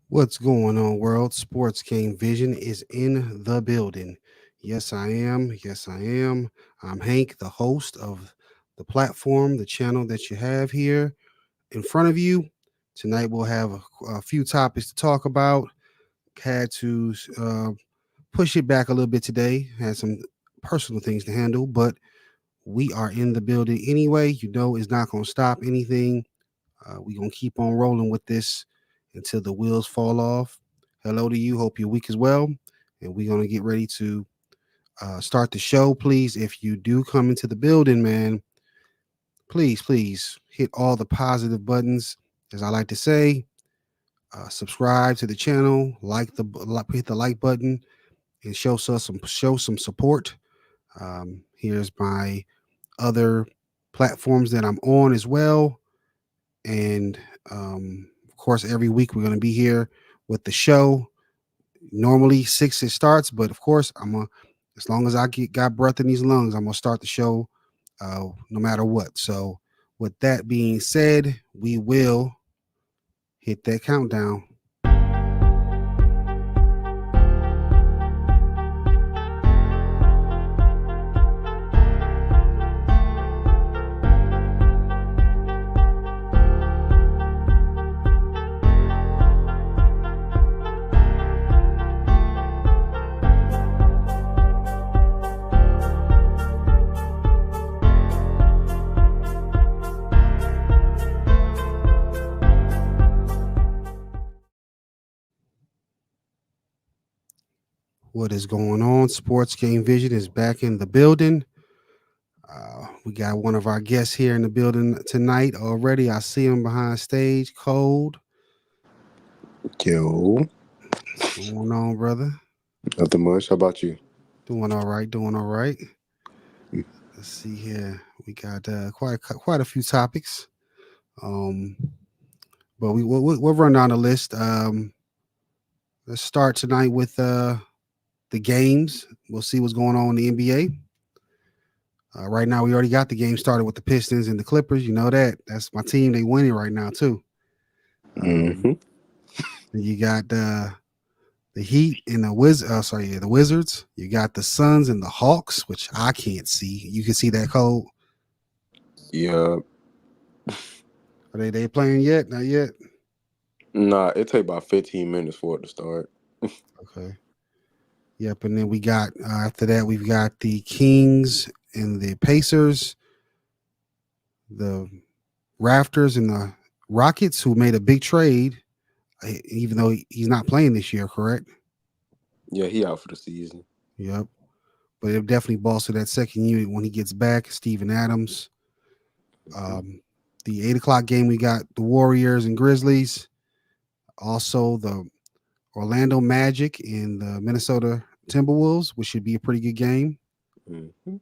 What's going on, world? Sports Game Vision is in the building. Yes, I am. Yes, I am. I'm Hank, the host of the platform, the channel that you have here in front of you. Tonight, we'll have a few topics to talk about. Had to push it back a little bit today, had some personal things to handle, but we are in the building anyway. You know, it's not going to stop anything. We're going to keep on rolling with this until the wheels fall off. Hello to you. Hope your week is well. And we're going to get ready to start the show. Please, if you do come into the building, man, please hit all the positive buttons. As I like to say, subscribe to the channel, hit the like button, and show some support. Here's my other platforms that I'm on as well. And of course, every week we're going to be here with the show. Normally 6 it starts, but of course, as long as got breath in these lungs, I'm gonna start the show no matter what. So, with that being said, we will hit that countdown. What is going on? Sports Game Vision is back in the building. We got one of our guests here in the building tonight already. I see him behind stage. Cold. Yo, What's going on, brother? nothing much. How about you? Doing all right. Doing all right. Let's see here. We got quite a few topics. Um, but we'll run down the list. Let's start tonight with the games. We'll see what's going on in the NBA. Right now, we already got the game started with the Pistons and the Clippers. You know that. That's my team. They winning right now too. Um, Mm-hmm. you got the Heat and the the Wizards. You got the Suns and the Hawks, which I can't see. You can see that code. Yeah. Are they playing yet? Not yet. Nah, it take about 15 minutes for it to start. Okay. Yep. And then we got after that we've got the Kings and the Pacers, the Raptors and the Rockets, who made a big trade, even though he's not playing this year. Correct. Yeah, he out for the season. Yep. But it definitely bolster that second unit when he gets back. Steven Adams. Mhm. Um, the 8 o'clock game, we got the Warriors and Grizzlies. Also, the Orlando Magic and the Minnesota Timberwolves, which should be a pretty good game. Mhm.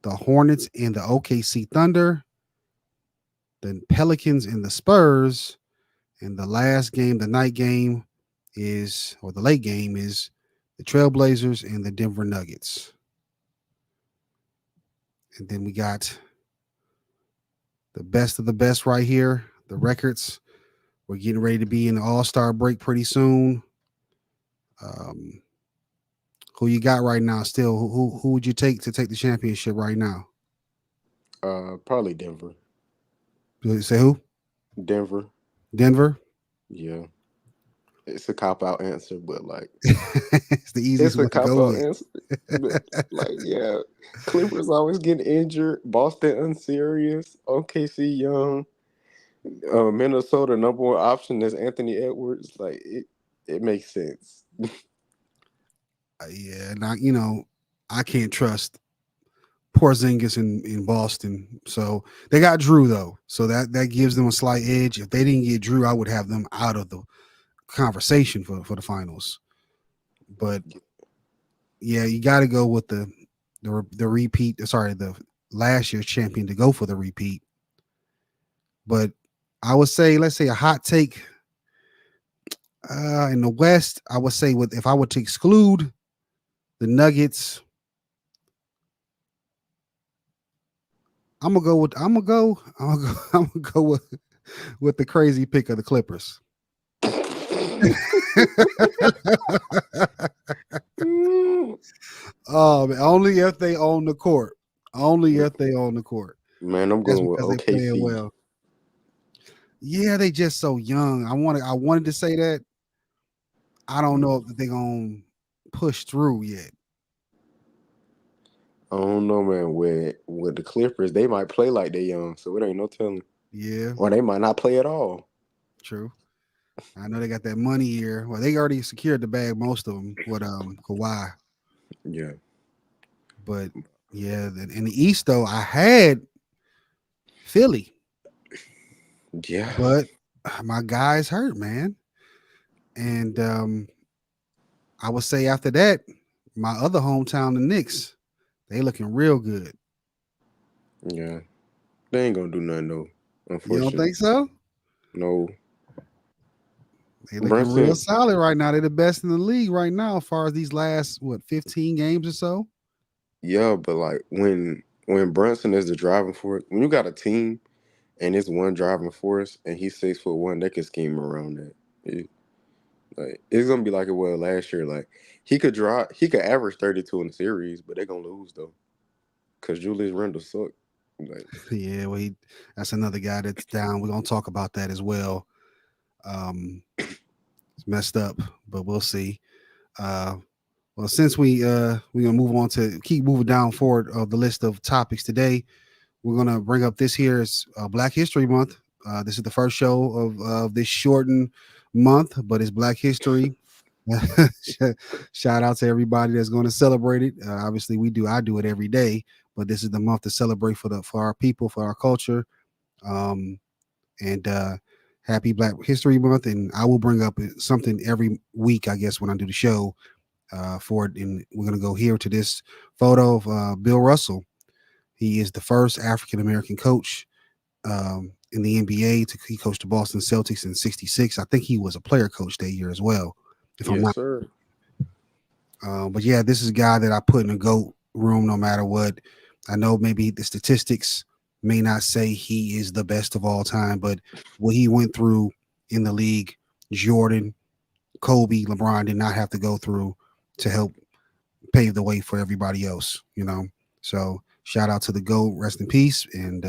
The Hornets and the OKC Thunder. The Pelicans and the Spurs. And the last game, the night game, or the late game, is the Trailblazers and the Denver Nuggets. And then we got the best of the best right here. The records. We're getting ready to be in the All Star break pretty soon. Um, who you got right now? Still, who would you take to take the championship right now? Probably Denver. Say who? Denver. Denver. Yeah. It's a cop out answer, but like It's the easiest it's a one to cop go out with. answer. But like, yeah. Clippers always getting injured. Boston unserious. OKC young. Minnesota number one option is Anthony Edwards. Like it makes sense. Yeah, not I can't trust Porzingis in Boston. So they got Drew though, so that gives them a slight edge. If they didn't get Drew, I would have them out of the conversation for the finals. But yeah, you got to go with the repeat. Sorry, the last year's champion to go for the repeat. But I would say, let's say a hot take in the West. I would say with if I were to exclude the Nuggets, I'm gonna go with the crazy pick of the Clippers. Mm. Man, only if they own the court. Only if they own the court. Man, I'm That's going with because they playing OKC. well. Yeah, they just so young. I wanted to say that. I don't know if they're gonna push through yet. I don't know, man. With the Clippers, they might play like they young, so it ain't no telling. Yeah, Or they might not play at all. true. I know they got that money here. Well, they already secured the bag, most of them with Kawhi. Yeah, But yeah, in the East though, I had Philly, yeah, but my guy's hurt, man. And I would say after that, my other hometown, the Knicks, they looking real good. yeah. They ain't gonna do nothing though. You don't Unfortunately, think so? no. They looking real Brunson, solid right now. They're the best in the league right now, as far as these last 15 games or so. yeah, but like when Brunson is the driving force, when you got a team and it's one driving force and he's 6'1", they can scheme around that. Like it's gonna be like it was last year. Like he could average 32 in the series, but they're gonna lose though, cause Julius Randle sucked. Like Yeah, well, that's another guy that's down. We're gonna talk about that as well. Um, it's messed up, but we'll see. Uh, well, since we're gonna move on to keep moving down forward of the list of topics today, we're gonna bring up this here is Black History Month. This is the first show of this shortened month, but it's Black History. Shout out to everybody that's going to celebrate it. Obviously, we do. I do it every day, but this is the month to celebrate for our people, for our culture. Um, and Happy Black History Month. And I will bring up something every week, I guess, when I do the show for it. And we're going to go here to this photo of Bill Russell. He is the first African American coach in the NBA. He coached the Boston Celtics in '66. I think he was a player coach that year as well, if I'm yes, not. sir. But yeah, this is a guy that I put in a GOAT room no matter what. I know maybe the statistics may not say he is the best of all time, but what he went through in the league, Jordan, Kobe, LeBron did not have to go through to help pave the way for everybody else, you know. So shout out to the GOAT, rest in peace. And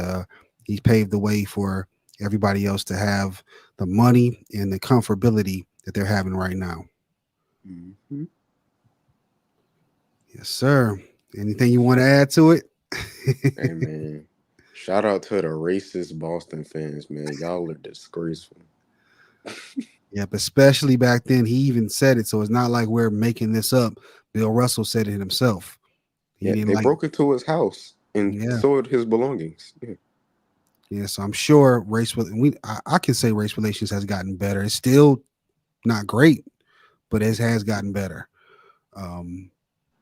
he's paved the way for everybody else to have the money and the comfortability that they're having right now. Hmm. Yes, sir. Anything you want to add to it? Hey man, shout out to the racist Boston fans, man. Y'all are disgraceful. Yep, especially back then. He even said it, so it's not like we're making this up. Bill Russell said it himself. He Yeah, didn't they like. broke into his house and Yeah, soiled his belongings. Yeah, yeah. So I'm sure I can say race relations has gotten better. It's still not great, but it has gotten better. Um,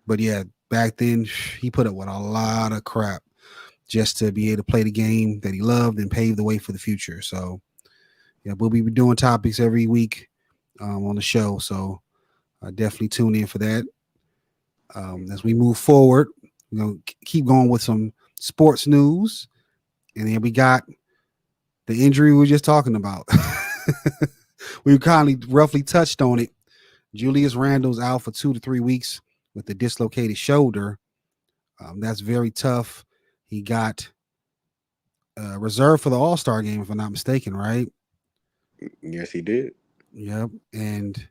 but yeah, back then he put up with a lot of crap just to be able to play the game that he loved and pave the way for the future. So yeah, we'll be doing topics every week on the show. So definitely tune in for that. As we move forward, we're gonna keep going with some sports news, and then we got the injury we were just talking about. We kindly roughly touched on it. Julius Randle's out for 2 to 3 weeks with the dislocated shoulder. That's very tough. He got reserved for the All Star game, if I'm not mistaken, right? yes, he did. Yep. And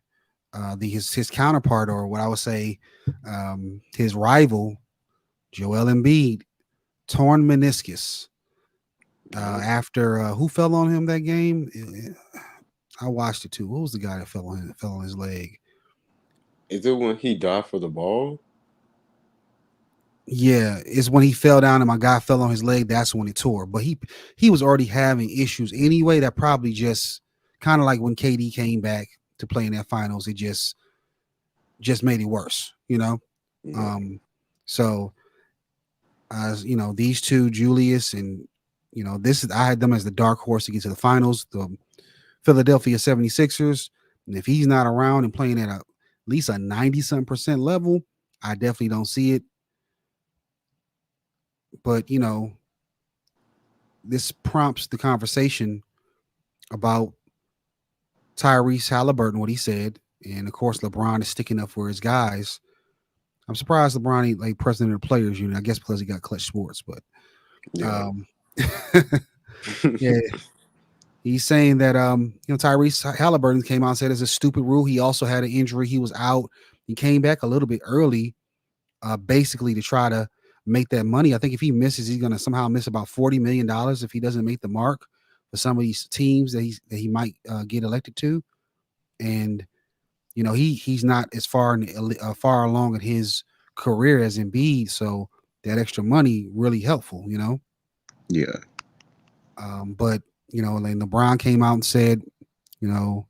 his counterpart, or what I would say, his rival, Joel Embiid, torn meniscus. Yeah. After who fell on him that game? I watched it too. What was the guy that fell on his leg? Is it when he died for the ball? Yeah, it's when he fell down and my guy fell on his leg. That's when it tore. But he was already having issues anyway. That probably just kind of like when KD came back to play in that finals. It just made it worse, you know. Yeah. Um, so as you know, these two, Julius and this is I had them as the dark horse to get to the finals. The Philadelphia 76ers. And if he's not around and playing at least a 90 something percent level, I definitely don't see it. But this prompts the conversation about Tyrese Halliburton what he said, and of course LeBron is sticking up for his guys. I'm surprised LeBron ain't like president of the players union. I guess because he got Clutch Sports, but Yeah. um, yeah, he's saying that Tyrese Halliburton came out and said it's a stupid rule. He also had an injury. He was out. He came back a little bit early, basically to try to make that money. I think if he misses, he's going to somehow miss about $40 million if he doesn't make the mark for some of these teams that he might get elected to. And he's not as far along in his career as Embiid, so that extra money really helpful. Yeah. But like LeBron came out and said, you know,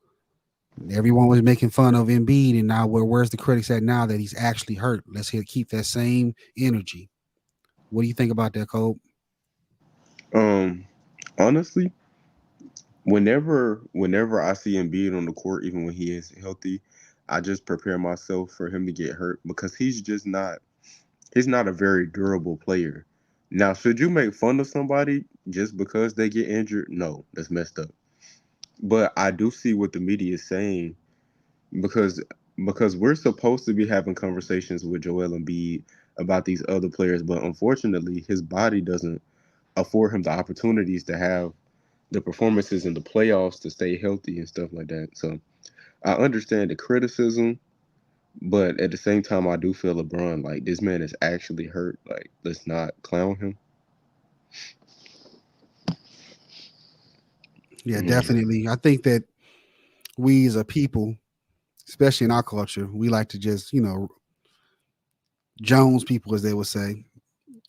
everyone was making fun of Embiid, and now where's the critics at now that he's actually hurt? Let's keep that same energy. What do you think about that, Cole? Um. Honestly, whenever I see Embiid on the court, even when he is healthy, I just prepare myself for him to get hurt because he's not a very durable player. Now, should you make fun of somebody just because they get injured? No, that's messed up. But I do see what the media is saying because we're supposed to be having conversations with Joel Embiid about these other players, but unfortunately, his body doesn't afford him the opportunities to have the performances in the playoffs to stay healthy and stuff like that. So I understand the criticism, but at the same time, I do feel LeBron like this man is actually hurt. Like, let's not clown him. Yeah, Mm, definitely. I think that we as a people, especially in our culture, we like to just Jones people, as they would say.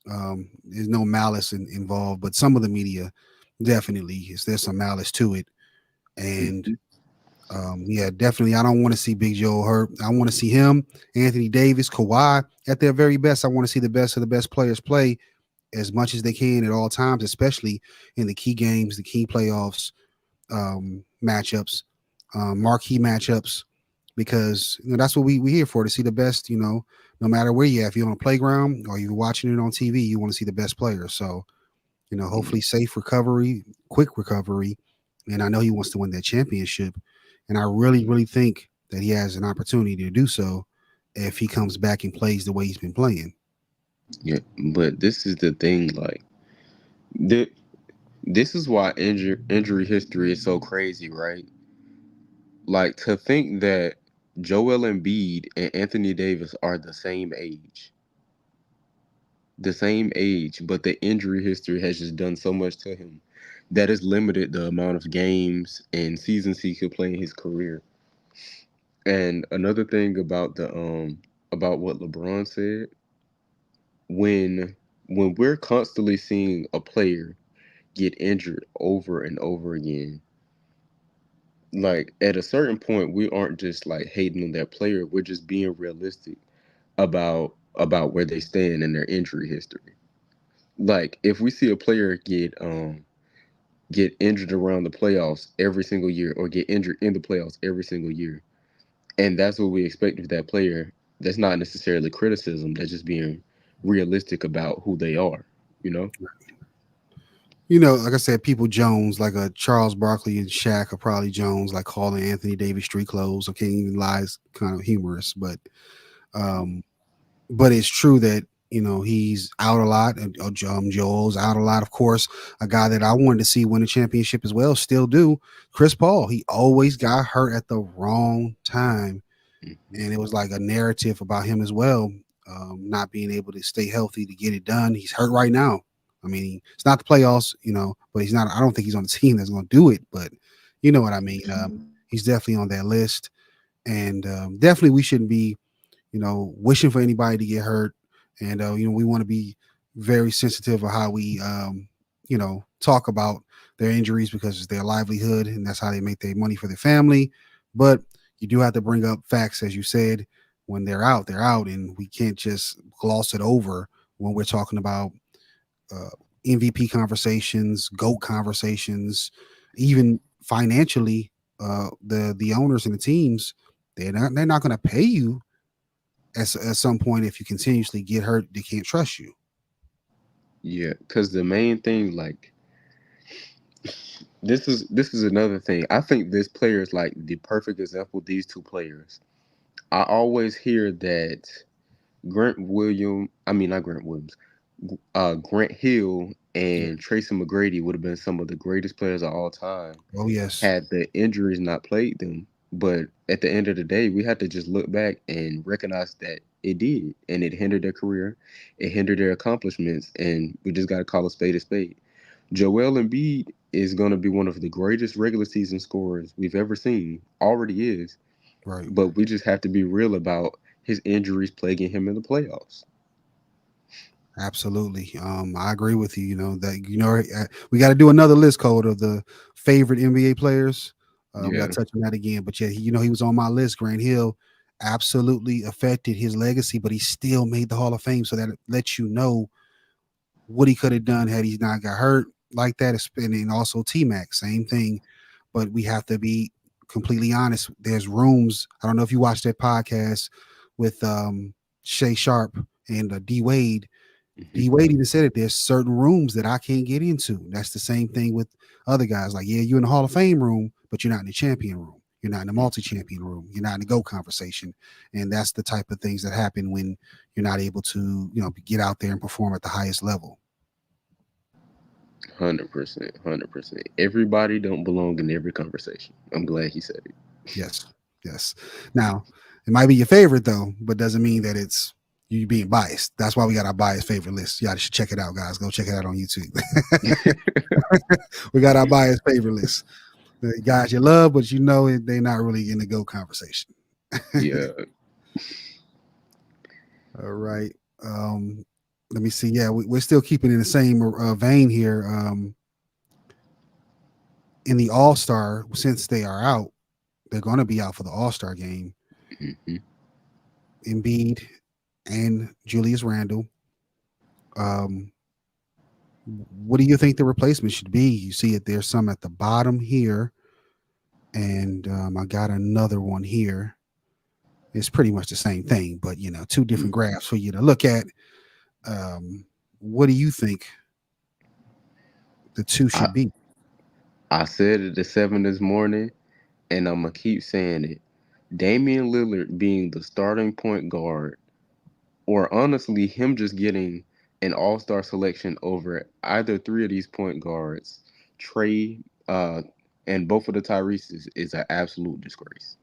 There's no malice involved, but some of the media definitely is there's some malice to it. And mhm. yeah, definitely, I don't want to see Big Joe hurt. I want to see him, Anthony Davis, Kawhi at their very best. I want to see the best of the best players play as much as they can at all times, especially in the key games, the key playoffs, matchups, marquee matchups, because that's what we here for, to see the best. No matter where you are, if you're on a playground or you're watching it on TV, you want to see the best players. So hopefully safe recovery, quick recovery, and I know he wants to win that championship, and I really really think that he has an opportunity to do so if he comes back and plays the way he's been playing. Yeah, but this is the thing. Like, th- this is why injury history is so crazy, right? Like, to think that Joel Embiid and Anthony Davis are the same age, but the injury history has just done so much to him that has limited the amount of games and seasons he could play in his career. And another thing about what LeBron said, when we're constantly seeing a player get injured over and over again, like at a certain point we aren't just like hating on that player, we're just being realistic about where they stand in their injury history. Like if we see a player get injured around the playoffs every single year or get injured in the playoffs every single year, and that's what we expect of that player, that's not necessarily criticism, that's just being realistic about who they are, you know. Like I said, people Jones, like a Charles Barkley and Shaq are probably Jones, like calling Anthony Davis street clothes. Okay, even lies kind of humorous, um, but it's true that he's out a lot. And Joel's out a lot, of course. A guy that I wanted to see win a championship as well, still do. Chris Paul, he always got hurt at the wrong time, Mhm. and it was like a narrative about him as well, not being able to stay healthy to get it done. He's hurt right now. I mean, it's not the playoffs, but he's not. I don't think he's on the team that's going to do it, but you know what I mean. He's definitely on that list, and definitely we shouldn't be wishing for anybody to get hurt. And, we want to be very sensitive of how we, talk about their injuries because it's their livelihood and that's how they make their money for their family. But you do have to bring up facts, as you said, when they're out, and we can't just gloss it over when we're talking about uh, MVP conversations, GOAT conversations, even financially. The owners and the teams, they're not going to pay you at some point. If you continuously get hurt, they can't trust you. Yeah, because the main thing, like, this is another thing. I think this player is like the perfect example. These two players. I always hear that I mean not Grant Williams, Grant Hill Yeah. and Tracy McGrady would have been some of the greatest players of all time Oh yes. had the injuries not plagued them. But at the end of the day, we had to just look back and recognize that it did, and it hindered their career, it hindered their accomplishments, and we just got to call a spade a spade. Joel Embiid is going to be one of the greatest regular season scorers we've ever seen. Already is, Right. but we just have to be real about his injuries plaguing him in the playoffs. Absolutely. I agree with you. You know that we got to do another list code of the favorite NBA players. We got Yeah, to touch on that again. But yeah, he was on my list. Grant Hill absolutely affected his legacy, but he still made the Hall of Fame. So that lets you know what he could have done had he not got hurt like that. And also T Mac, same thing. But we have to be completely honest. There's rooms. I don't know if you watched that podcast with Shay Sharp and D Wade. hmm, D Wade even said it. There's certain rooms that I can't get into. That's the same thing with other guys. Like, yeah, you're in the Hall of Fame room, but you're not in the champion room. You're not in the multi-champion room. You're not in the GO conversation. And that's the type of things that happen when you're not able to, get out there and perform at the highest level. 100%, 100%. Everybody don't belong in every conversation. I'm glad he said it. Yes. Yes. Now, it might be your favorite though, but doesn't mean that it's you being biased. That's why we got our biased favorite list. Y'all should check it out, guys. Go check it out on YouTube. We got our biased favorite list. The guys you love, but they're not really in the GO conversation. Yeah, All right. Um, Let me see. Yeah, we're still keeping in the same vein here. In the All Star, since they are out, they're going to be out for the All Star game. hmm, Embiid and Julius Randle. Um, what do you think the replacement should be? You see it. There's some at the bottom here, and I got another one here. It's pretty much the same thing, but two different graphs for you to look at. Um, what do you think the two I should be? I said it at 7 this morning, and I'm gonna keep saying it. Damian Lillard being the starting point guard, or honestly, him just getting an All Star selection over either three of these point guards, Trey, and both of the Tyrese's, is an absolute disgrace.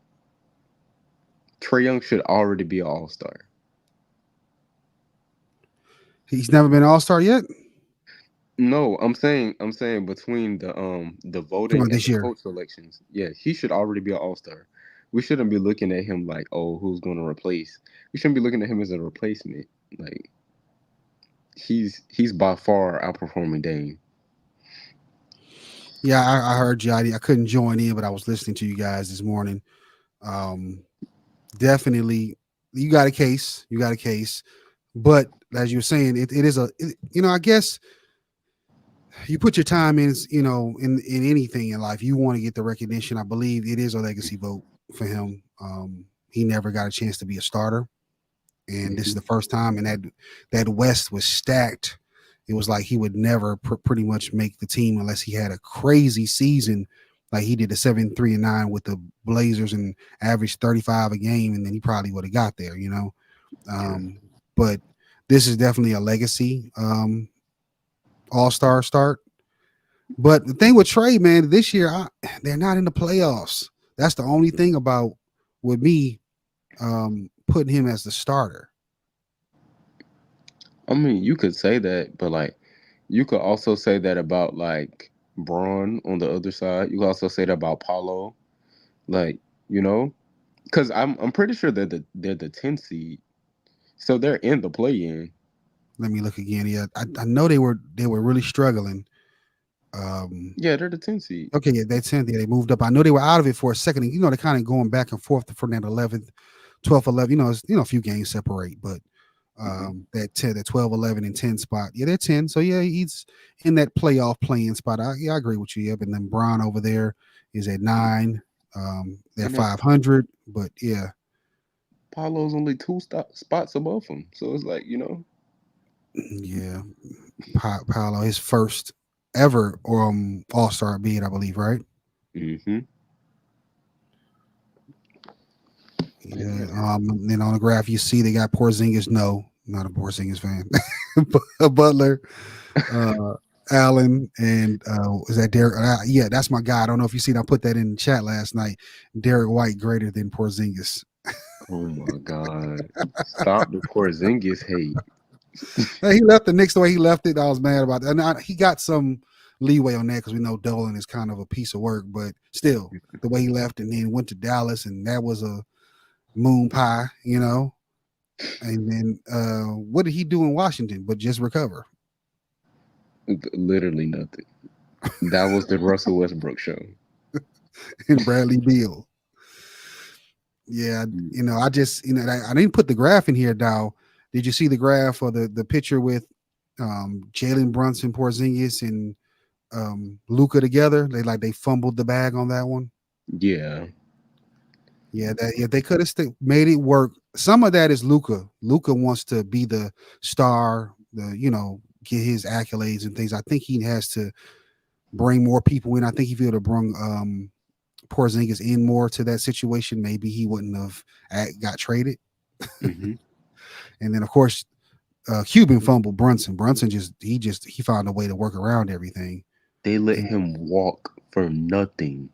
Trey Young should already be an All Star. He's never been All Star yet. No, I'm saying between the Come voting on, and this the year. coach selections, yeah, he should already be an All Star. We shouldn't be looking at him like, oh, who's going to replace? We shouldn't be looking at him as a replacement. Like he's by far outperforming Dame. Yeah, I heard you. I couldn't join in, but I was listening to you guys this morning. Um, Definitely, you got a case. You got a case. But as you were saying, it is I guess you put your time in, in anything in life, you want to get the recognition. I believe it is a legacy vote for him. He never got a chance to be a starter, and this is Hmm. the first time. And that West was stacked. It was like he would never pretty much make the team unless he had a crazy season, like he did a 7-3-9 with the Blazers and averaged 35 a game, and then he probably would have got there. Yeah. But this is definitely a legacy All Star start. But the thing with Trey, man, this year they're not in the playoffs. That's the only thing about with me putting him as the starter. I mean, you could say that, but like, you could also say that about like Braun on the other side. You could also say that about Paulo. Like, you know, because I'm pretty sure they're the 10 seed, so they're in the play in. Let me look again. Yeah, I know they were really struggling. Um, Yeah, they're the 10 seed. okay, yeah, that's it. Yeah, they moved up. I know they were out of it for a second. They're kind of going back and forth from that 11th, 12th, 11. It's, a few games separate, but Hmm. that 10, that 12, 11, and 10 spot. Yeah, they're 10. So yeah, he's in that playoff playing spot. I agree with you. Yep. And then Braun over there is at 9. They're And then 500, but yeah, Paulo's only two spots above him, so it's like, yeah. Paolo, his first. ever All Star bid, I believe, right? Mm-hmm. Yeah. Then on the graph you see they got Porzingis. No, not a Porzingis fan. Butler, uh, Allen, and is that Derek? Yeah, that's my guy. I don't know if you seen. I put that in the chat last night. Derek White greater than Porzingis. Oh my God. Stop the Porzingis hate. He left the Knicks the way he left it. I was mad about that. And he got some leeway on that because we know Dolan is kind of a piece of work, but still, the way he left and then went to Dallas, and that was a moon pie, you know. And then what did he do in Washington? But just recover. Literally nothing. That was the Russell Westbrook show. And Bradley Beal. Yeah, I just I didn't put the graph in here, Dow. Did you see the graph or the picture with Jalen Brunson, Porzingis, and Luca together? They fumbled the bag on that one. Yeah. Yeah, they could have made it work. Some of that is Luca. Luca wants to be the star, get his accolades and things. I think he has to bring more people in. I think if he would have brought Porzingis in more to that situation, maybe he wouldn't have got traded. Mm-hmm. And then of course, Cuban fumbled Brunson. Brunson he found a way to work around everything. They let And him walk for nothing.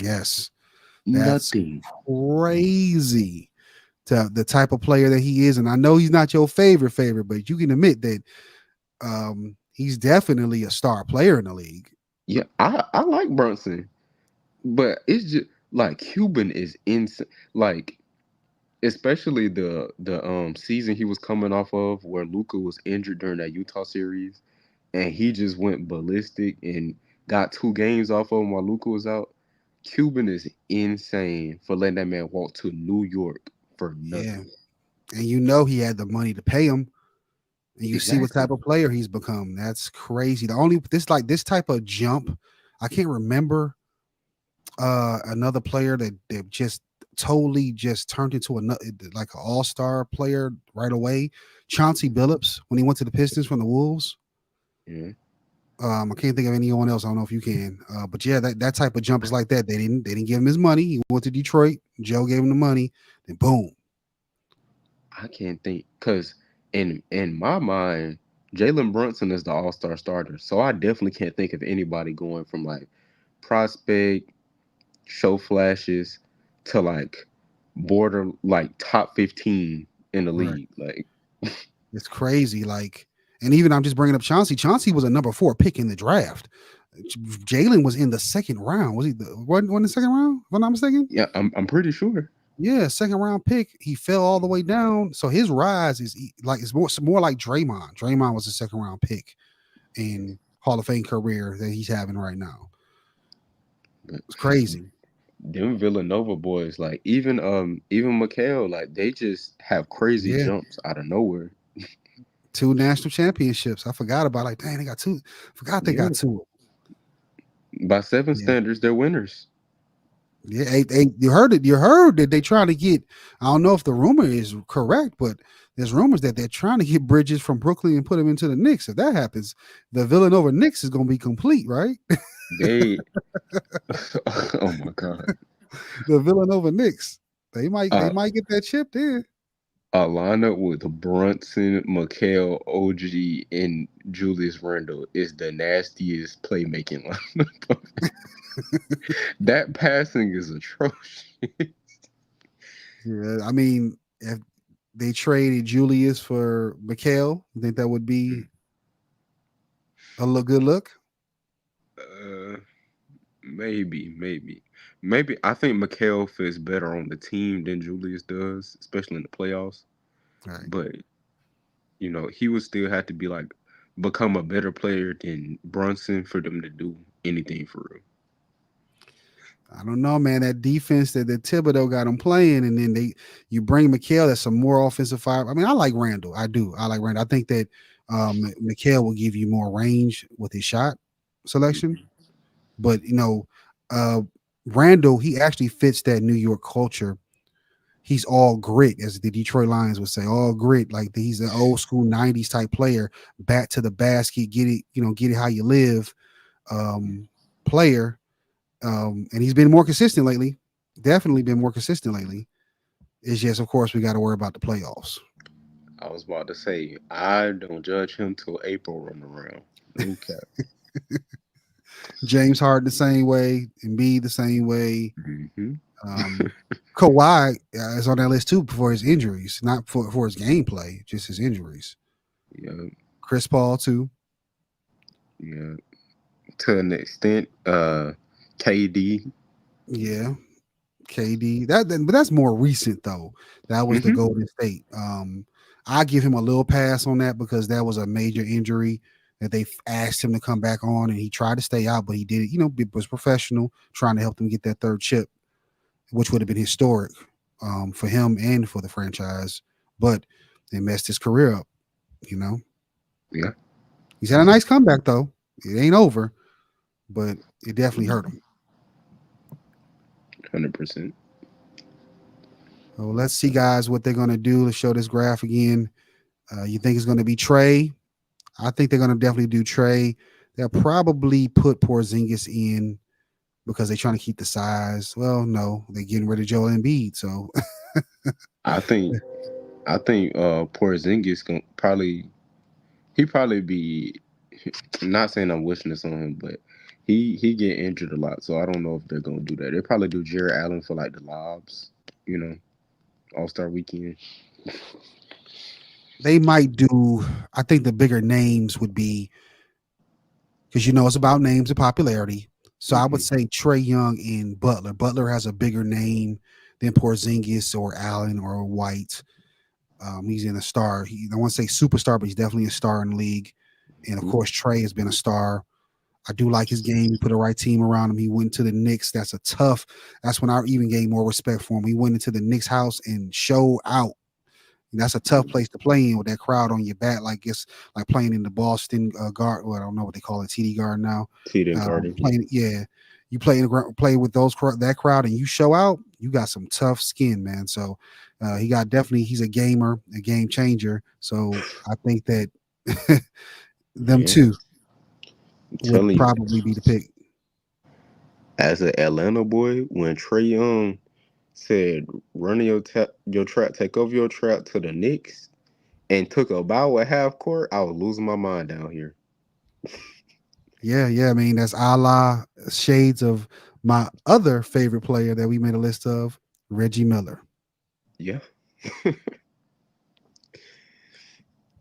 yes, that's Nothing. crazy to the type of player that he is. And I know he's not your favorite, but you can admit that he's definitely a star player in the league. Yeah, I like Brunson, but it's just like Cuban is insane. Like especially the season he was coming off of where Luca was injured during that Utah series, and he just went ballistic and got 2 games off of him while Luca was out. Cuban is insane for letting that man walk to New York for Yeah. nothing. And he had the money to pay him. And you see what type Exactly. of player he's become. That's crazy. The only this type of jump, I can't remember another player that just totally just turned into another like an all-star player right away. Chauncey Billups when he went to the Pistons from the Wolves. Yeah. I can't think of anyone else. I don't know if you can. But yeah, that type of jump is like that. They didn't give him his money. He went to Detroit. Joe gave him the money. Then boom. I can't think because in my mind, Jalen Brunson is the All Star starter. So I definitely can't think of anybody going from like prospect, show flashes to like border like top 15 in the Right. league. Like It's crazy. Like, and even I'm just bringing up Chauncey. Chauncey was a number 4 pick in the draft. Jalen was in the second round. Was he wasn't the second round? If I'm not mistaken. yeah, I'm pretty sure. Yeah, second round pick. He fell all the way down. So his rise is like it's more like Draymond. Draymond was a second round pick in Hall of Fame career that he's having right now. But It's crazy. them Villanova boys, like even Mikhail, like they just have crazy Yeah. jumps out of nowhere. 2 national championships. I forgot about like, dang, they got 2. Forgot they Yeah. got 2. By seven Yeah. standards, they're winners. Yeah, you heard it. You heard that they trying to get. I don't know if the rumor is correct, but there's rumors that they're trying to get Bridges from Brooklyn and put him into the Knicks. If that happens, the Villanova Knicks is going to be complete, right? They oh my god. The Villanova Knicks. They Uh might get that chip there. a lineup with Brunson, Mikhail, OG, and Julius Randle is the nastiest playmaking lineup. That passing is atrocious. Yeah, I mean, if they traded Julius for Mikhail, you think that would be a good look? Uh, maybe. I think Mikhail fits better on the team than Julius does, especially in the playoffs. Right. But he would still have to be like become a better player than Brunson for them to do anything for real. I don't know, man. That defense that Thibodeau got them playing, and then you bring Mikhail, that's some more offensive fire. I mean, I like Randall. I do. I like Randall. I think that Mikhail will give you more range with his shot selection. Mhm. But uh, Randall, he actually fits that New York culture. He's all grit, as the Detroit Lions would say, all grit. Like he's an old school '90s type player. Back to the basket, get it, get it how you live. um, player, and he's been more consistent lately. Definitely been more consistent lately. It's just, of course, we got to worry about the playoffs. I was about to say I don't judge him till April run around. No cap. James Harden the same way, Embiid the same way. Mm-hmm. Um, Kawhi is on that list too for his injuries, not for his gameplay, just his injuries. Yeah, Chris Paul too. yeah. To an extent, KD. Yeah, KD. But that's more recent though. That was the Mm-hmm. Golden State. I give him a little pass on that because that was a major injury that they asked him to come back on, and he tried to stay out, but he did it. Was professional, trying to help them get that third chip, which would have been historic for him and for the franchise. But they messed his career up. You know, Yeah, he's had a nice comeback though. It ain't over, but it definitely hurt him. 100%. So let's see, guys, what they're gonna do. Let's show this graph again. You think it's gonna be Trey? I think they're gonna definitely do Trey. They'll probably put Porzingis in because they're trying to keep the size. Well, no, they're getting rid of Joel Embiid. So I think Porzingis gonna probably he probably be. I'm not saying I'm wishing this on him, but he get injured a lot, so I don't know if they're gonna do that. They probably do Jared Allen for like the lobs, you know, All Star Weekend. they might do. I think the bigger names would be because it's about names and popularity. So I would Hmm. say Trey Young and Butler. Butler has a bigger name than Porzingis or Allen or White. He's in a star. I want to say superstar, but he's definitely a star in the league. And of Hmm. course, Trey has been a star. I do like his game. He put the right team around him. He went to the Knicks. That's when I even gained more respect for him. He went into the Knicks house and showed out. And that's a tough place to play in with that crowd on your back. Like it's like playing in the Boston guard. Well, I don't know what they call it, TD Guard now. Teeter Garden. Playing, yeah, you play in the play with that crowd, and you show out. You got some tough skin, man. So he's a gamer, a game changer. So I think that them Yeah, two I'm would telling you, probably be the pick. as an Atlanta boy, when Trey Young said running your trap, take over your trap to the Knicks, and took a bow at half court, I was losing my mind down here. Yeah, yeah. I mean, that's a la shades of my other favorite player that we made a list of, Reggie Miller. Yeah.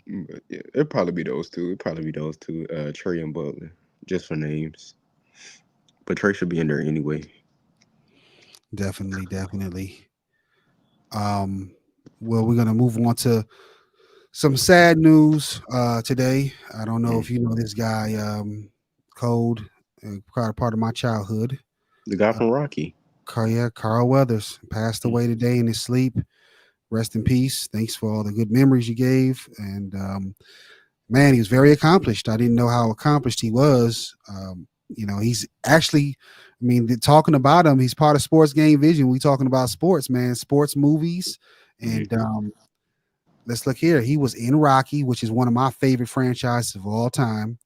But yeah, it'd probably be those two. It'd probably be those two, Trey and Butler, just for names. But Trey should be in there anyway. Definitely, definitely. Um, well, we're gonna move on to some sad news today. I don't know Mm. if you know this guy, Code, part of my childhood. The guy Uh, from Rocky. Carl Weathers passed Mm. away today in his sleep. Rest in peace. Thanks for all the good memories you gave. And man, he was very accomplished. I didn't know how accomplished he was. He's actually, I mean, talking about him, he's part of Sports Game Vision. We talking about sports, man, sports movies. And Hmm. let's look here. He was in Rocky, which is one of my favorite franchises of all time.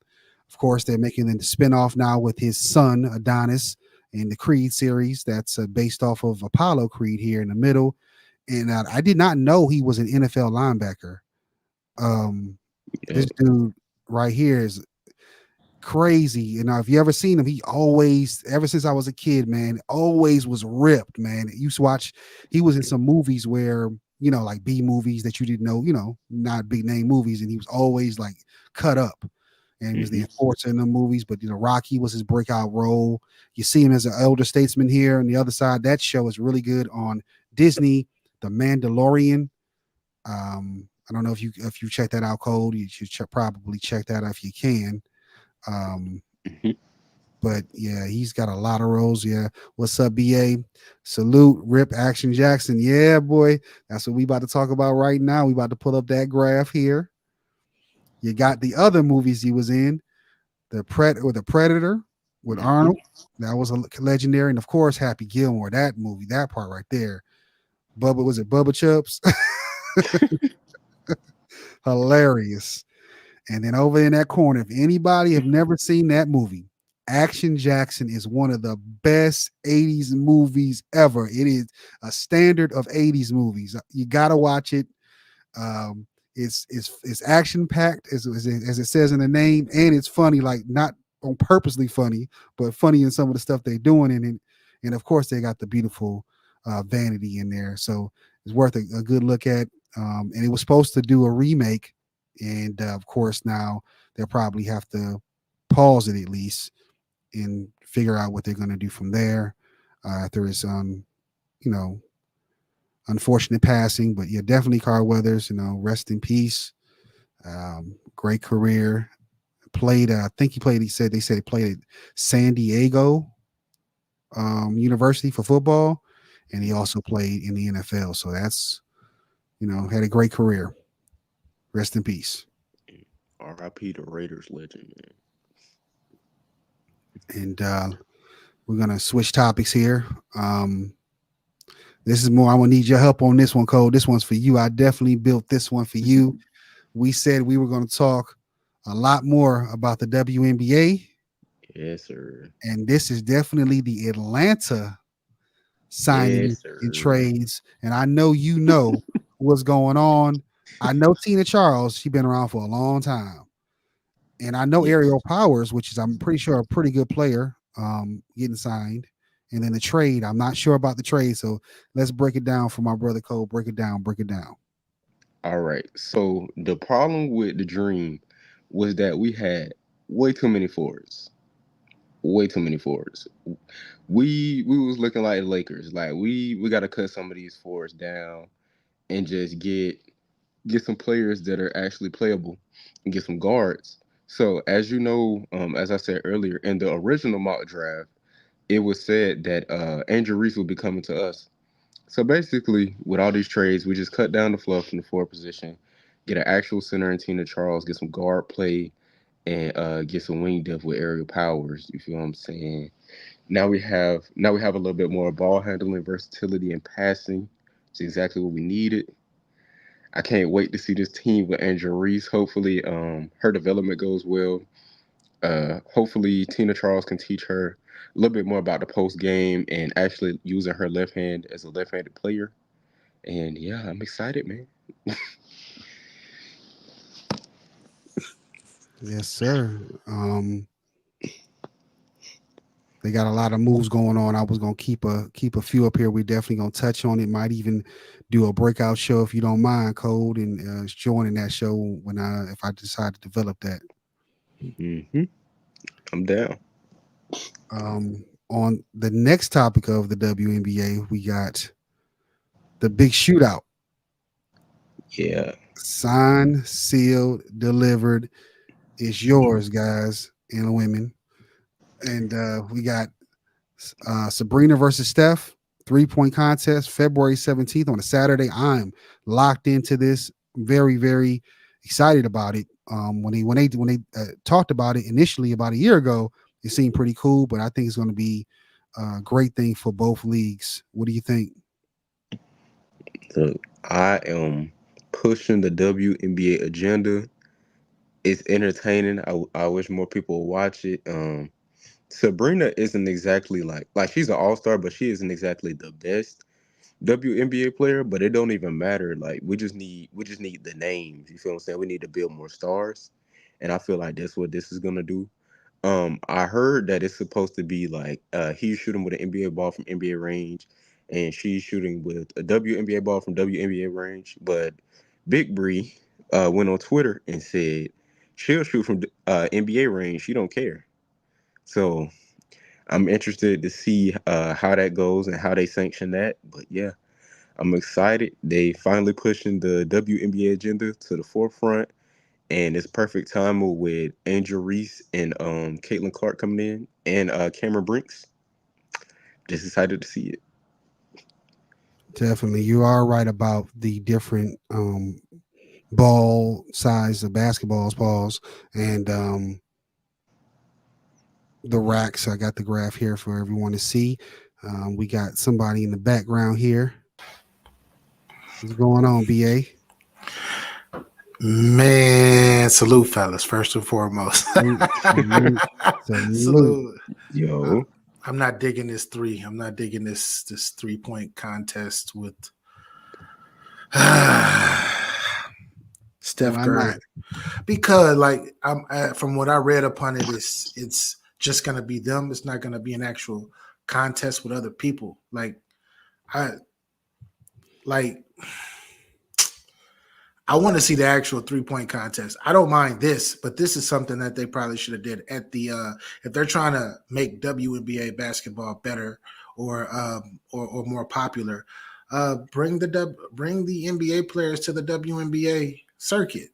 Of course, they're making the spinoff now with his son, Adonis, in the Creed series that's based off of Apollo Creed here in the middle. And I did not know he was an NFL linebacker. Um, Yeah. this dude right here is crazy. If you ever seen him, he always, ever since I was a kid, man, always was ripped, man. Used to watch, he was in some movies where, like B movies that you didn't know, not big name movies, and he was always like cut up. And he was the Hmm. enforcer in the movies, but Rocky was his breakout role. You see him as an elder statesman here on the other side. That show is really good on Disney, The Mandalorian. I don't know if you check that out, Code. You should probably check that out if you can. Um, Hmm. but yeah, he's got a lot of roles. Yeah. What's up, BA? Salute, Rip Action Jackson. Yeah, boy. That's what we about to talk about right now. We about to pull up that graph here. You got the other movies he was in, the Predator with Hmm. Arnold. That was a legendary. And of course, Happy Gilmore, that movie, that part right there. Bubba, was it Bubba Chups? Hilarious. And then over in that corner, if anybody have never seen that movie, Action Jackson is one of the best 80s movies ever. It is a standard of 80s movies. You got to watch it. Um, it's action packed as it says in the name, and it's funny, like not on purposely funny, but funny in some of the stuff they're doing in it. And of course, they got the beautiful Vanity in there, so it's worth a good look at. And it was supposed to do a remake, and of course now they'll probably have to pause it at least and figure out what they're going to do from there. After his you know, unfortunate passing, but yeah, definitely Carl Weathers. Rest in peace. Great career. Played. I think he played. They said he played at San Diego University for football, and he also played in the NFL. So that's had a great career. Rest in peace. R.I.P. the Raiders legend, man. And we're gonna switch topics here. This is more. I'm gonna need your help on this one, Cole. This one's for you. I definitely built this one for you. We said we were going to talk a lot more about the WNBA, Yes, sir. and this is definitely the Atlanta signing Yes, and sir. trades. And I know you know what's going on. I know Tina Charles, she's been around for a long time. And I know Yes. Ariel Powers, which is I'm pretty sure a pretty good player, getting signed. And then the trade, I'm not sure about the trade. So let's break it down for my brother Cole. Break it down, break it down. All right. So the problem with the Dream was that we had way too many forwards. Way too many forwards. We was looking like the Lakers. Like we got to cut some of these forwards down and just get some players that are actually playable and get some guards. So as you know, as I said earlier, in the original mock draft, it was said that Andrew Reese would be coming to us. So basically, with all these trades, we just cut down the fluff in the forward position, get an actual center in Tina Charles, get some guard play, and get some wing depth with aerial powers. You feel what I'm saying? Now we have a little bit more ball handling, versatility, and passing. It's exactly what we needed. I can't wait to see this team with Angel Reese. Hopefully, her development goes well. Hopefully, Tina Charles can teach her a little bit more about the post game and actually using her left hand as a left-handed player. And yeah, I'm excited, man. Yes, sir. They got a lot of moves going on. I was gonna keep a few up here. We definitely gonna touch on it. Might even do a breakout show if you don't mind, Code, and joining that show when I if I decide to develop that. Hmm. I'm down. On the next topic of the WNBA, we got the big shootout. Yeah. Signed, sealed, delivered. It's yours, guys and women. And we got Sabrina versus Steph, 3-point contest, February 17th on a Saturday. I'm locked into this. Very, very excited about it. When they talked about it initially about a year ago, it seemed pretty cool, but I think it's going to be a great thing for both leagues. What do you think? Look, I am pushing the WNBA agenda. It's entertaining. I wish more people would watch it. Sabrina isn't exactly like she's an all-star, but she isn't exactly the best WNBA player, but it don't even matter. Like we just need the names. You feel what I'm saying? We need to build more stars. And I feel like that's what this is gonna do. I heard that it's supposed to be like he's shooting with an NBA ball from NBA range, and she's shooting with a WNBA ball from WNBA range. But Big Bree went on Twitter and said she'll shoot from NBA range. She don't care. So I'm interested to see how that goes and how they sanction that. But yeah, I'm excited. They finally pushing the WNBA agenda to the forefront, and it's perfect timing with Angel Reese and Caitlin Clark coming in and Cameron Brinks. Just excited to see it. Definitely, you are right about the different ball size of basketballs, balls, and the racks. I got the graph here for everyone to see. We got somebody in the background here. What's going on, BA? Man, salute, fellas, first and foremost. Salute, salute, salute. Salute. I, Yo, I'm not digging this three. I'm not digging this 3-point contest with Steph Why Curry. not? Because like from what I read upon it, it's just gonna be them. It's not gonna be an actual contest with other people. I like I want to see the actual 3-point contest. I don't mind this, but this is something that they probably should have did at the if they're trying to make WNBA basketball better or more popular. Bring the NBA players to the WNBA circuit,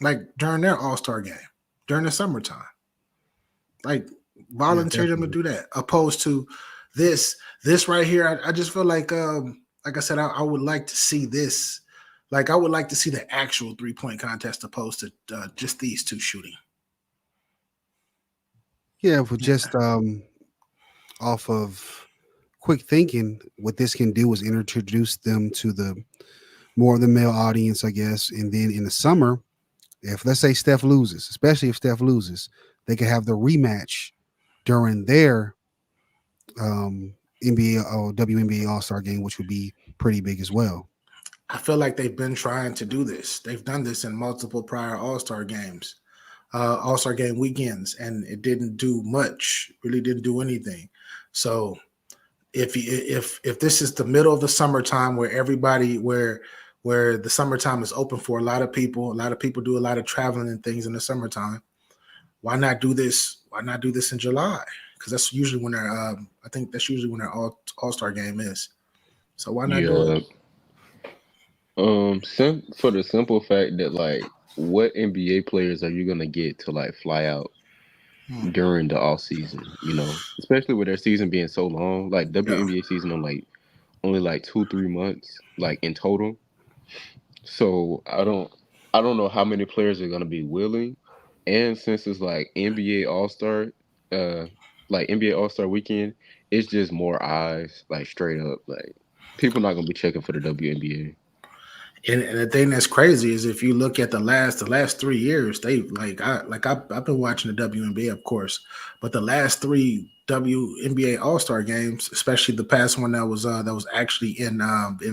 like during their All Star game, during the summertime. Like Yeah, volunteer them to definitely. do that, opposed to this this right here. I just feel like I said, I would like to see this. Like I would like to see the actual 3-point contest opposed to just these two shooting. Yeah, for just off of quick thinking, what this can do is introduce them to the more of the male audience, I guess. And then in the summer, if let's say Steph loses, especially if Steph loses, they could have the rematch during their NBA or WNBA All Star game, which would be pretty big as well. I feel like they've been trying to do this. They've done this in multiple prior All Star games, All Star game weekends, and it didn't do much. Really didn't do anything. So if this is the middle of the summertime where everybody where the summertime is open for a lot of people do a lot of traveling and things in the summertime. Why not do this? Why not do this in July? Because that's usually when their I think that's usually when their all-star game is. So why not do it? yeah. For the simple fact that like, what NBA players are you gonna get to like fly out Hmm. during the off season? You know, especially with their season being so long. Like Yeah. WNBA season on like only like 2-3 months, like in total. So I don't know how many players are gonna be willing. And since it's like NBA All Star, uh, like NBA All Star weekend, it's just more eyes, like straight up, like people not gonna be checking for the WNBA. And the thing that's crazy is if you look at the last 3 years, they I've been watching the WNBA, of course, but the last three WNBA All Star games, especially the past one that was actually in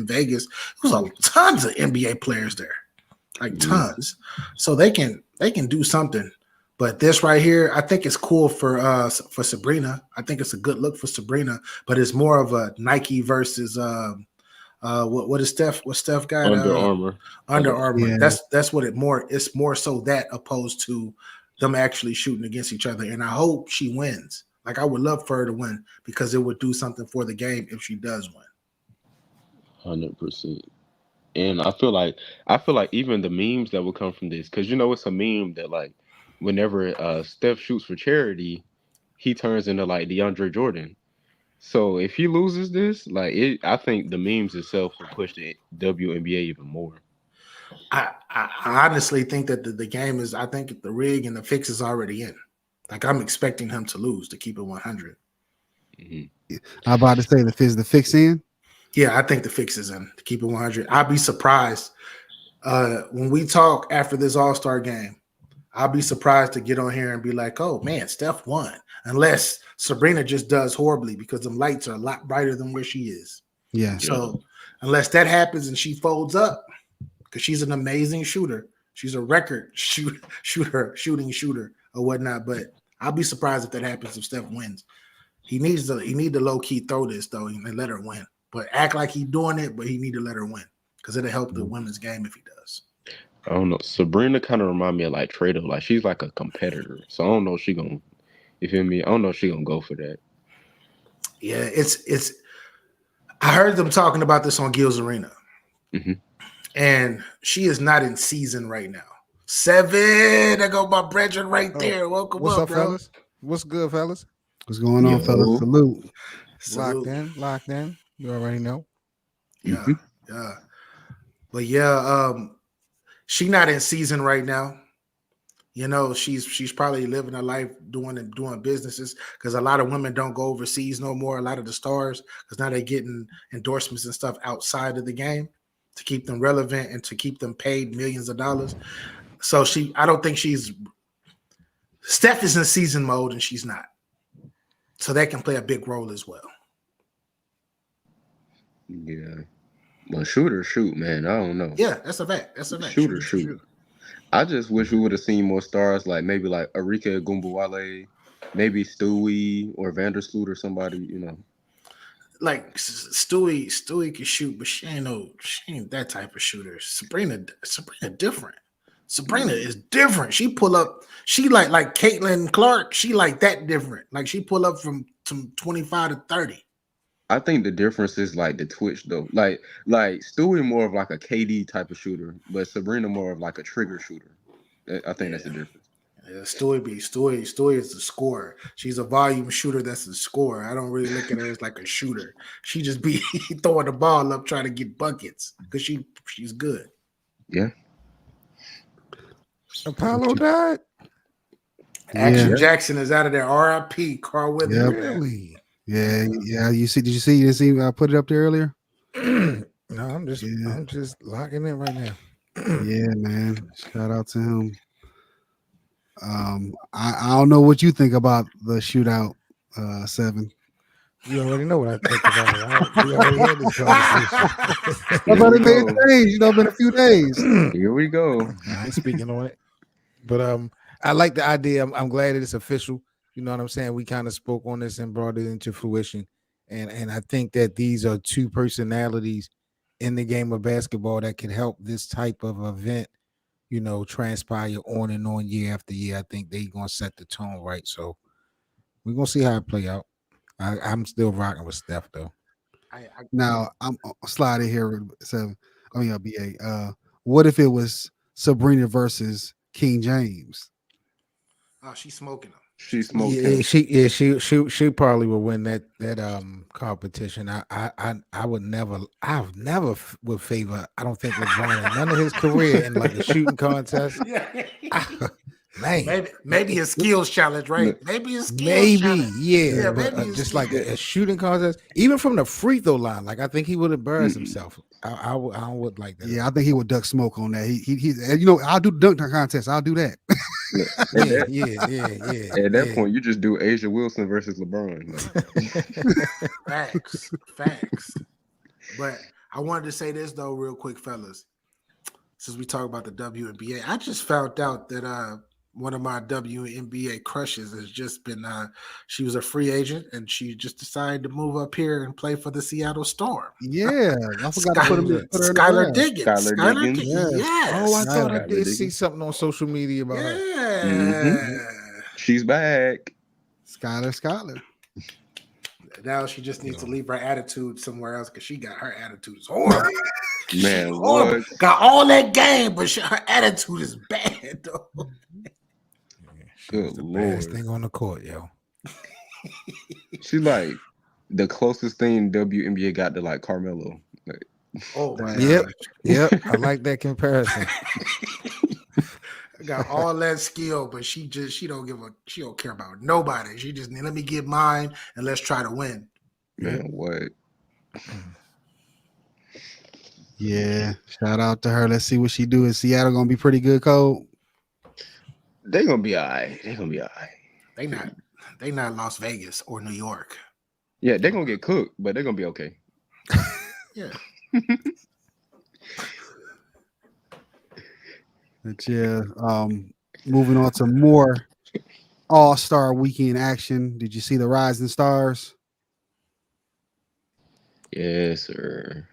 Vegas, it was tons of NBA players there, like Yeah, tons. So they can do something. But this right here, I think it's cool for Sabrina. I think it's a good look for Sabrina, but it's more of a Nike versus what is Steph got Under Armour, Under under Armour. Yeah, That's what it's more so that opposed to them actually shooting against each other. And I hope she wins. Like I would love for her to win because it would do something for the game if she does win. 100%. And I feel like even the memes that will come from this, because you know it's a meme that like whenever Steph shoots for charity, he turns into like DeAndre Jordan. So if he loses this, like I think the memes itself will push the WNBA even more. I honestly think that the game is. I think the rig and the fix is already in. Like I'm expecting him to lose to keep it 100. Hmm. I about to say the fix in. Yeah, I think the fix is in to keep it 100. I'd be surprised when we talk after this All Star game. I'll be surprised to get on here and be like, "Oh man, Steph won," unless Sabrina just does horribly because the lights are a lot brighter than where she is. Yes. Yeah, So unless that happens and she folds up, because she's an amazing shooter, she's a record shooter or whatnot. But I'll be surprised if that happens if Steph wins. He need to low key throw this though and let her win, but act like he's doing it, but he need to let her win because it'll help the women's game if he does. I don't know. Sabrina kind of remind me of like Trado. Like she's like a competitor. So I don't know if she gonna. You feel me? I don't know if she gonna go for that. Yeah, it's. I heard them talking about this on Gil's Arena, Hmm. and she is not in season right now. Seven, I go my brethren right Oh, there. Welcome what's up, up, bro. fellas? What's good, fellas? What's going on, fellas? Yo. Salute. Locked Salute. in, locked in. You already know. Yeah, Hmm. yeah. But yeah, she not in season right now. You know, she's probably living her life doing businesses because a lot of women don't go overseas no more. A lot of the stars because now they're getting endorsements and stuff outside of the game. to keep them relevant and to keep them paid millions of dollars. So I don't think Steph is in season mode and she's not. So that can play a big role as well. Yeah. Well, shoot, man. I don't know. Yeah, that's a fact. That's a fact. Shoot. I just wish we would have seen more stars, like maybe like Arika Gumbawale, maybe Stewie or Vandersloot or somebody, you know. Like Stewie can shoot, but she ain't that type of shooter. Sabrina different. Sabrina is different. She pull up. She like Caitlin Clark. She like that different. Like she pull up from 25 to 30. I think the difference is like the twitch though. Like Stewie more of like a KD type of shooter, but Sabrina more of like a trigger shooter. I think that's the difference. Yeah, Stewie is the scorer. She's a volume shooter. That's the scorer. I don't really look at her as like a shooter. She just be throwing the ball up trying to get buckets because she's good. Yeah. Apollo died. Action Yeah. Jackson is out of there. R.I.P. Carl Withers. Yep. Really? Yeah. Did you see? I put it up there earlier. No, I'm just Yeah. locking in right now. Yeah, man. Shout out to him. I don't know what you think about the shootout, 7. You already know what I think about it. We already had this conversation. But it may change. Been a few days. Here we go. I ain't speaking on it, but I like the idea. I'm glad that it's official. You know what I'm saying? We kind of spoke on this and brought it into fruition, and I think that these are two personalities in the game of basketball that can help this type of event, transpire on and on year after year. I think they're gonna set the tone right. So we're gonna see how it play out. I'm still rocking with Steph though. Now I'm sliding here with 7. Oh yeah, BA. What if it was Sabrina versus King James? Oh, she's smoking them. She smoked Yeah, him. she probably will win that competition. I would never would favor. I don't think LeBron in none of his career in like a shooting contest. Man, maybe his skills challenge, right? Maybe his skills maybe challenge. yeah, but maybe just like a shooting contest, even from the free throw line, like I think he would embarrass himself. I would like that. Yeah, I think he would duck smoke on that. He I'll do dunk contest. I'll do that. Yeah. At that point, you just do Asia Wilson versus LeBron. Facts. But I wanted to say this though, real quick, fellas. Since we talk about the WNBA, I just found out that one of my WNBA crushes has just been she was a free agent and she just decided to move up here and play for the Seattle Storm. Yeah, I forgot to put her. Skylar Diggins. Skylar Diggins. Yes. Oh, I thought I Skylar did see Diggins. something on social media about her. Yeah. She's back. Skylar. Now she just needs to leave her attitude somewhere else because she got her attitude is horrible. Man, horrible. what? Got all that game, but her attitude is bad though. Good The Lord. baddest thing on the court, yo. She's like the closest thing WNBA got to like Carmelo. Like, Oh my Yep. I like that comparison. got all that skill, but she don't care about nobody. She just let me get mine and let's try to win. man, what? Yeah, shout out to her. Let's see what she do. Is Seattle gonna be pretty good, Cole? They gonna be all right. They not Las Vegas or New York. Yeah, they're gonna get cooked, but they're gonna be okay. Yeah. But yeah, moving on to more All-Star Weekend action. Did you see the Rising Stars? Yes, sir.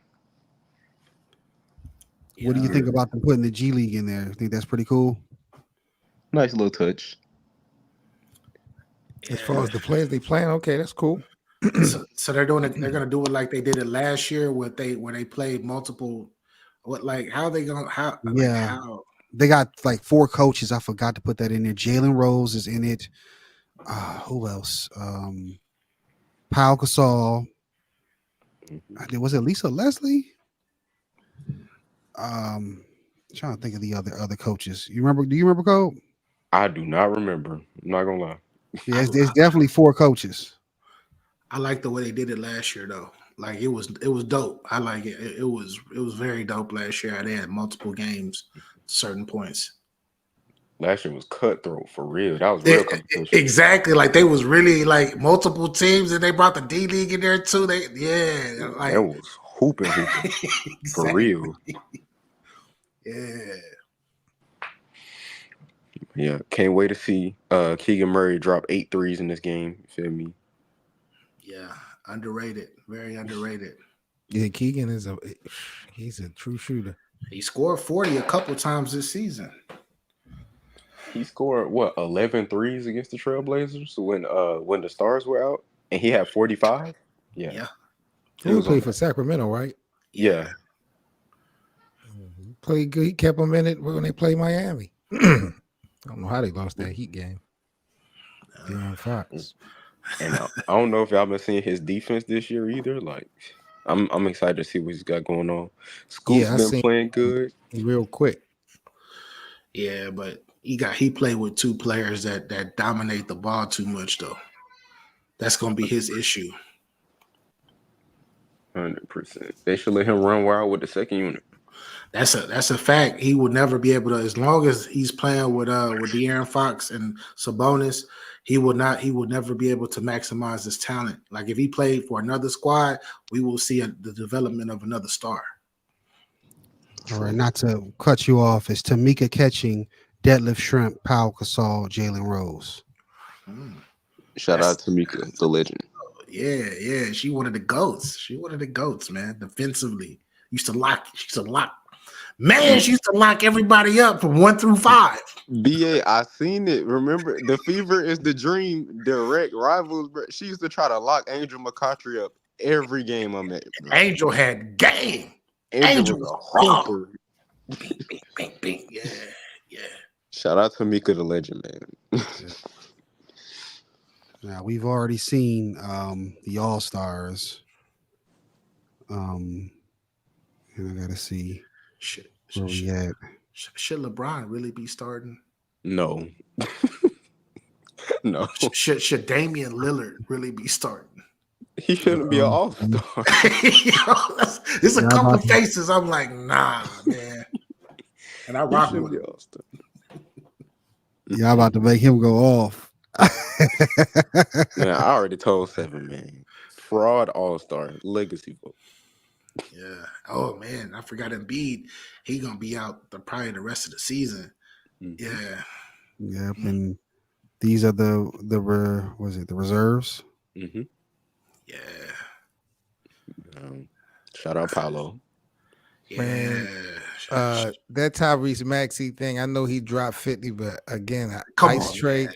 What do you think about them putting the G League in there? I think that's pretty cool. Nice little touch. As far as the players they playing, okay, that's cool. So they're doing it. They're gonna do it like they did it last year, where they played multiple. How they gonna how? Yeah. How? They got like 4 coaches. I forgot to put that in there. Jalen Rose is in it. Who else? Pau Gasol. Was it Lisa Leslie? Trying to think of the other coaches. You remember? Do you remember, Cole? I do not remember. I'm not gonna lie. Yeah, there's definitely 4 coaches. I like the way they did it last year, though. Like it was dope. I like it. It was very dope last year. They had multiple games, certain points. Last year was cutthroat for real. That was real competition. Exactly. Like they was really like multiple teams, and they brought the D League in there too. They That was hooping for real. Yeah. Yeah, can't wait to see Keegan Murray drop 8 threes in this game. You feel me? Yeah, underrated. Very underrated. Yeah, Keegan he's a true shooter. He scored 40 a couple times this season. He scored 11 threes against the Trailblazers when the Stars were out, and he had 45. Yeah. He played for Sacramento, right? Yeah. Played good. He kept him in it when they played Miami. I don't know how they lost that Heat game. De'Aaron Fox. And I don't know if y'all been seeing his defense this year either. Like, I'm excited to see what he's got going on. Scoot's been playing good. Real quick. Yeah, but he played with two players that dominate the ball too much though. That's gonna be his issue. 100%. They should let him run wild with the second unit. That's a fact. He would never be able to, as long as he's playing with De'Aaron Fox and Sabonis, he would never be able to maximize his talent. Like if he played for another squad, we will see the development of another star. All right, not to cut you off, it's Tamika Catching, Deadlift Shrimp, Pau Gasol, Jalen Rose. Shout out to Tamika, the legend. Yeah. She one of the goats, man. Defensively. She used to lock. Man, she used to lock everybody up from 1 through 5. BA, I seen it. Remember, the fever is the dream. Direct rivals. Bro. She used to try to lock Angel McCoughtry up every game I'm at. Bro. Angel had game. Angel was a hooper. Bing. Yeah. Shout out to Tamika, the legend, man. Now we've already seen the All Stars. And I gotta see where we at. Should LeBron really be starting? No. No. Should Damian Lillard really be starting? He shouldn't be an all-star. There's a couple faces. I'm like, nah, man. And I rock with him. Yeah, I'm about to make him go off. Man, I already told 7, man. Fraud all-star, legacy vote. Yeah. Oh man, I forgot Embiid. He gonna be out probably the rest of the season. Mm-hmm. Yeah. Yep. And these are the reserves? Mm-hmm. Yeah. Shout out Paolo. Yeah. Man, that Tyrese Maxey thing. I know he dropped 50, but again, Ice Tray.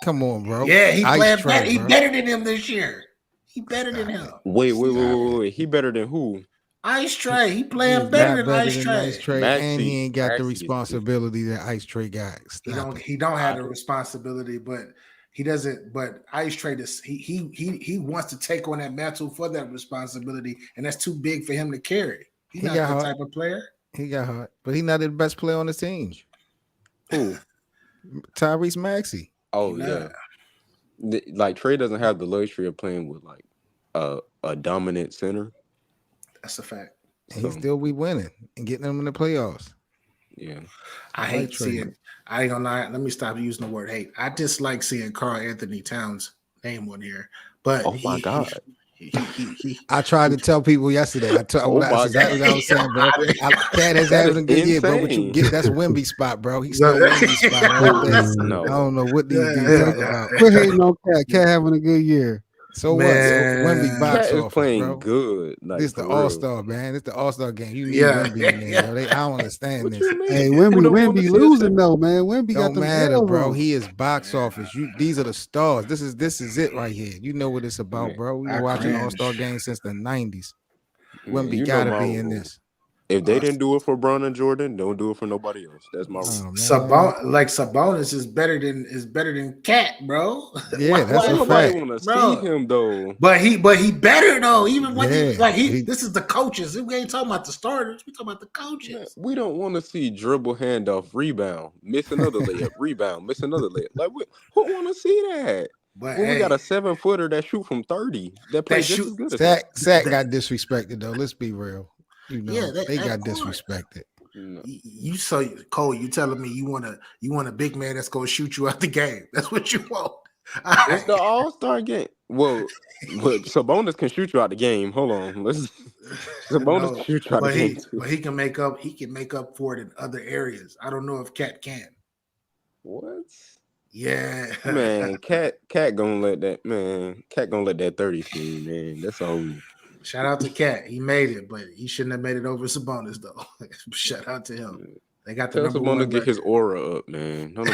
Come on, bro. Yeah, he playing better. He better than him this year. He better than him. Wait. He better than who? Ice Tray. He playing better than Ice Tray. And he ain't got the responsibility that Ice Tray got. He don't have the responsibility, but he doesn't. But Ice Tray, he wants to take on that mantle for that responsibility, and that's too big for him to carry. He's not that type of player. He got hot, but he's not the best player on the team. Who? Tyrese Maxey. Oh yeah. Like Trey doesn't have the luxury of playing with like a dominant center. That's a fact. And he still be winning and getting them in the playoffs. Yeah. I hate seeing. I ain't gonna lie. Let me stop using the word hate. I dislike seeing Karl Anthony Towns' name on here. But oh my god. I tried to tell people yesterday. That's exactly what I was saying, bro. Cat has having a good year, bro. But you get that's Wemby spot, bro. He's still Wemby spot. No. I don't know what these dudes talk about. Quit hating on Cat. Cat having a good year. So what? So Wemby box Cat is office, playing bro. good. Like, this the All-Star, man. This the All-Star game. You need Wemby in there, bro. I don't understand this. Hey, Wemby losing though, man. Wemby don't got the matter, bro. He is box office. These are the stars. This is it right here. You know what it's about, bro. We've been watching All-Star games since the 90s. Wemby gotta be in this. If they didn't do it for Bron and Jordan, don't do it for nobody else. That's my rule. Sabonis is better than Cat, bro. Yeah, that's a nobody fact. want to see him though. But he better though. Even when this is the coaches. We ain't talking about the starters. We talking about the coaches. Man, we don't want to see dribble, handoff, rebound, miss another layup, rebound, miss another layup. Like who want to see that? But Well, we got hey, a 7-footer that shoot from 30 that that play just shoot as good as him. Sack that got disrespected though. Let's be real. yeah, They that got part. disrespected. No. You so Cole, you telling me you want a big man that's gonna shoot you out the game. That's what you want. All It's right. the All-Star game. Well, but Sabonis can shoot you out the game. Hold on. Let's Sabonis can No, shoot you out the game too. but he can make up for it in other areas. I don't know if Cat can. What? Yeah. Man, Cat gonna let that 30 scheme, man. That's on. Shout out to Cat. He made it, but he shouldn't have made it over Sabonis though. Shout out to him. They got the Tell number Sabonis one get his record. aura up, man. Don't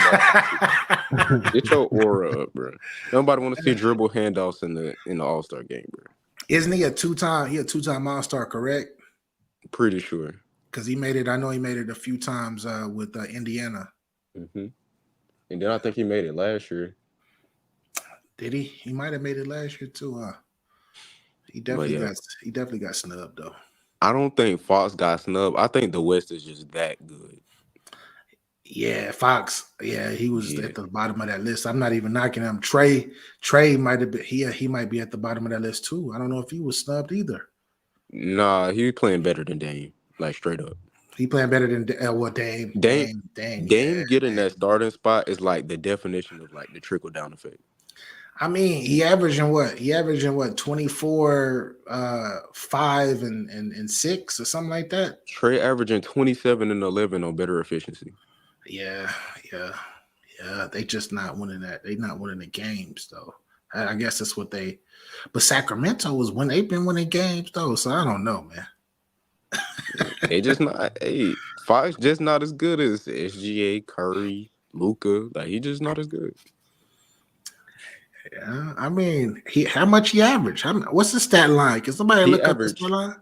nobody get your aura up, bro. Nobody want to see dribble handoffs in the All-Star game, bro. Isn't he a two-time All-Star, correct? Pretty sure. Because he made it. I know he made it a few times with Indiana. Mm-hmm. And then I think he made it last year. Did he? He might have made it last year too. He But definitely yeah, got snubbed though. I don't think Fox got snubbed. I think the West is just that good. Yeah, Fox. Yeah, he was Yeah. at the bottom of that list. I'm not even knocking him. Trey might have been. He might be at the bottom of that list too. I don't know if he was snubbed either. Nah, he playing better than Dame, like straight up. He playing better than Dame. Dame Yeah. getting that starting spot is like the definition of like the trickle down effect. I mean, he averaging what? 24, 5 and 6 or something like that. Trey averaging 27 and 11 on better efficiency. Yeah. They just not winning that. They not winning the games though. I guess that's what they. But Sacramento was when they've been winning games though. So I don't know, man. They just not. Hey, Fox just not as good as SGA, Curry, Luka. Like he just not as good. Yeah, I mean, how much he averaged? What's the stat line? Can somebody He look up the averaged, stat line?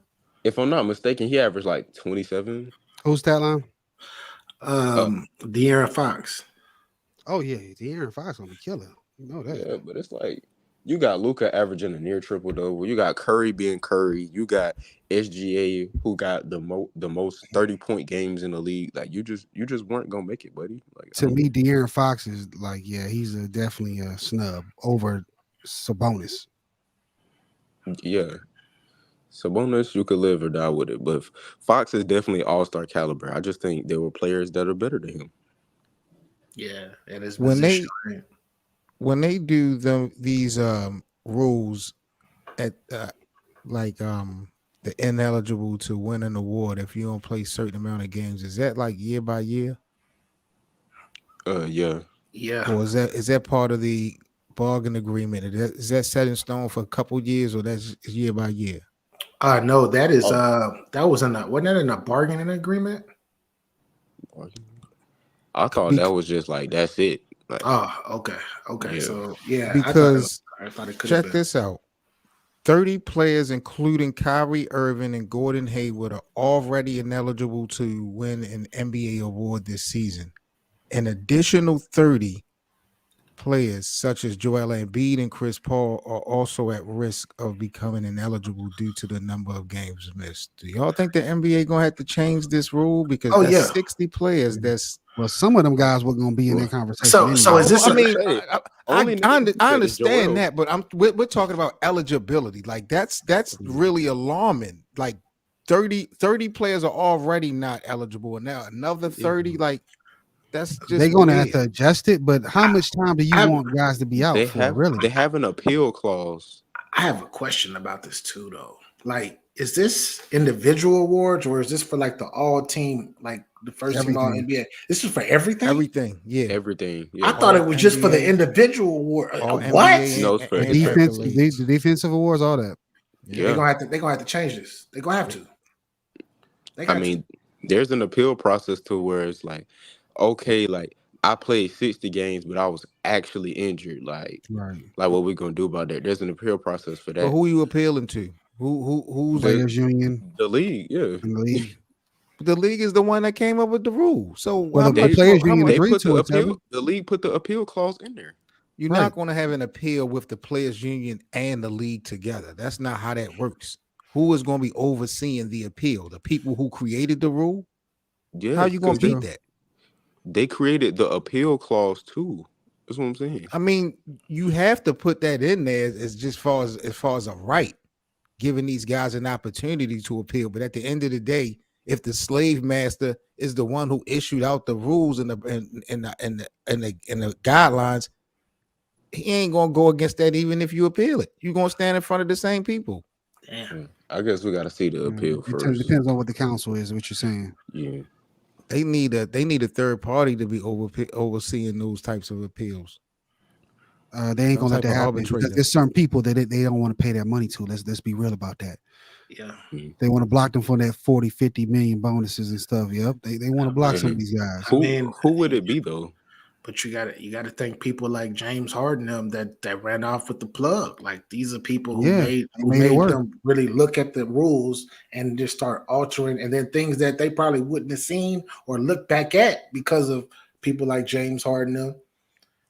if I'm not mistaken, he averaged like 27. Who's that line? De'Aaron Fox. Oh yeah, De'Aaron Fox gonna be killing. You know that. Yeah, but it's like you got Luka averaging a near triple double. You got Curry being Curry. You got SGA who got the most 30-point games in the league. Like you just weren't gonna make it, buddy. Like To me, De'Aaron Fox is like, yeah, he's definitely a snub over Sabonis. yeah. Sabonis, you could live or die with it, but Fox is definitely all-star caliber. I just think there were players that are better than him. Yeah, and his When position. when they do these rules at the ineligible to win an award if you don't play certain amount of games, is that like year by year? Yeah. Yeah. Or is that part of the bargain agreement? Is that set in stone for a couple years, or that's year by year? No, that is that was wasn't that in a bargaining agreement? I thought that was just like that's it. Like, okay. Yeah. So yeah, Because I thought it could check have been. this out. 30 players, including Kyrie Irving and Gordon Hayward, are already ineligible to win an NBA award this season. An additional 30 players, such as Joel Embiid and Chris Paul, are also at risk of becoming ineligible due to the number of games missed. Do y'all think the NBA gonna have to change this rule? Because that's 60 players. That's Well, some of them guys were gonna be in that conversation. So anyway. is this? I mean, I only understand that, but we're talking about eligibility. Like that's really alarming. Like 30 players are already not eligible, and now another 30. Like that's just they're gonna have weird. to adjust it. But how much time do you want guys to be out for? Really? They have an appeal clause. I have a question about this too, though. Like, is this individual awards or is this for like the all team, like the first team all NBA? This is for everything. Everything, yeah. Everything. Yeah. I thought it was just for the NBA, individual award. all What? NBA No, it's for and Defense, accolades. the defensive awards, all that. Yeah. They're gonna have to change this. They're gonna have to. I mean, there's an appeal process to where it's like, okay, like I played 60 games, but I was actually injured. Like what we gonna do about that? There's an appeal process for that. But who are you appealing to? Who's Players Union? The league, yeah. The league. The league is the one that came up with the rule. So Well, the Players Union they agreed put to the it. appeal. The league put the appeal clause in there. You're not going to have an appeal with the Players Union and the league together. That's not how that works. Who is going to be overseeing the appeal? The people who created the rule? Yeah. How are you going to beat that? They created the appeal clause too. That's what I'm saying. I mean, you have to put that in there as just as far as a right, giving these guys an opportunity to appeal. But at the end of the day, if the slave master is the one who issued out the rules and the guidelines, he ain't gonna go against that even if you appeal it. You're gonna stand in front of the same people. Damn. I guess we got to see the appeal It first. depends on what the council is. What you're saying? Yeah. They need a third party to be overseeing those types of appeals. They ain't Some gonna let type that of happen. arbitrator. There's certain people that they don't want to pay that money to. Let's be real about that. Yeah. They want to block them for that 40, 50 million bonuses and stuff. Yep. They want to block some of these guys. Who would it be though? But you gotta think people like James Harden them that ran off with the plug. Like these are people who made it work. them really look at the rules and just start altering, and then things that they probably wouldn't have seen or looked back at because of people like James Harden them.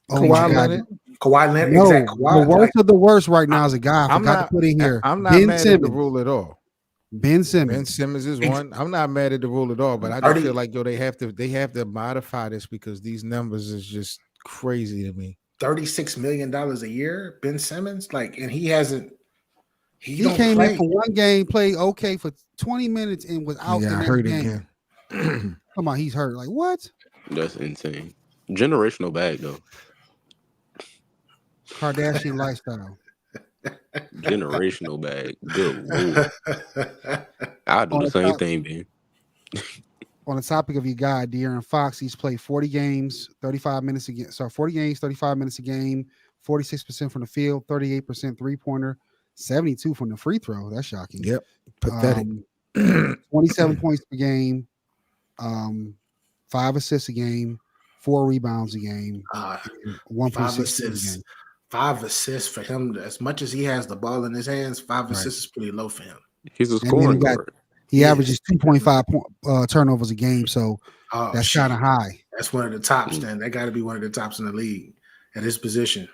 Kawhi Leonard. No, exactly. the worst of the worst right now is a guy I forgot to put in here. I'm not Ben mad Simmons. at the rule at all. Ben Simmons. Ben Simmons is one. I'm not mad at the rule at all, but I just feel like they have to modify this because these numbers is just crazy to me. $36 million a year, Ben Simmons, and he hasn't. He came in for one game, played okay for 20 minutes, and was out. Yeah, hurt again. Come on, he's hurt. Like what? That's insane. Generational bag though. Kardashian lifestyle. Generational bag. Good Lord. I'll do the same thing, man. On the topic of your guy, De'Aaron Fox, he's played 40 games, 35 minutes again. So 40 games, 35 minutes a game, 46% from the field, 38% three-pointer, 72 from the free throw. That's shocking. Yep. Pathetic. 27 points per game, 5 assists a game, 4 rebounds a game, 1.6 assists. 5 assists for him. As much as he has the ball in his hands, 5 assists is pretty low for him. He's a scoring guard. He averages 2.5 turnovers a game, so that's kind of high. That's one of the tops. Then that got to be one of the tops in the league at his position.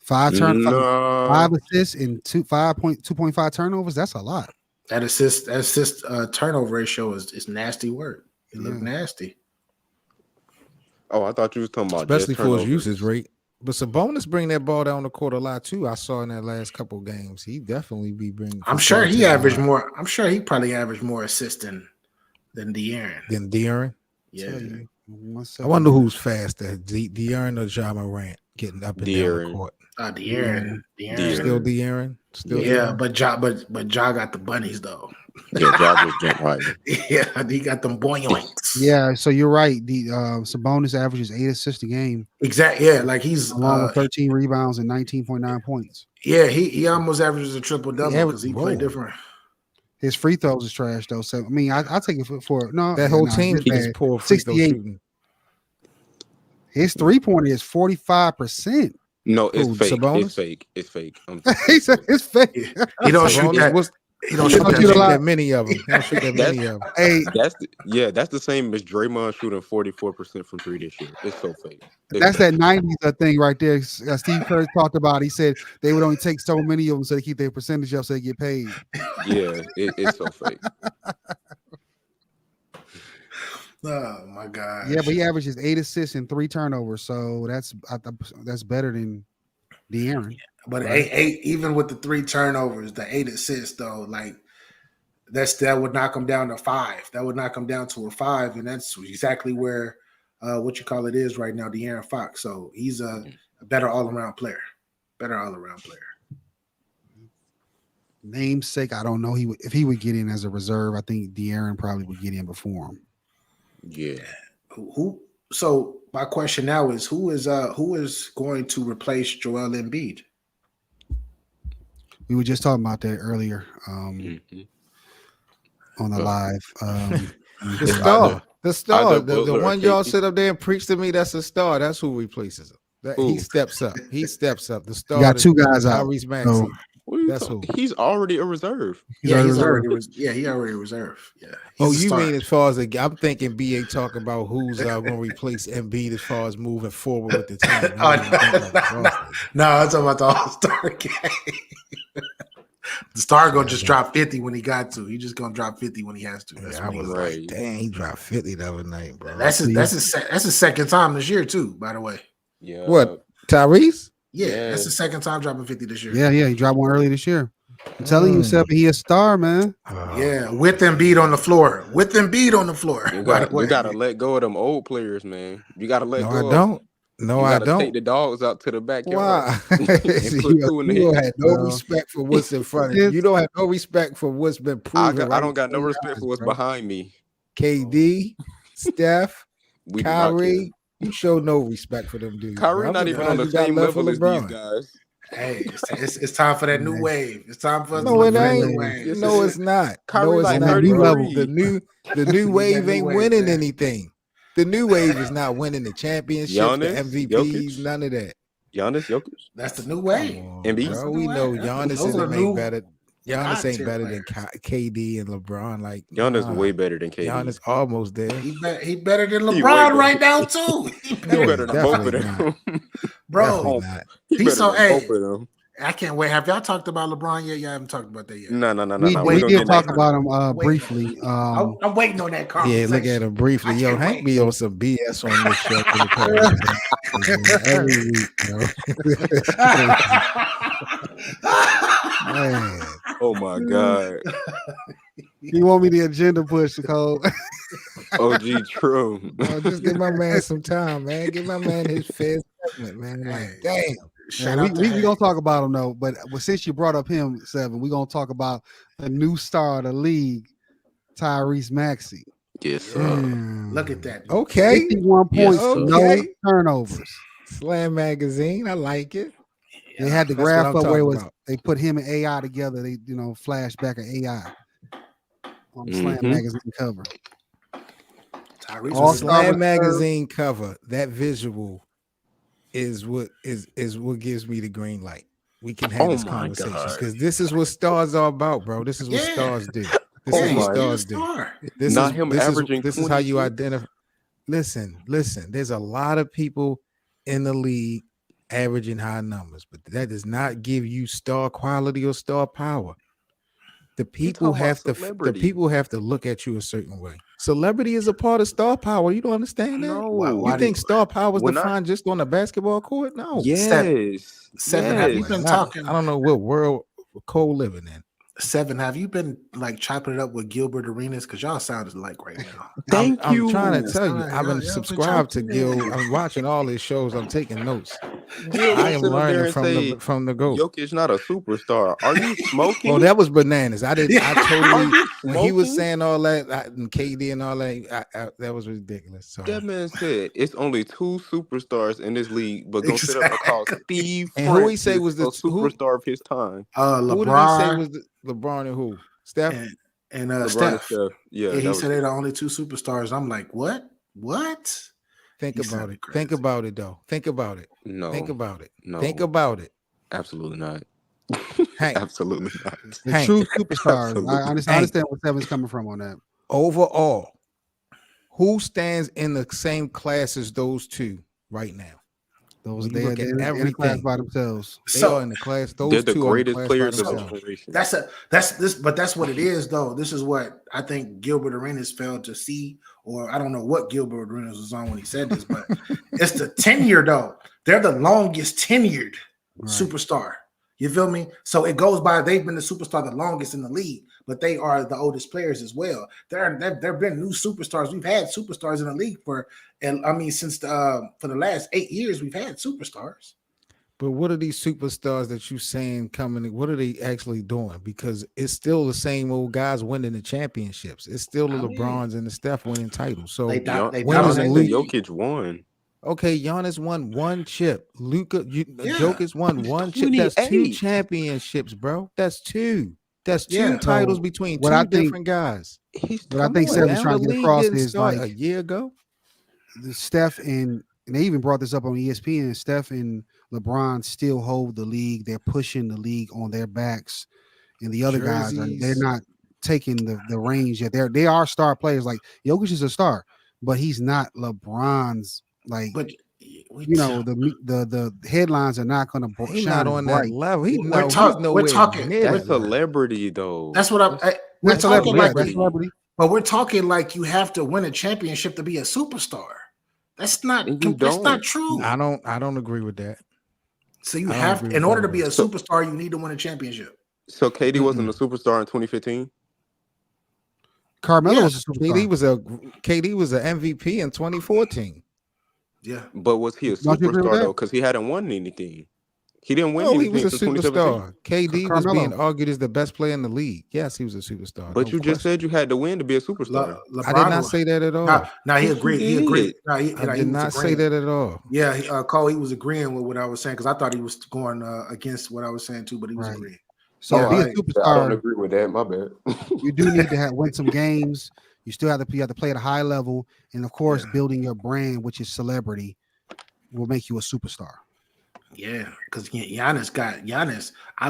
5 assists and 2.5 turnovers. That's a lot. That assist turnover ratio is nasty work. It look nasty. Oh, I thought you was talking about especially for his usage rate. But Sabonis bring that ball down the court a lot too. I saw in that last couple of games. He definitely be bringing. I'm sure he averaged more. I'm sure he probably averaged more assists than Yeah. De'Aaron. I wonder who's faster, De'Aaron or Ja Morant getting up and down the court. De'Aaron. Still De'Aaron. Yeah, but Ja got the bunnies though. Yeah, Ja just jumped right. Yeah, he got them boinks. Yeah, so you're right. The Sabonis averages 8 assists a game. Exactly. Yeah, like he's along with 13 rebounds and 19.9 points. Yeah, he almost averages a triple double because he played different. His free throws is trash though. So I mean, I take it for no. That whole team is poor free throw shooting. His 3-pointer is 45%. No, it's fake. Sabonis? It's fake. It's fake. He said it's fake. He don't shoot that. He don't shoot that many of them. He don't shoot that many of them. Hey, that's the same as Draymond shooting 44% from 3 this year. It's so fake. That's that 90s thing right there. Steve Kerr talked about. He said they would only take so many of them so they keep their percentage up so they get paid. Yeah, it's so fake. Oh my God! Yeah, but he averages 8 assists and 3 turnovers, so that's better than De'Aaron. But eight, even with the 3 turnovers, the 8 assists though, like that would knock him down to 5. That would knock him down to a 5, and that's exactly where is right now, De'Aaron Fox. So he's a better all-around player. Namesake, I don't know. If he would get in as a reserve, I think De'Aaron probably would get in before him. Yeah. Who? So my question now is who is going to replace Joel Embiid? We were just talking about that earlier on the live. The star, the one y'all sit up there and preach to me. That's a star. That's who replaces him. He steps up. The star. You got 2 guys out. So, that's who. He's already a reserve. He already reserve. Yeah. You mean as far as I'm thinking BA talking about who's going to replace Embiid as far as moving forward with the team. No, I'm talking about the All-Star game. The star gonna just drop 50 when he got to. He just gonna drop 50 when he has to. That's I was like, dang, he dropped 50 the other night, bro. That's his second time this year too, by the way. Yeah. What? Tyrese? Yeah, that's the second time dropping 50 this year. Yeah, he dropped one early this year. I'm telling you, Seven, he a star, man. Yeah, with Embiid on the floor. With Embiid on the floor. You By the got way, you gotta let go of them old players, man. You gotta let No, go I of. don't. No, You I gotta take don't. the dogs out to the backyard Why? and See, put two in the you don't hand. have no Well, respect for what's in front of you. since You don't have no respect for what's been proven. I Right don't got no before your respect eyes, for what's bro. behind me. KD, Steph, We do not care. Kyrie, you show no respect for them dudes, Kyrie bro. I'm not even on surprised the you got same love for level as these LeBron. guys. hey, it's time for that new Man. wave. It's time for us to No, look it for that new ain't. wave. Yes, No, it it's is. not. Kyrie No, it's like on that not, new bro. level. The new Need wave that ain't new wave, winning man. anything. The new wave is not winning the championships, the Giannis, MVPs, Jokic, none of that. Giannis, Jokic, That's the new Come wave. on, Embiid. That's bro. the We new know wave. Giannis Those are isn't new better. Giannis God ain't tier better than players. KD and LeBron. Like, Giannis nah. way better than KD. Giannis almost there. He better than He way LeBron better. right now too. He He No, better, better he's than both of definitely not. them. bro. Definitely not. He He's better so than both hey. of them. I can't wait. Have y'all talked about LeBron yet? Y'all haven't talked about that yet. No. We We Wait, gonna did get talk that. about him Wait. briefly. I'm waiting on that Yeah, conversation. look at him briefly. I Yo, can't Hank wait. be on some BS on this show for the past every week, bro. Man. Oh my god. He want me the agenda push, Cole. OG True. No, just give my man some time, man. Give my man his fair segment, man. Like, damn. Shout Yeah, out to we Hank. gonna talk about him though, but since you brought up him, Seven, we gonna talk about the new star of the league, Tyrese Maxey. Yes, sir. Look at that. Okay. 51 Yes, points, sir. no Okay. turnovers. Slam magazine. I like it. They had the That's what graph I'm up where it talking was. about. They put him and AI together. They flash back an AI on the Slam Mhm. magazine cover. Tyrese All was star Slam reserve. magazine cover. That visual is what gives me the green light. We can have Oh this my conversation God. because this is what stars are about, bro. This is what Yeah. stars do. This Oh is what my- stars do. This Not is him this averaging is how you 22? identify. Listen. There's a lot of people in the league averaging high numbers, but that does not give you star quality or star power. The people talking about have to celebrity. look at you a certain way. Celebrity is a part of star power. You don't understand that? No. Why You think star power is When I- defined just on the basketball court? No. Yes. Seven, have you Yes. been I talking? don't know what world Cole living in. Seven, have you been like chopping it up with Gilbert Arenas? Because y'all sound like right now. Thank I'm you. trying to tell you, Sorry, I've y'all been been subscribed to chopping Gil. it. I'm watching all his shows. I'm taking notes. Gil I gonna am sit up there learning and say, from the GOAT. Jokic not a superstar. Are you smoking? Oh, that was bananas. I didn't. I Are totally. you When he was smoking? saying all that and KD and all that, that was ridiculous. So, That man said it's only two superstars in this league, but gonna sit up and call Steve and who he say Francis was a the who? superstar of his time. Who did he say LeBron was the LeBron and who? Steph. and LeBron Steph. and Steph. Yeah, Yeah, that he was said they're the only two superstars. I'm like, what? Think He about sounded it. crazy. Think about it though. Think about it. no, Think about it. no. Think about it. absolutely not. Hank. Absolutely not. The Hank. true superstars. Absolutely. I understand where Seven's coming from on that. Overall, who stands in the same class as those two right now? Those When you they're look at in the class everything, by themselves. they So are in the class. They're Those the two are in the greatest class by players of the themselves. generation. that's what it is though. This is what I think Gilbert Arenas failed to see, or I don't know what Gilbert Arenas was on when he said this, but it's the tenure though. They're the longest tenured Right. superstar. You feel me? So it goes by they've been the superstar the longest in the league, but they are the oldest players as well. There've been new superstars. We've had superstars in the league since for the last 8 years we've had superstars. But what are these superstars that you saying coming? What are they actually doing? Because it's still the same old guys winning the championships. It's still the LeBrons and the Steph winning titles. So They when is dominate Luke? the league. Jokic won. Okay, Giannis won one chip. Jokic won one chip. 28. That's two championships, bro. That's two. That's two Yeah, titles so between what two I think- different guys. What I think Seven's trying to get across is like a year ago. the Steph and they even brought this up on ESPN. Steph and LeBron still hold the league. They're pushing the league on their backs, and the other guys they're Jerseys. not taking the range yet. They are star players. Like Jokic is a star, but he's not LeBron's. Like, But the headlines are not going to He's shine not as on bright. that level. We're He's talking- nowhere we're talking- near That's that level. celebrity though. That's what we're That's talking celebrity. like, That's celebrity. but we're talking like you have to win a championship to be a superstar. That's not And you that's don't. not true. I don't agree with that. So you I don't have agree to, in with order that to at be all. a superstar, you need to win a championship. So KD wasn't a Mm-mm. superstar in 2015. Carmelo Yeah, was a superstar. KD was an MVP in 2014. yeah. But was he a Don't you agree with superstar though? that? Because he hadn't won anything. He didn't win No, he was anything a since 2017. superstar. KD was being Carmelo. argued as the best player in the league. Yes, he was a superstar. But No you just question. said you had to win to be a superstar. I did LeBron not was say that at now. all. Now he Yes, you agreed. He agreed. did. No, I he did was not say agreeing. that at all. Yeah, Cole, he was agreeing with what I was saying because I thought he was going against what I was saying too, but he was Right. agreeing. So to Yeah, Oh, be a like I don't superstar, agree with that. My bad. you do need to win some games. You still have to play at a high level, and of course, yeah, building your brand, which is celebrity, will make you a superstar. yeah, because Giannis. I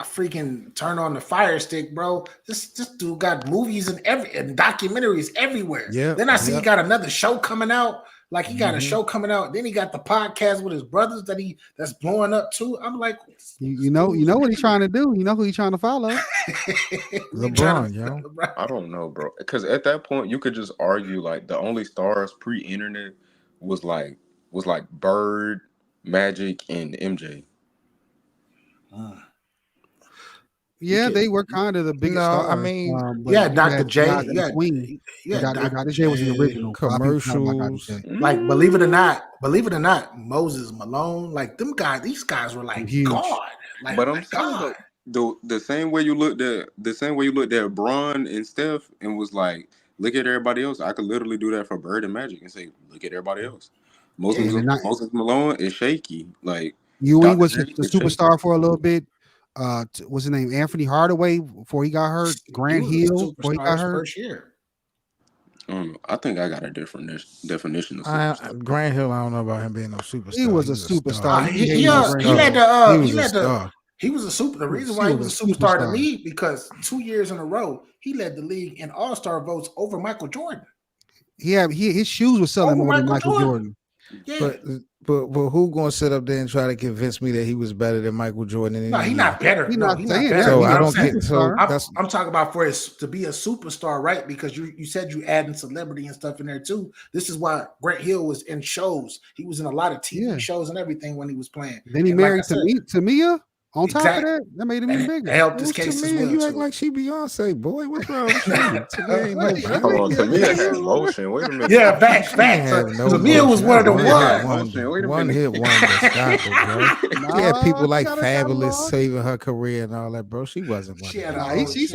freaking turn on the Fire Stick, bro. This dude got movies and documentaries everywhere. Yep, Then I see he yep. got another show coming out. Like he got a Mhm. show coming out. Then he got the podcast with his brothers that's blowing up too. I'm like, You know what he's trying to do. You know who he's trying to follow. LeBron, yo. I don't know, bro. Because at that point, you could just argue like the only stars pre-internet was like Bird, Magic, and MJ. Yeah, they were kind of the biggest No, I stars. mean, But Yeah, you Dr. had J. guys in between. Yeah, Dr. Dr. J was the J. original. A lot of people forgot about Dr. commercials. J. Like, believe it or not, Moses Malone, like these guys were like Huge. God. Like, But oh I'm my saying God. though, the same way you looked at Bron and Steph and was like, look at everybody else. I could literally do that for Bird and Magic and say, look at everybody else. Yeah. And Moses Malone is shaky. Like Ewing Dr. was J the is shaky. superstar for a little bit. What's his name? Anthony Hardaway before he got hurt. He Grant was a Hill before he superstar got his hurt. first year. I think I got a different definition of superstar. Grant Hill, I don't know about him being no superstar. He was a He's superstar. He He was led a the he was a super. The reason why he was a superstar to me because 2 years in a row he led the league in All-Star votes over Michael Jordan. Yeah, his shoes were selling Over more than Michael Michael Jordan. Jordan. Yeah. But who gonna sit up there and try to convince me that he was better than Michael Jordan? No, he's not better. He's No, not he's not saying better. that. So He's I a don't think so. superstar. I'm talking about for his to be a superstar, right? Because you said you adding celebrity and stuff in there too. This is why Grant Hill was in shows. He was in a lot of TV shows and everything when he was playing. Then he And married Tamia. On top Exactly. of that make him even bigger. That helped his Who's case as Tamia? well. You act too. like she Beyonce, boy. What's wrong with you? Tamia ain't no Hold on, Beyonce. Tamia had motion. Wait a minute. Yeah, facts. Tamia was one of the ones. One hit wonder. Stop it, bro. She had people like Fabulous saving her career and all that, bro. She wasn't one. She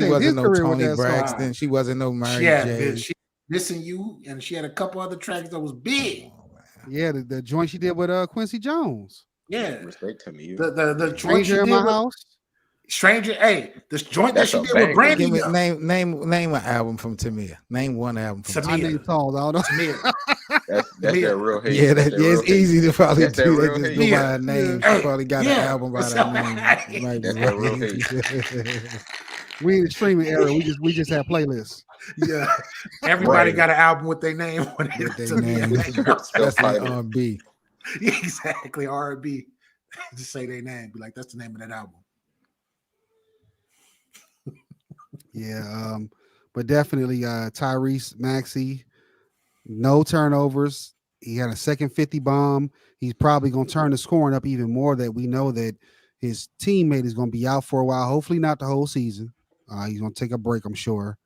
wasn't no Tony Braxton. She wasn't no Mary J. She Missing You, and she had a couple other tracks that was big. Yeah, the joint she did with Quincy Jones. Yeah, respect to me. The joint she Stranger in did My with House. Stranger. Hey, the joint that she did with Brandy. Give me name an album from Tamia. Name one album from Tamia. I name songs. I don't know. Tamia. That's that real hate. Yeah, it's easy to probably do that. Just go by her name. She Hey, probably got an album by that name. Might be That's that real hate. We in the streaming era. We just have playlists. Yeah, everybody got an album with their name on it. That's the R&B. Exactly, R&B. Just say their name. Be like, that's the name of that album. Yeah, but definitely Tyrese Maxey, no turnovers. He had a second 50 bomb. He's probably going to turn the scoring up even more. That we know that his teammate is going to be out for a while. Hopefully not the whole season. He's going to take a break, I'm sure.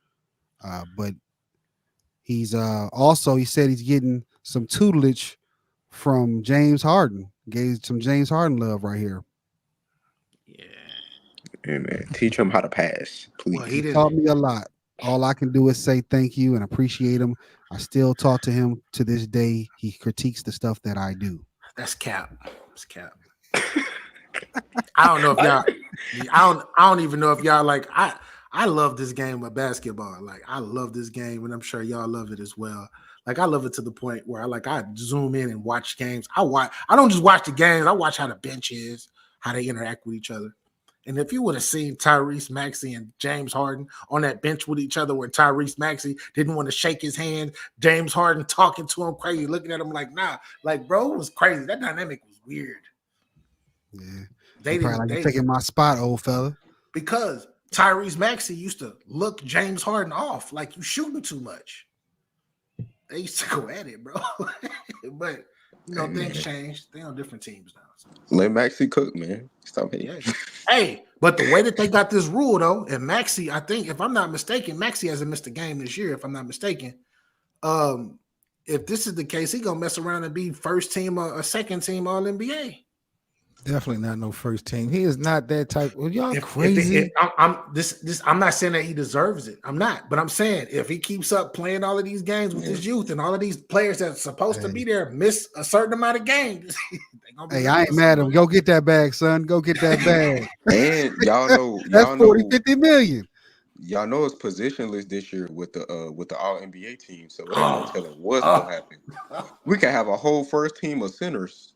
But he's also, he said he's getting some tutelage from James Harden. Gave some James Harden love right here. Yeah. Hey man, teach him how to pass, please. Well, He taught me a lot. All I can do is say thank you and appreciate him. I still talk to him to this day. He critiques the stuff that I do. That's cap. It's cap. I don't know if y'all. I don't even know if y'all like. I love this game of basketball. Like I love this game, and I'm sure y'all love it as well. Like I love it to the point where I zoom in and watch games. I don't just watch the games. I watch how the bench is, how they interact with each other. And if you would have seen Tyrese Maxey and James Harden on that bench with each other, where Tyrese Maxey didn't want to shake his hand, James Harden talking to him crazy, looking at him like, nah, like bro, it was crazy. That dynamic was weird. Yeah, they didn't. They taking my spot, old fella. Because Tyrese Maxey used to look James Harden off like you shooting too much. They used to go at it, bro. But You know, things change. They on different teams now. So. Let Maxie cook, man. Stop hating. Yeah. Hey, but the way that they got this rule though, and Maxie, I think, if I'm not mistaken, Maxie hasn't missed a game this year, if I'm not mistaken. If this is the case, he gonna mess around and be first team or second team All NBA. Definitely not no first team. He is not that type. Well, y'all crazy. I'm not saying that he deserves it. I'm not, but I'm saying if he keeps up playing all of these games with his youth and all of these players that's supposed to be there miss a certain amount of games. Hey, I ain't mad at him. Go get that bag, son. Go get that bag. And y'all know, That's 40, 50 million. Y'all know it's positionless this year with the All NBA team, so it ain't no telling what's gonna happen. We can have a whole first team of centers.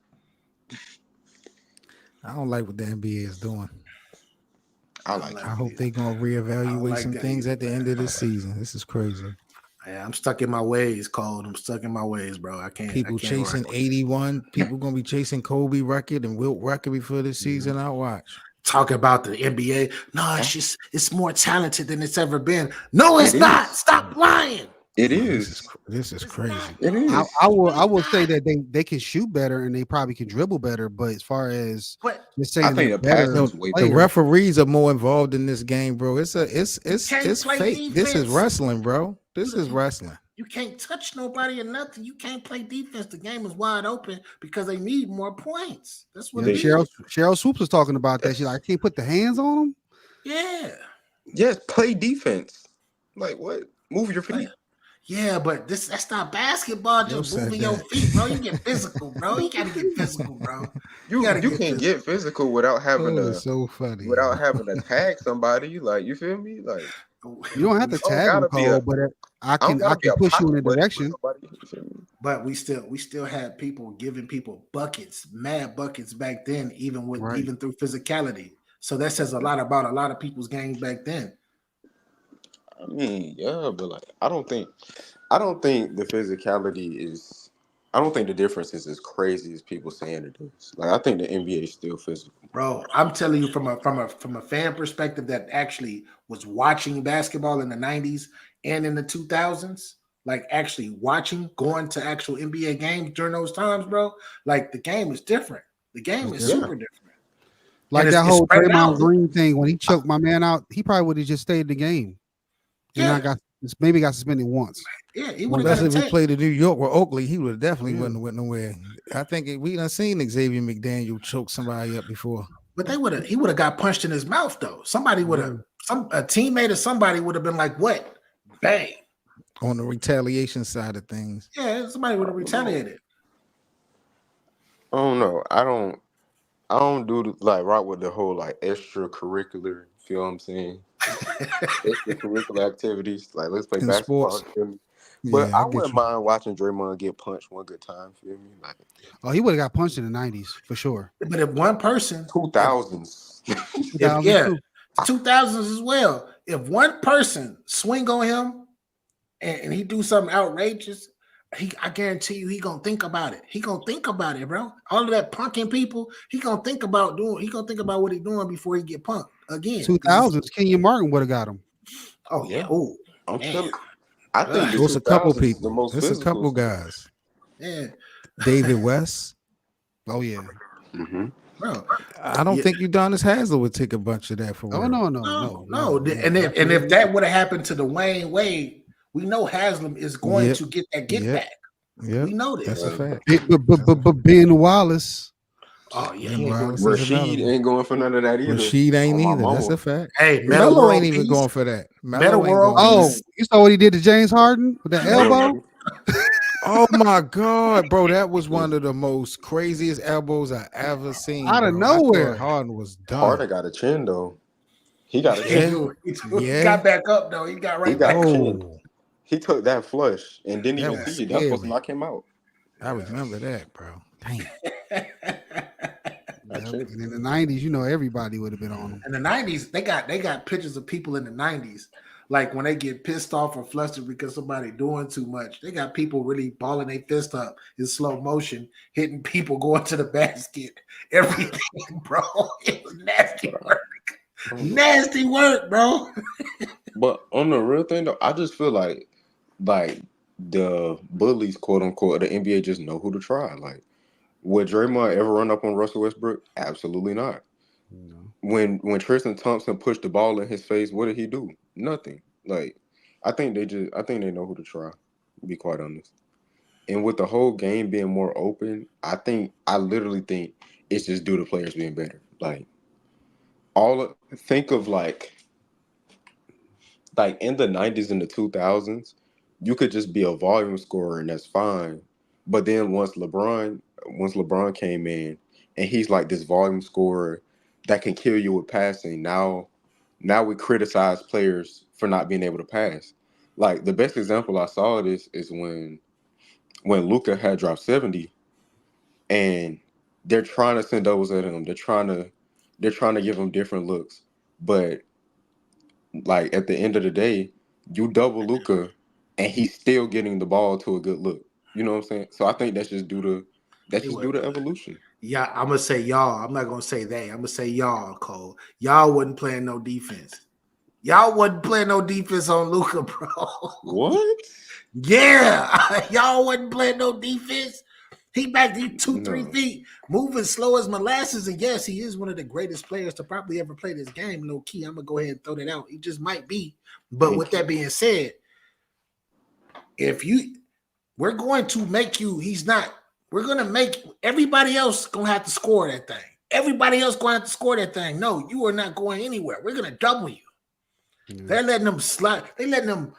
I don't like what the NBA is doing. I hope they're gonna reevaluate some things at the end of the season. This is crazy. Yeah, I'm stuck in my ways, Cole. I'm stuck in my ways, bro. I can't. People chasing 81. People gonna be chasing Kobe record and Wilt record before this season. I'll watch. Talk about the NBA. No, it's more talented than it's ever been. No, it's not. Stop lying. It is. This is crazy. It is. I will say that they can shoot better and they probably can dribble better, but as far as just saying, I think the referees are more involved in this game, bro. It's fake. Defense. This is wrestling, bro. This is wrestling. You can't touch nobody or nothing. You can't play defense. The game is wide open because they need more points. That's what Cheryl Swoops was talking about that. She's like, I can't put the hands on them. Yeah. Yes, play defense. Like what? Move your feet. Yeah, but that's not basketball. Just moving your feet, bro. You get physical, bro. You gotta get physical, bro. You can't get physical without having without having to tag somebody. Like, you feel me? Like, you don't have to tag them, Cole, but I can push you in a direction. But we still had people giving people buckets, mad buckets back then, even through physicality. So that says a lot about a lot of people's games back then. I mean, yeah, but like, I don't think the physicality is. I don't think the difference is as crazy as people saying it is. Like, I think the NBA is still physical. Bro, I'm telling you from a fan perspective that actually was watching basketball in the 90s and in the 2000s, like actually watching, going to actual NBA games during those times, bro. Like, the game is different. The game is super different. Like that whole Draymond Green thing when he choked my man out, he probably would have just stayed in the game. And I got suspended once. Yeah, if he played in New York or Oakley, he would have definitely wouldn't went nowhere. I think we done seen Xavier McDaniel choke somebody up before. But he would have got punched in his mouth though. Somebody would have, a teammate or somebody would have been like, "What? Bang!" On the retaliation side of things. Yeah, somebody would have retaliated. I don't know. I don't do rock with the whole like extracurricular. Feel what I'm saying? Extracurricular activities, like let's play basketball. Sports. But I wouldn't mind watching Draymond get punched one good time. Feel me? Like, he would have got punched in the 90s for sure. But if one person, 2000s, 2000s as well. If one person swing on him and he do something outrageous, I guarantee you he gonna think about it. He gonna think about it, bro. All of that punking people, he gonna think about what he doing before he get punked again. 2000s, Kenyon Martin would have got him. Oh yeah. Oh, I'm telling. I think it was a couple people. The most it's a couple guys. Yeah. David West. Oh yeah. Mm-hmm. Bro, I don't think Udonis Haslem would take a bunch of that for. Oh no. And if that would have happened to Dwayne Wade, we know Haslem is going to get that back. Yeah, we know this. That's a fact. But Ben Wallace. Oh yeah, Rashid ain't going for none of that either. Rashid ain't either. That's a fact. Hey, Melo ain't even going for that. Melo World. Oh, you saw what he did to James Harden with that elbow? Oh my God, bro, that was one of the most craziest elbows I ever seen. Out of nowhere, Harden was done. Harden got a chin though. He got a chin. He got back up though. He got back up. He took that flush and didn't even see it. That was supposed to knock him out. I remember that, bro. Damn. And in the 90s, everybody would have been on them. In the 90s, they got pictures of people in the 90s. Like when they get pissed off or flustered because somebody doing too much, they got people really balling their fist up in slow motion, hitting people, going to the basket, everything, bro. It was nasty work. Nasty work, bro. But on the real thing though, I just feel like the bullies, quote unquote, the NBA just know who to try. Like Would Draymond ever run up on Russell Westbrook? Absolutely not. No. When Tristan Thompson pushed the ball in his face, what did he do? Nothing. Like, I think they know who to try, to be quite honest. And with the whole game being more open, I literally think it's just due to players being better. Like, think of like in the 90s and the 2000s, you could just be a volume scorer and that's fine. But then once LeBron came in and he's like this volume scorer that can kill you with passing, now we criticize players for not being able to pass. Like the best example I saw of this is when Luka had dropped 70 and they're trying to send doubles at him. They're trying to give him different looks. But like at the end of the day, you double Luca, and he's still getting the ball to a good look. You know what I'm saying? So I think that's He just would. due to evolution. Yeah, I'm gonna say y'all. I'm not gonna say they. I'm gonna say y'all, Cole. Y'all wasn't playing no defense. Y'all wasn't playing no defense on Luca, bro. What? Yeah, y'all wasn't playing no defense. He back there 2-3 No. feet, moving slow as molasses. And yes, he is one of the greatest players to probably ever play this game. Low key, I'm gonna go ahead and throw that out. He just might be. But with that being said, we're going to make you. He's not. We're gonna make everybody else gonna have to score that thing. Everybody else gonna have to score that thing. No, you are not going anywhere. We're gonna double you. Yeah. They're letting them slide. They letting them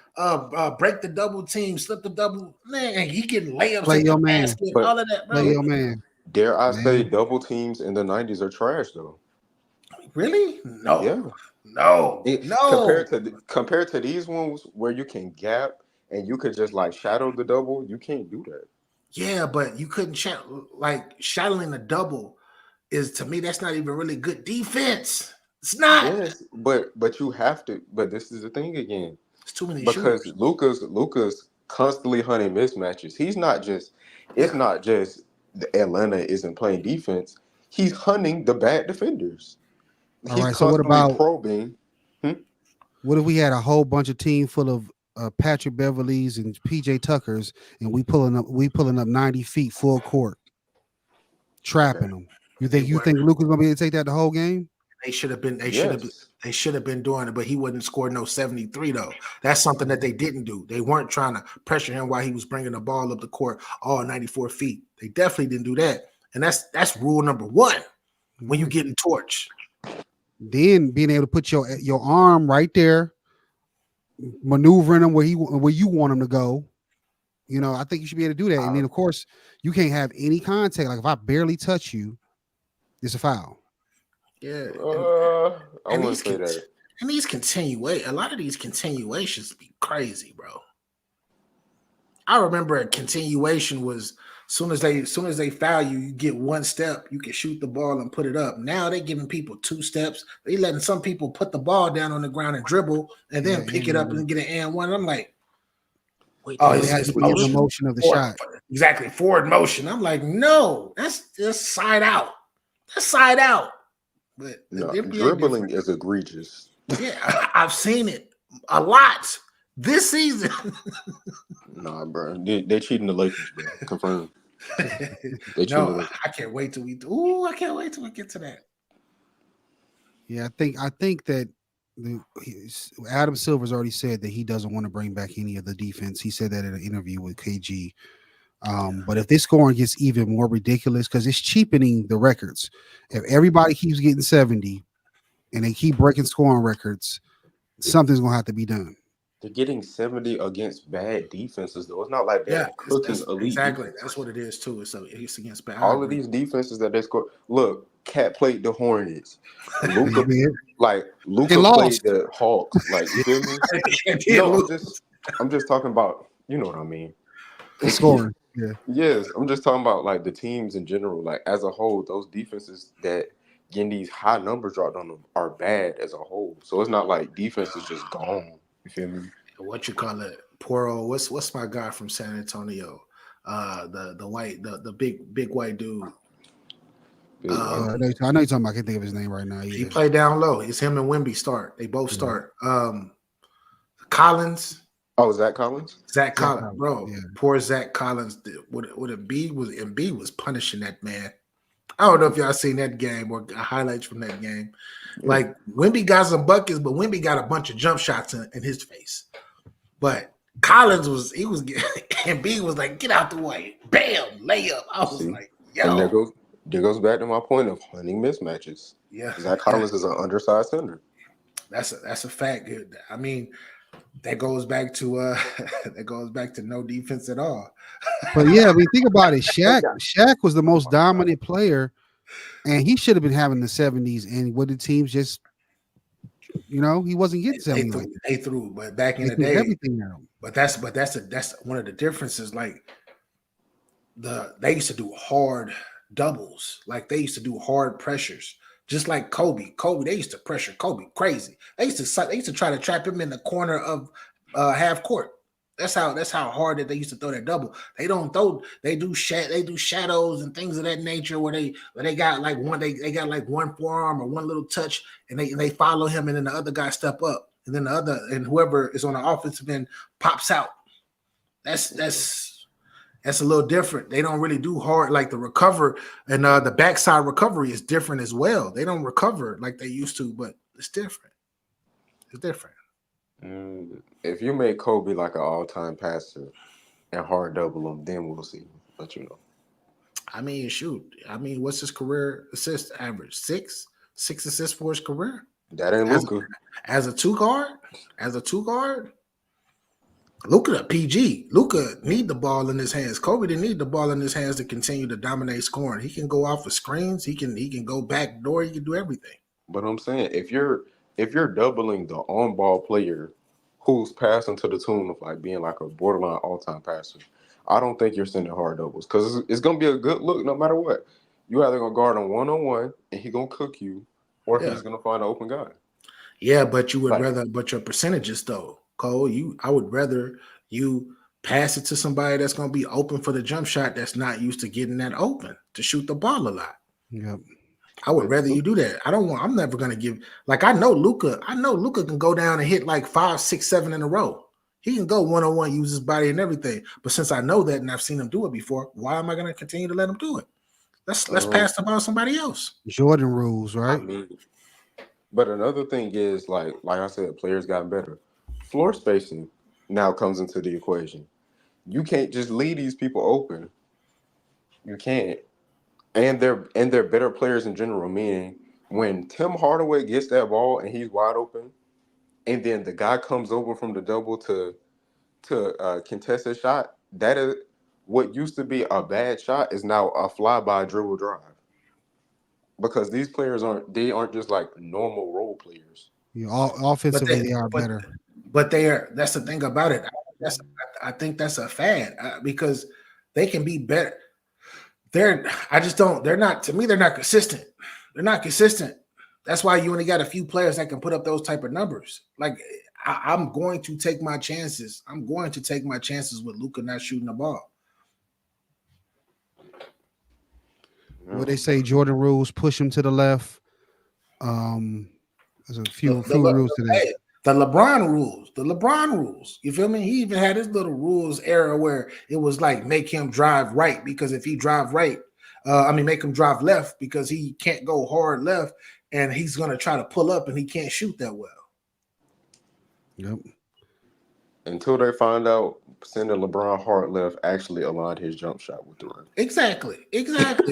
break the double team, slip the double. Man, he getting layups Play at your the man. basket, But all of that, Play bro. your man. dare I say Man. double teams in the 90s are trash though? Really? No, Yeah. no, no. Compared to these ones where you can gap and you could just like shadow the double, you can't do that. Yeah, but you couldn't shadowing a double is to me that's not even really good defense. It's not. Yes, but you have to. But this is the thing again. It's too many Because shooters. Luca's constantly hunting mismatches. It's Yeah, not just the Atlanta isn't playing defense. He's hunting the bad defenders. All He's right. So what constantly about probing. Hmm? what if we had a whole bunch of team full of Patrick Beverleys and PJ Tuckers, and we pulling up 90 feet full court, Okay. trapping them? You they think were. Luka's gonna be able to take that the whole game? They should have been. Yes. They should have been doing it, but he wouldn't score no 73 though. That's something that they didn't do. They weren't trying to pressure him while he was bringing the ball up the court all 94 feet. They definitely didn't do that, and that's rule number one when you getting torched. Then being able to put your arm right there, maneuvering him where you want him to go. You know, I think you should be able to do that. And then of course you can't have any contact. Like if I barely touch you, it's a foul. Yeah, I and wouldn't say that. and these a lot of these continuations be crazy, bro. I remember a continuation was soon as they foul you, you get one step, you can shoot the ball and put it up. Now they giving people 2 steps. They letting some people put the ball down on the ground and dribble and then pick it up and get an and one. I'm like, wait, It has to be in the motion of the shot. Exactly, forward motion. I'm like, no, that's just side out. That's side out. But No, the NBA dribbling different. is egregious. Yeah, I've seen it a lot this season. Nah, bro. They cheating the Lakers, bro. Confirmed. They cheating the No, Lakers. I can't wait till we get to that. Yeah, I think that Adam Silver's already said that he doesn't want to bring back any of the defense. He said that in an interview with KG. But if this scoring gets even more ridiculous, because it's cheapening the records. If everybody keeps getting 70 and they keep breaking scoring records, something's gonna have to be done. They're getting 70 against bad defenses, though. It's not like they're cooking elite exactly. defenses. That's what it is too. It's against bad. All of these defenses that they score. Look, Cat played the Hornets. Luca lost. played the Hawks. Like, you feel me? No, I'm just talking about. You know what I mean? The scoring. Yeah. Yes, I'm just talking about like the teams in general. Like as a whole, those defenses that getting these high numbers dropped on them are bad as a whole. So it's not like defense is just gone. You feel me? What you call it? Poor old. What's my guy from San Antonio? The big white dude. I know you're talking about. I can't think of his name right now. Yeah. He played down low. It's him and Wemby start. They both start. Collins. Oh, Zach Collins? Zach Zach Collins, Collins, bro. yeah. Poor Zach Collins. What Embiid was punishing that man. I don't know if y'all seen that game or highlights from that game. Yeah. Like Wemby got some buckets, but Wemby got a bunch of jump shots in his face. But Collins was Embiid was like, get out the way, bam, layup. I was See? like, And yo, there goes back to my point of hunting mismatches. yeah, Zach Collins is an undersized center. that's a fact. I mean, that goes back to no defense at all. But yeah, I mean, think about it. Shaq was the most dominant player, and he should have been having the 70s. And what the teams just, he wasn't getting 70 like that. They threw, but back in They the threw day, everything at him. but that's one of the differences. Like they used to do hard doubles, like they used to do hard pressures, just like Kobe. They used to pressure Kobe crazy. They used to try to trap him in the corner of half court. That's how hard that they used to throw that double. They don't throw. They do shadows and things of that nature where they got like they got like one forearm or one little touch and they follow him and then the other guy step up and then whoever is on the offensive end pops out. That's a little different. They don't really do hard like the recover and the backside recovery is different as well. They don't recover like they used to, but it's different. It's different. If you make Kobe like an all-time passer and hard double him, then we'll see. But I mean, shoot. I mean, what's his career assist average? Six assists for his career. that ain't Luka. As a two guard. Luka PG. Luka need the ball in his hands. Kobe didn't need the ball in his hands to continue to dominate scoring. He can go off of screens. He can go back door. He can do everything. But I'm saying if you're doubling the on-ball player who's passing to the tune of like being like a borderline all-time passer, I don't think you're sending hard doubles because it's gonna be a good look no matter what. You either gonna guard him one-on-one and he gonna cook you, or he's gonna find an open guy. Yeah, but you would rather, but your percentages though, Cole, I would rather you pass it to somebody that's going to be open for the jump shot that's not used to getting that open to shoot the ball a lot. Yep. I would rather you do that. I'm never going to give, like, I know Luka can go down and hit like 5, 6, 7 in a row. He can go one-on-one, use his body and everything. But since I know that and I've seen him do it before, why am I going to continue to let him do it? Let's pass the ball to somebody else. Jordan rules, right? I mean, but another thing is like I said, players got better. Floor spacing now comes into the equation. You can't just leave these people open. You can't. And they're better players in general, meaning when Tim Hardaway gets that ball and he's wide open, and then the guy comes over from the double to contest a shot, that is what used to be a bad shot is now a flyby dribble drive. Because these players aren't just like normal role players. Offensively, they are better. But that's the thing about it. I think that's a fad because they can be better. They're not consistent. They're not consistent. That's why you only got a few players that can put up those type of numbers. Like I'm going to take my chances. I'm going to take my chances with Luka not shooting the ball. What they say, Jordan rules, push him to the left. There's a few rules to that. The LeBron rules. You feel me? He even had his little rules era where it was like make him drive right because if he drive right, make him drive left because he can't go hard left and he's gonna try to pull up and he can't shoot that well. Yep. Until they find out sending LeBron hard left actually aligned his jump shot with the rim. Exactly.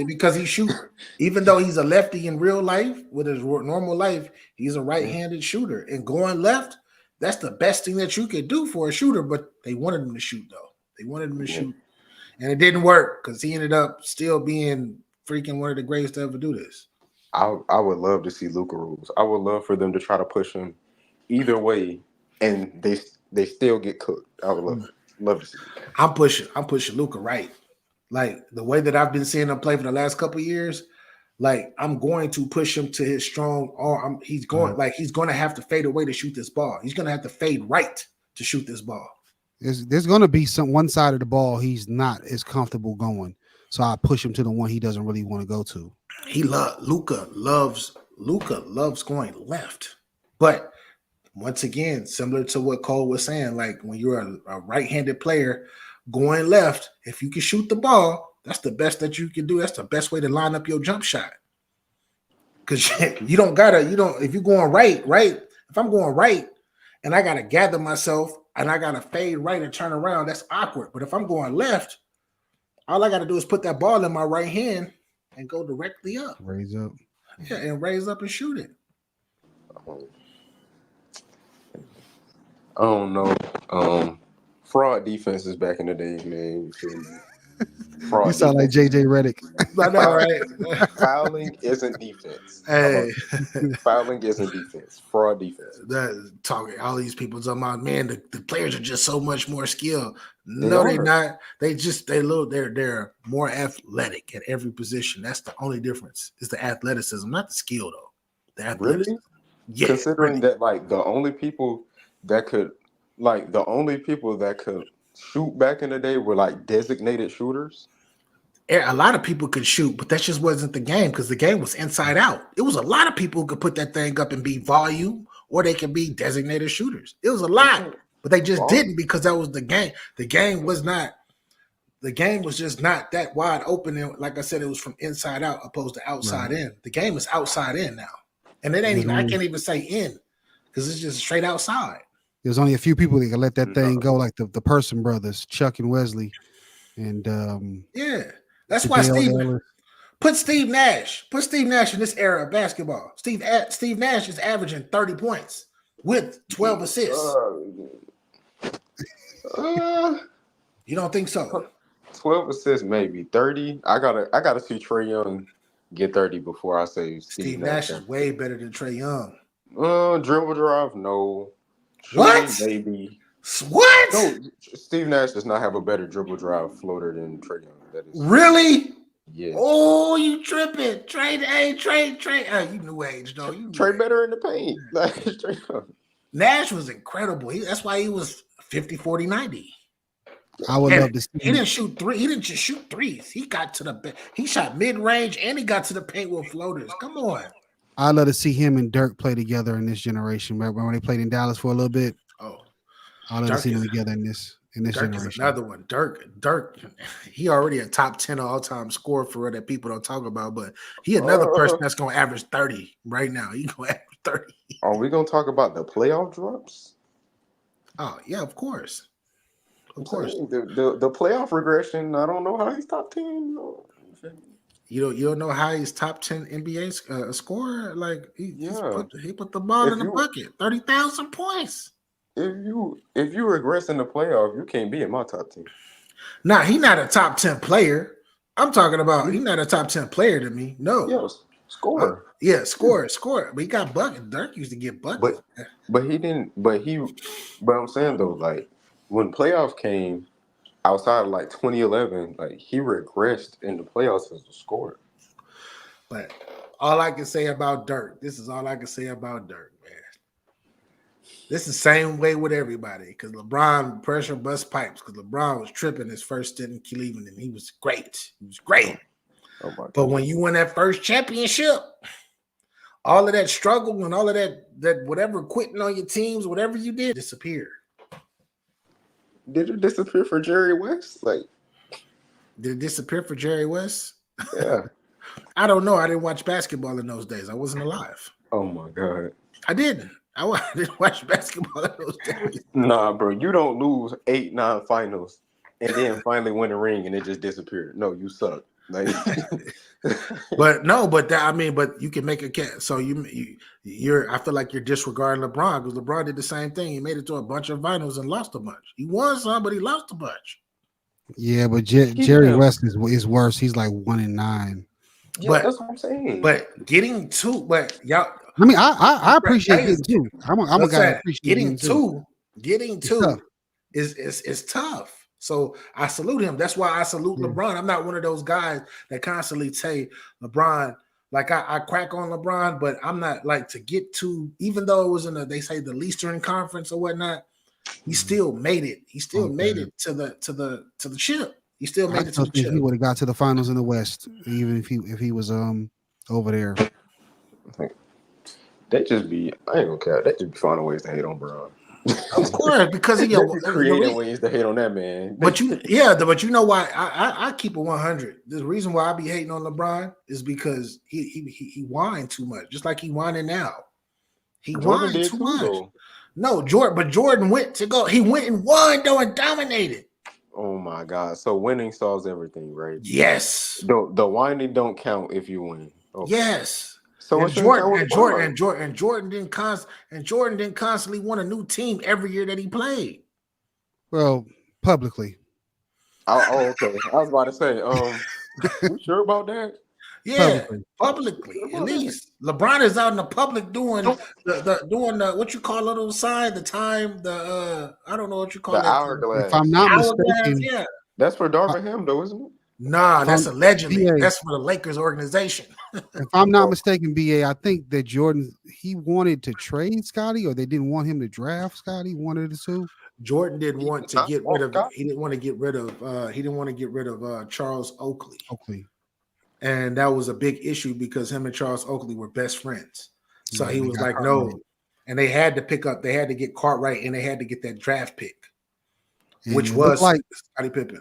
Because he shoots. Even though he's a lefty in real life, with his normal life, he's a right-handed shooter. And going left, that's the best thing that you could do for a shooter. But they wanted him to shoot, though. They wanted him to shoot. And it didn't work because he ended up still being freaking one of the greatest to ever do this. I would love to see Luka rules. I would love for them to try to push him either way, and they still get cooked. I would love to see it. I'm pushing Luka right. Like the way that I've been seeing him play for the last couple of years, like I'm going to push him to his strong arm. He's going to have to fade away to shoot this ball. He's going to have to fade right to shoot this ball. There's going to be one side of the ball he's not as comfortable going. So I push him to the one he doesn't really want to go to. Luka loves going left. But once again, similar to what Cole was saying, like when you're a right-handed player going left, if you can shoot the ball, that's the best that you can do. That's the best way to line up your jump shot. Because you don't, if you're going right, if I'm going right and I got to gather myself and I got to fade right and turn around, that's awkward. But if I'm going left, all I got to do is put that ball in my right hand and go directly up. Raise up. Yeah, and raise up and shoot it. I don't know. Fraud defenses back in the day, man. You feel me? You sound like JJ Redick. I know, right? Fouling isn't defense. Hey, fouling isn't defense. Fraud defense. Talking all these people talking about, man, the players are just so much more skilled. No, they're not. They're more athletic at every position. That's the only difference. It's the athleticism, not the skill though. The athleticism. Really? Yeah. Considering that, like the only people that could shoot back in the day were like designated shooters. A lot of people could shoot, but that just wasn't the game because the game was inside out. It was a lot of people who could put that thing up and be volume, or they could be designated shooters. It was a lot, but they just didn't because that was the game. The game was just not that wide open. And like I said, it was from inside out opposed to outside in. The game is outside in now, and it ain't even. I can't even say in because it's just straight outside. There's only a few people that can let that thing go, like the Person brothers, Chuck and Wesley, and yeah. That's why put Steve Nash in this era of basketball. Steve Nash is averaging 30 points with 12 assists. You don't think so? 12 assists, maybe 30. I gotta see Trae Young get 30 before I say Steve Nash is way better than Trae Young. Dribble drive, no. What? Maybe. What? No, Steve Nash does not have a better dribble drive floater than Trae Young. That is really? Yeah. Oh, you tripping. Trey. You new age, though. Trae better in the paint. Nash was incredible. That's why he was 50, 40, 90. I would love to see. He didn't shoot three. He didn't just shoot threes. He got to he shot mid-range and he got to the paint with floaters. Come on. I'd love to see him and Dirk play together in this generation. Remember when they played in Dallas for a little bit? Oh. I'd love to see them together in this Dirk generation. is another one. Dirk, he already a top 10 all-time scorer for real that people don't talk about, but he another person that's going to average 30 right now. He going to average 30. Are we going to talk about the playoff drops? Oh, yeah, of course. Of course. The playoff regression, I don't know how he's top 10. You don't know how he's top 10 NBA scorer? Like, he put the ball in the bucket. 30,000 points. If you regress in the playoff, you can't be in my top 10. Nah, he's not a top 10 player. I'm talking about he's not a top 10 player to me. No. Yes, scorer. Scorer. But he got buckets. Dirk used to get buckets. But he didn't. But I'm saying though, like when playoffs came, outside of like 2011, like he regressed in the playoffs as a scorer. But all I can say about Dirk, this is all I can say about Dirk. This is the same way with everybody because LeBron pressure bust pipes because LeBron was tripping his first stint in Cleveland and he was great. Oh my God. But when you win that first championship, all of that struggle and all of that whatever quitting on your teams, whatever you did, disappeared. Did it disappear for Jerry West? Like, did it disappear for Jerry West? Yeah. I don't know. I didn't watch basketball in those days. I wasn't alive. Oh my God. I didn't. I didn't watch basketball in those days. Nah, bro. You don't lose 8-9 finals and then finally win a ring and it just disappeared. No, you suck. Like, but you can make a cat. So you're. I feel like you're disregarding LeBron because LeBron did the same thing. He made it to a bunch of finals and lost a bunch. He won some, but he lost a bunch. Yeah, but Jerry West is worse. He's like 1-9. Yeah, but that's what I'm saying. But getting two, but y'all. I mean, I appreciate getting two. I'm a guy that appreciate getting two. Getting two is tough. So I salute him. That's why I salute LeBron. I'm not one of those guys that constantly say LeBron. Like I crack on LeBron, but I'm not like to get to. Even though it was they say the Eastern Conference or whatnot, he still made it. He still made it to the chip. He still made it to the chip. He would have got to the finals in the West, even if he was over there. They just be, I ain't gonna care. They just be finding ways to hate on Bron. Of course, because They be creating ways to hate on that man. but you know why I keep it 100. The reason why I be hating on LeBron is because he whined too much, just like he whining now. He Jordan whined did too too, much. though. No, Jordan went to go. He went and won though and dominated. Oh my God! So winning solves everything, right? Yes, The whining don't count if you win. Okay. yes. So And it shouldn't count with Jordan didn't constantly want a new team every year that he played. Well, publicly. Oh, okay. I was about to say, you sure about that? Yeah, Publicly. publicly Sure at about that? least. LeBron is out in the public doing the what you call a little sign, the time, I don't know what you call The that. If I'm hourglass. not Hourglass, mistaken, yeah. That's for uh, Darvin Ham, though, isn't it? Nah, if that's I'm allegedly. BA, That's for the Lakers organization. if I'm not Oh, mistaken, BA, I think that Jordan he wanted to trade Scotty, or they didn't want him to draft Scotty. One of the two. Jordan didn't he want did to not get rid want of. Scott. He didn't want to get rid of. He didn't want to get rid of Charles Oakley, Oakley. and that was a big issue because him and Charles Oakley were best friends. So Yeah, he they was got like, Cartwright. no, and they had to pick up. They had to get Cartwright, and they had to get that draft pick, And which it looked was like Scottie Pippen.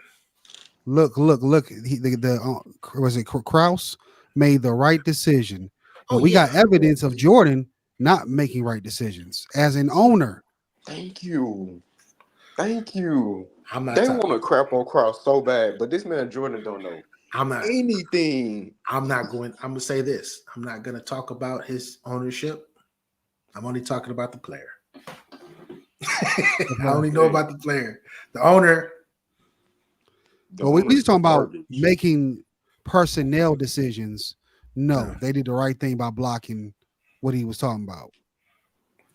look. The was it Kraus made the right decision, Oh and we yeah, got evidence of Jordan not making right decisions as an owner. Thank you. Thank you. I'm not They talking. want to crap on Cross so bad, but this man Jordan don't know I'm not. anything. I'm not going. I'm gonna say this. I'm not going to talk about his ownership. I'm only talking about the player. I only know about the player. The owner. The Well, we owner's just talking about garbage. making personnel decisions. No, No. they did the right thing by blocking what he was talking about.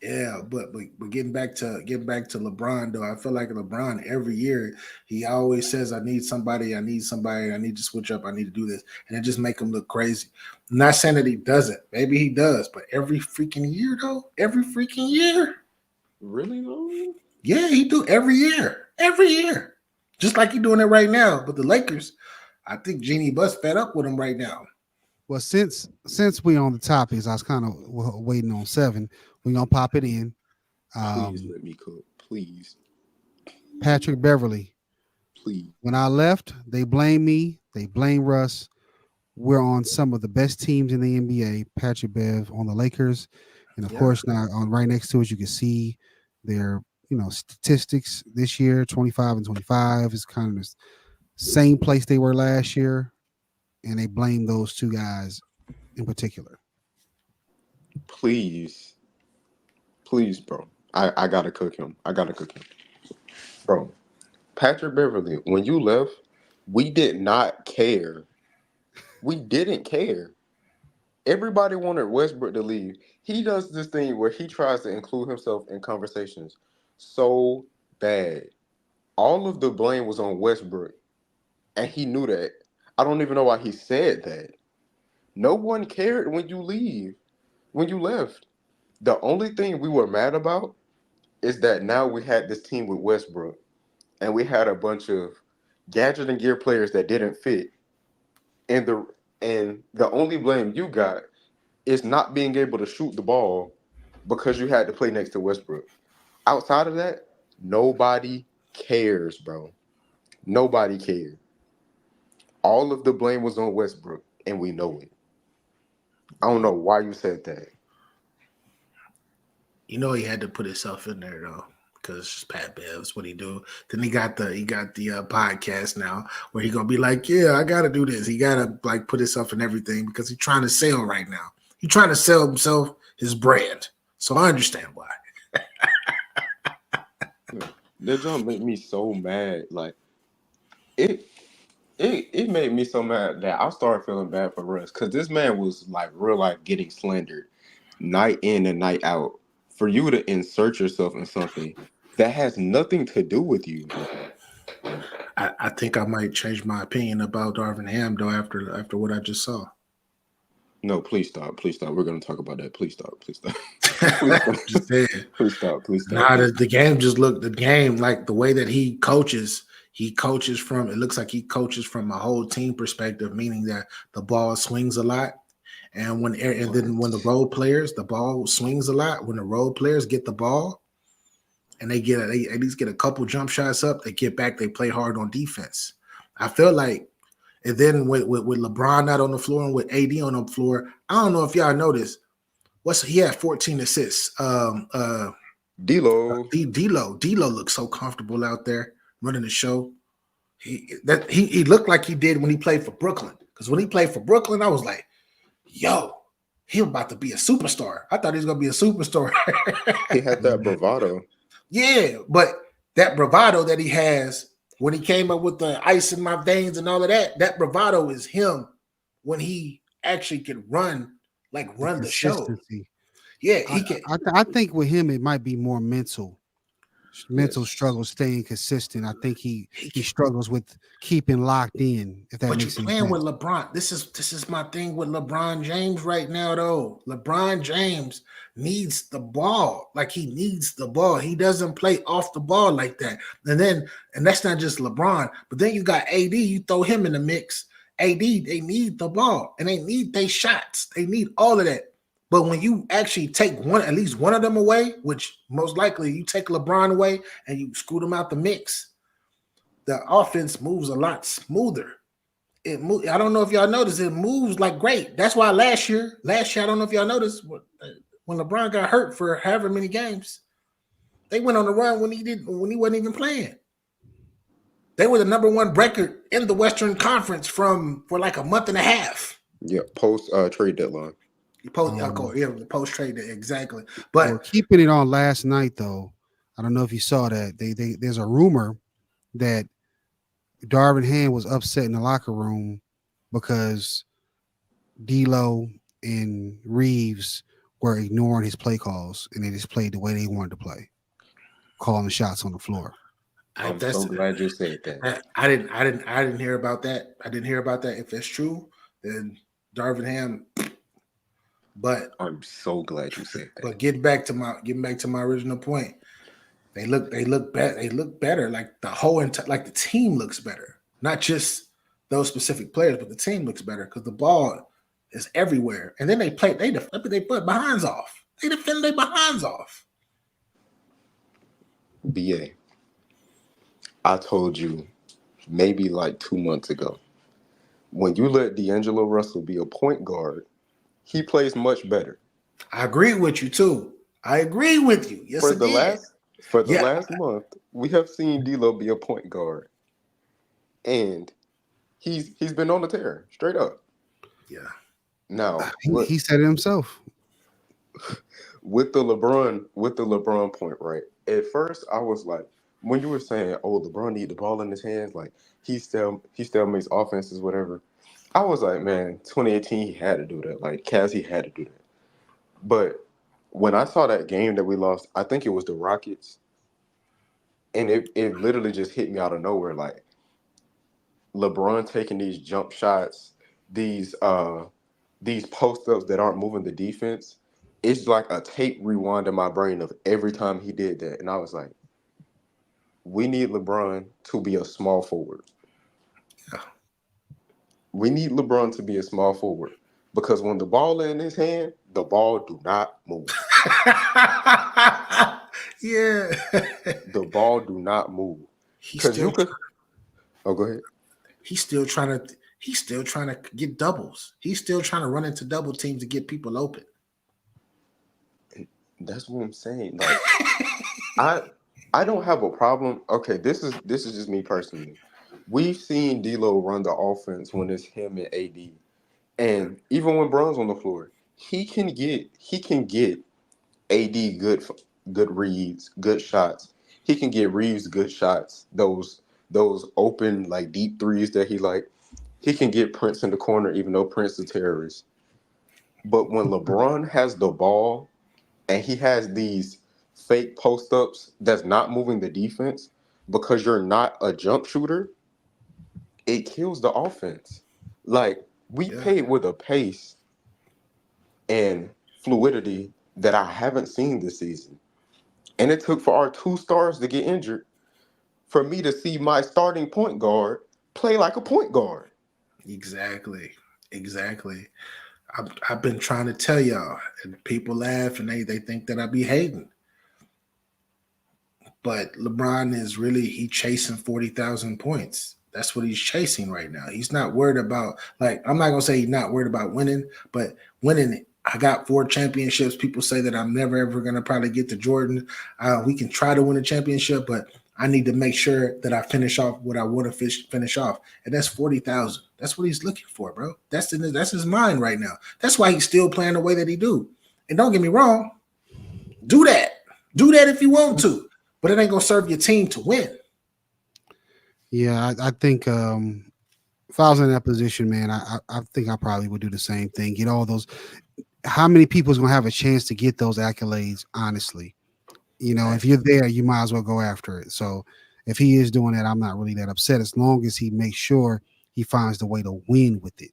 Yeah, but getting back to LeBron though, I feel like LeBron every year he always says, "I need somebody, I need somebody, I need to switch up, I need to do this," and it just make him look crazy. I'm not saying that he doesn't, maybe he does, but every freaking year though, every freaking year, Really though? yeah, he do every year, just like he doing it right now. But the Lakers, I think Jeannie Buss fed up with him right now. Well, since we on the topics, I was kind of waiting on 7. We're gonna pop it in. Please let me cook. Please. Patrick Beverly. Please. When I left, they blame me. They blame Russ. We're on some of the best teams in the NBA. Patrick Bev on the Lakers, and of course now on right next to it, you can see their statistics this year. 25 and 25 is kind of the same place they were last year, and they blame those two guys in particular. Please, bro. I gotta cook him. Bro. Patrick Beverly, when you left, we did not care. We didn't care. Everybody wanted Westbrook to leave. He does this thing where he tries to include himself in conversations so bad. All of the blame was on Westbrook, and he knew that. I don't even know why he said that. No one cared when you left. The only thing we were mad about is that now we had this team with Westbrook, and we had a bunch of gadget and gear players that didn't fit. And the only blame you got is not being able to shoot the ball because you had to play next to Westbrook. Outside of that, nobody cares, bro. Nobody cared. All of the blame was on Westbrook, and we know it. I don't know why you said that. You know he had to put himself in there though, because Pat Bev's what he do. Then he got the podcast now where he gonna be like, yeah, I gotta do this. He gotta like put himself in everything because he's trying to sell right now. He's trying to sell himself his brand. So I understand why. That jump made me so mad. Like it made me so mad that I started feeling bad for Russ because this man was like real life getting slandered night in and night out. For you to insert yourself in something that has nothing to do with you. I think I might change my opinion about Darvin Ham though after what I just saw. No, please stop. Please stop. We're going to talk about that. Please stop. Please stop. Just saying. Please stop. Please stop. Nah, the game just looked the game like the way that he coaches. He coaches from. It looks like he coaches from a whole team perspective, meaning that the ball swings a lot, And then when the role players, the ball swings a lot. When the role players get the ball and they at least get a couple jump shots up, they get back, they play hard on defense. I feel like, and then with LeBron not on the floor and with AD on the floor, I don't know if y'all noticed. He had 14 assists. D'Lo. D'Lo looks so comfortable out there running the show. He looked like he did when he played for Brooklyn. Because when he played for Brooklyn, I was like, yo, he about to be a superstar. I thought he was gonna be a superstar. He had that bravado. Yeah, but that bravado that he has when he came up with the ice in my veins and all of that, that bravado is him when he actually can run the show. Consistency. Yeah, he can. I think with him it might be more mental struggles staying consistent. I think he struggles with keeping locked in. If that But you're makes any playing sense. with LeBron. This is my thing with LeBron James right now, though. LeBron James needs the ball. Like, he needs the ball. He doesn't play off the ball like that. And that's not just LeBron. But then you got AD. You throw him in the mix. AD, they need the ball and they need their shots. They need all of that. But when you actually take at least one of them away, which most likely you take LeBron away and you scoot him out the mix, the offense moves a lot smoother. I don't know if y'all noticed, it moves like great. That's why last year, I don't know if y'all noticed, when LeBron got hurt for however many games, they went on the run when he wasn't even playing. They were the number one record in the Western Conference for like a month and a half. Yeah, post trade deadline. Post trade, exactly. But keeping it on last night, though, I don't know if you saw that. There's a rumor that Darvin Ham was upset in the locker room because D'Lo and Reeves were ignoring his play calls and they just played the way they wanted to play, calling the shots on the floor. I'm so glad you said that. I didn't hear about that. I didn't hear about that. If that's true, then Darvin Ham. But I'm so glad you said that. But getting back to my original point, they look better. Like the team looks better. Not just those specific players, but the team looks better because the ball is everywhere. And then they put behinds off. They defend their behinds off. BA, I told you maybe like 2 months ago, when you let D'Angelo Russell be a point guard, he plays much better. I agree with you too. I agree with you. Yes, For the last month, we have seen D'Lo be a point guard, and he's been on the tear straight up. Yeah. Now he said it himself. With the LeBron point, right? At first, I was like, when you were saying, "Oh, LeBron need the ball in his hands," like he still makes offenses, whatever. I was like, man, 2018, he had to do that. Like, Cassie had to do that. But when I saw that game that we lost, I think it was the Rockets, and it literally just hit me out of nowhere. Like, LeBron taking these jump shots, these post-ups that aren't moving the defense, it's like a tape rewind in my brain of every time he did that. And I was like, we need LeBron to be a small forward. Yeah. We need LeBron to be a small forward because when the ball in his hand, the ball do not move. Yeah. The ball do not move. Oh, go ahead. He's still trying to get doubles. He's still trying to run into double teams to get people open. That's what I'm saying. Like, I don't have a problem. Okay, this is just me personally. We've seen D'Lo run the offense when it's him and AD, and even when Bron's on the floor, he can get AD good reads, good shots. He can get Reeves good shots. Those open like deep threes that he like. He can get Prince in the corner, even though Prince is a terrorist. But when LeBron has the ball and he has these fake post ups that's not moving the defense because you're not a jump shooter, it kills the offense. Like, we played with a pace and fluidity that I haven't seen this season. And it took for our 2 stars to get injured for me to see my starting point guard play like a point guard. Exactly. I've been trying to tell y'all, and people laugh and they think that I be hating. But LeBron is really he chasing 40,000 points. That's what he's chasing right now. He's not worried about like I'm not gonna say he's not worried about winning, but winning. I got 4 championships. People say that I'm never ever gonna probably get to Jordan. We can try to win a championship, but I need to make sure that I finish off what I want to finish off, and that's 40,000. That's what he's looking for, bro. That's his mind right now. That's why he's still playing the way that he do. And don't get me wrong, do that. Do that if you want to, but it ain't gonna serve your team to win. Yeah, I think if I was in that position, man, I think I probably would do the same thing. Get all those. How many people is gonna have a chance to get those accolades? Honestly, if you're there, you might as well go after it. So if he is doing that, I'm not really that upset as long as he makes sure he finds the way to win with it.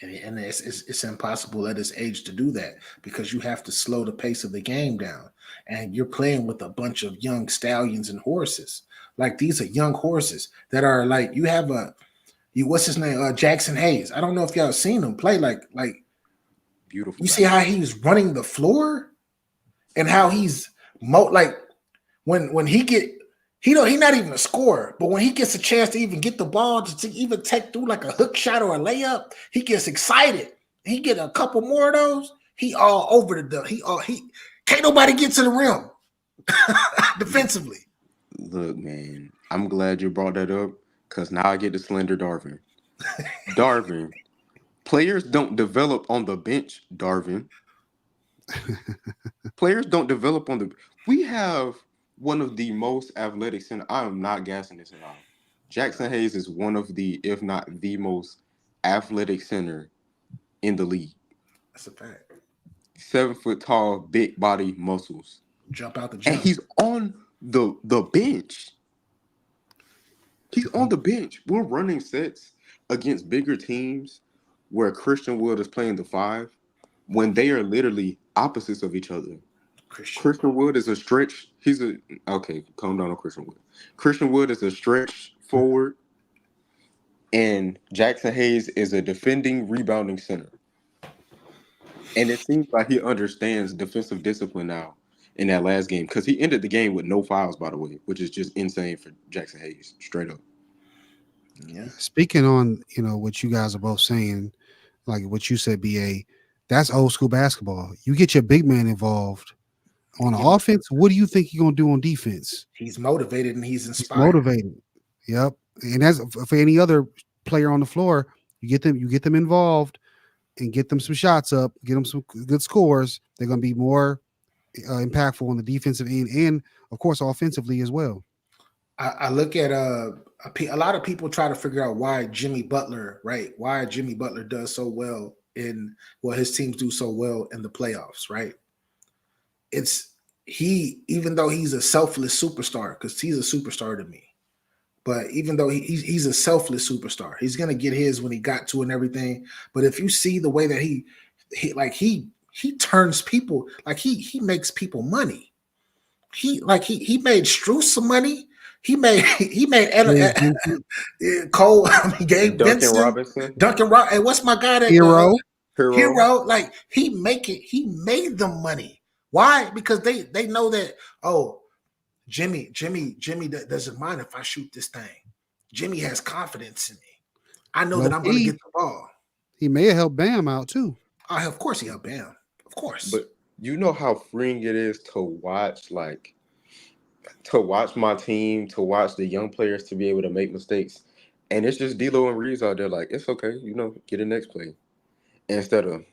And it's impossible at his age to do that because you have to slow the pace of the game down. And you're playing with a bunch of young stallions and horses. Like these are young horses that are like you have what's his name? Jackson Hayes. I don't know if y'all seen him play like Beautiful. you see how he's running the floor and how he's like when he get he not even a scorer, but when he gets a chance to even get the ball to even take through like a hook shot or a layup, he gets excited. He get a couple more of those. He all over the he can't nobody get to the rim defensively. Look, man, I'm glad you brought that up because now I get to slender Darvin. Darvin, players don't develop on the bench, Darvin. Players don't develop on the. We have one of the most athletic center. I am not gassing this at all. Jackson Hayes is one of the, if not the most athletic center in the league. That's a fact. 7 foot tall, big body muscles. Jump out the And gym. he's on the bench. He's on the bench. We're running sets against bigger teams where Christian Wood is playing the 5 when they are literally opposites of each other. Christian Wood is a stretch. Okay, calm down on Christian Wood. Christian Wood is a stretch forward, and Jackson Hayes is a defending, rebounding center. And it seems like he understands defensive discipline now in that last game because he ended the game with no fouls, by the way, which is just insane for Jackson Hayes, straight up. Yeah. Speaking on what you guys are both saying, like what you said, BA, that's old school basketball. You get your big man involved on offense. What do you think you're gonna do on defense? He's motivated and he's inspired. He's motivated. Yep. And as for any other player on the floor, you get them involved and get them some shots up, get them some good scores. They're gonna be more impactful on the defensive end and of course offensively as well. I look at a lot of people try to figure out why Jimmy Butler does so well his teams do so well in the playoffs, right? It's even though he's a selfless superstar, because he's a superstar to me, but even though he's a selfless superstar, he's gonna get his when he got to and everything. But if you see the way that he turns people, like he makes people money. He made Strus some money. He made Cole. Gabe Duncan Benson, Robinson, and what's my guy that Hero? Like he made them money. Why? Because they know that Jimmy doesn't mind if I shoot this thing. Jimmy has confidence in me. I know that I'm going to get the ball. He may have helped Bam out too. Of course he helped Bam. Of course. But you know how freeing it is to watch my team, to watch the young players to be able to make mistakes. And it's just D'Lo and Reeves out there like, it's okay, get the next play. Instead of,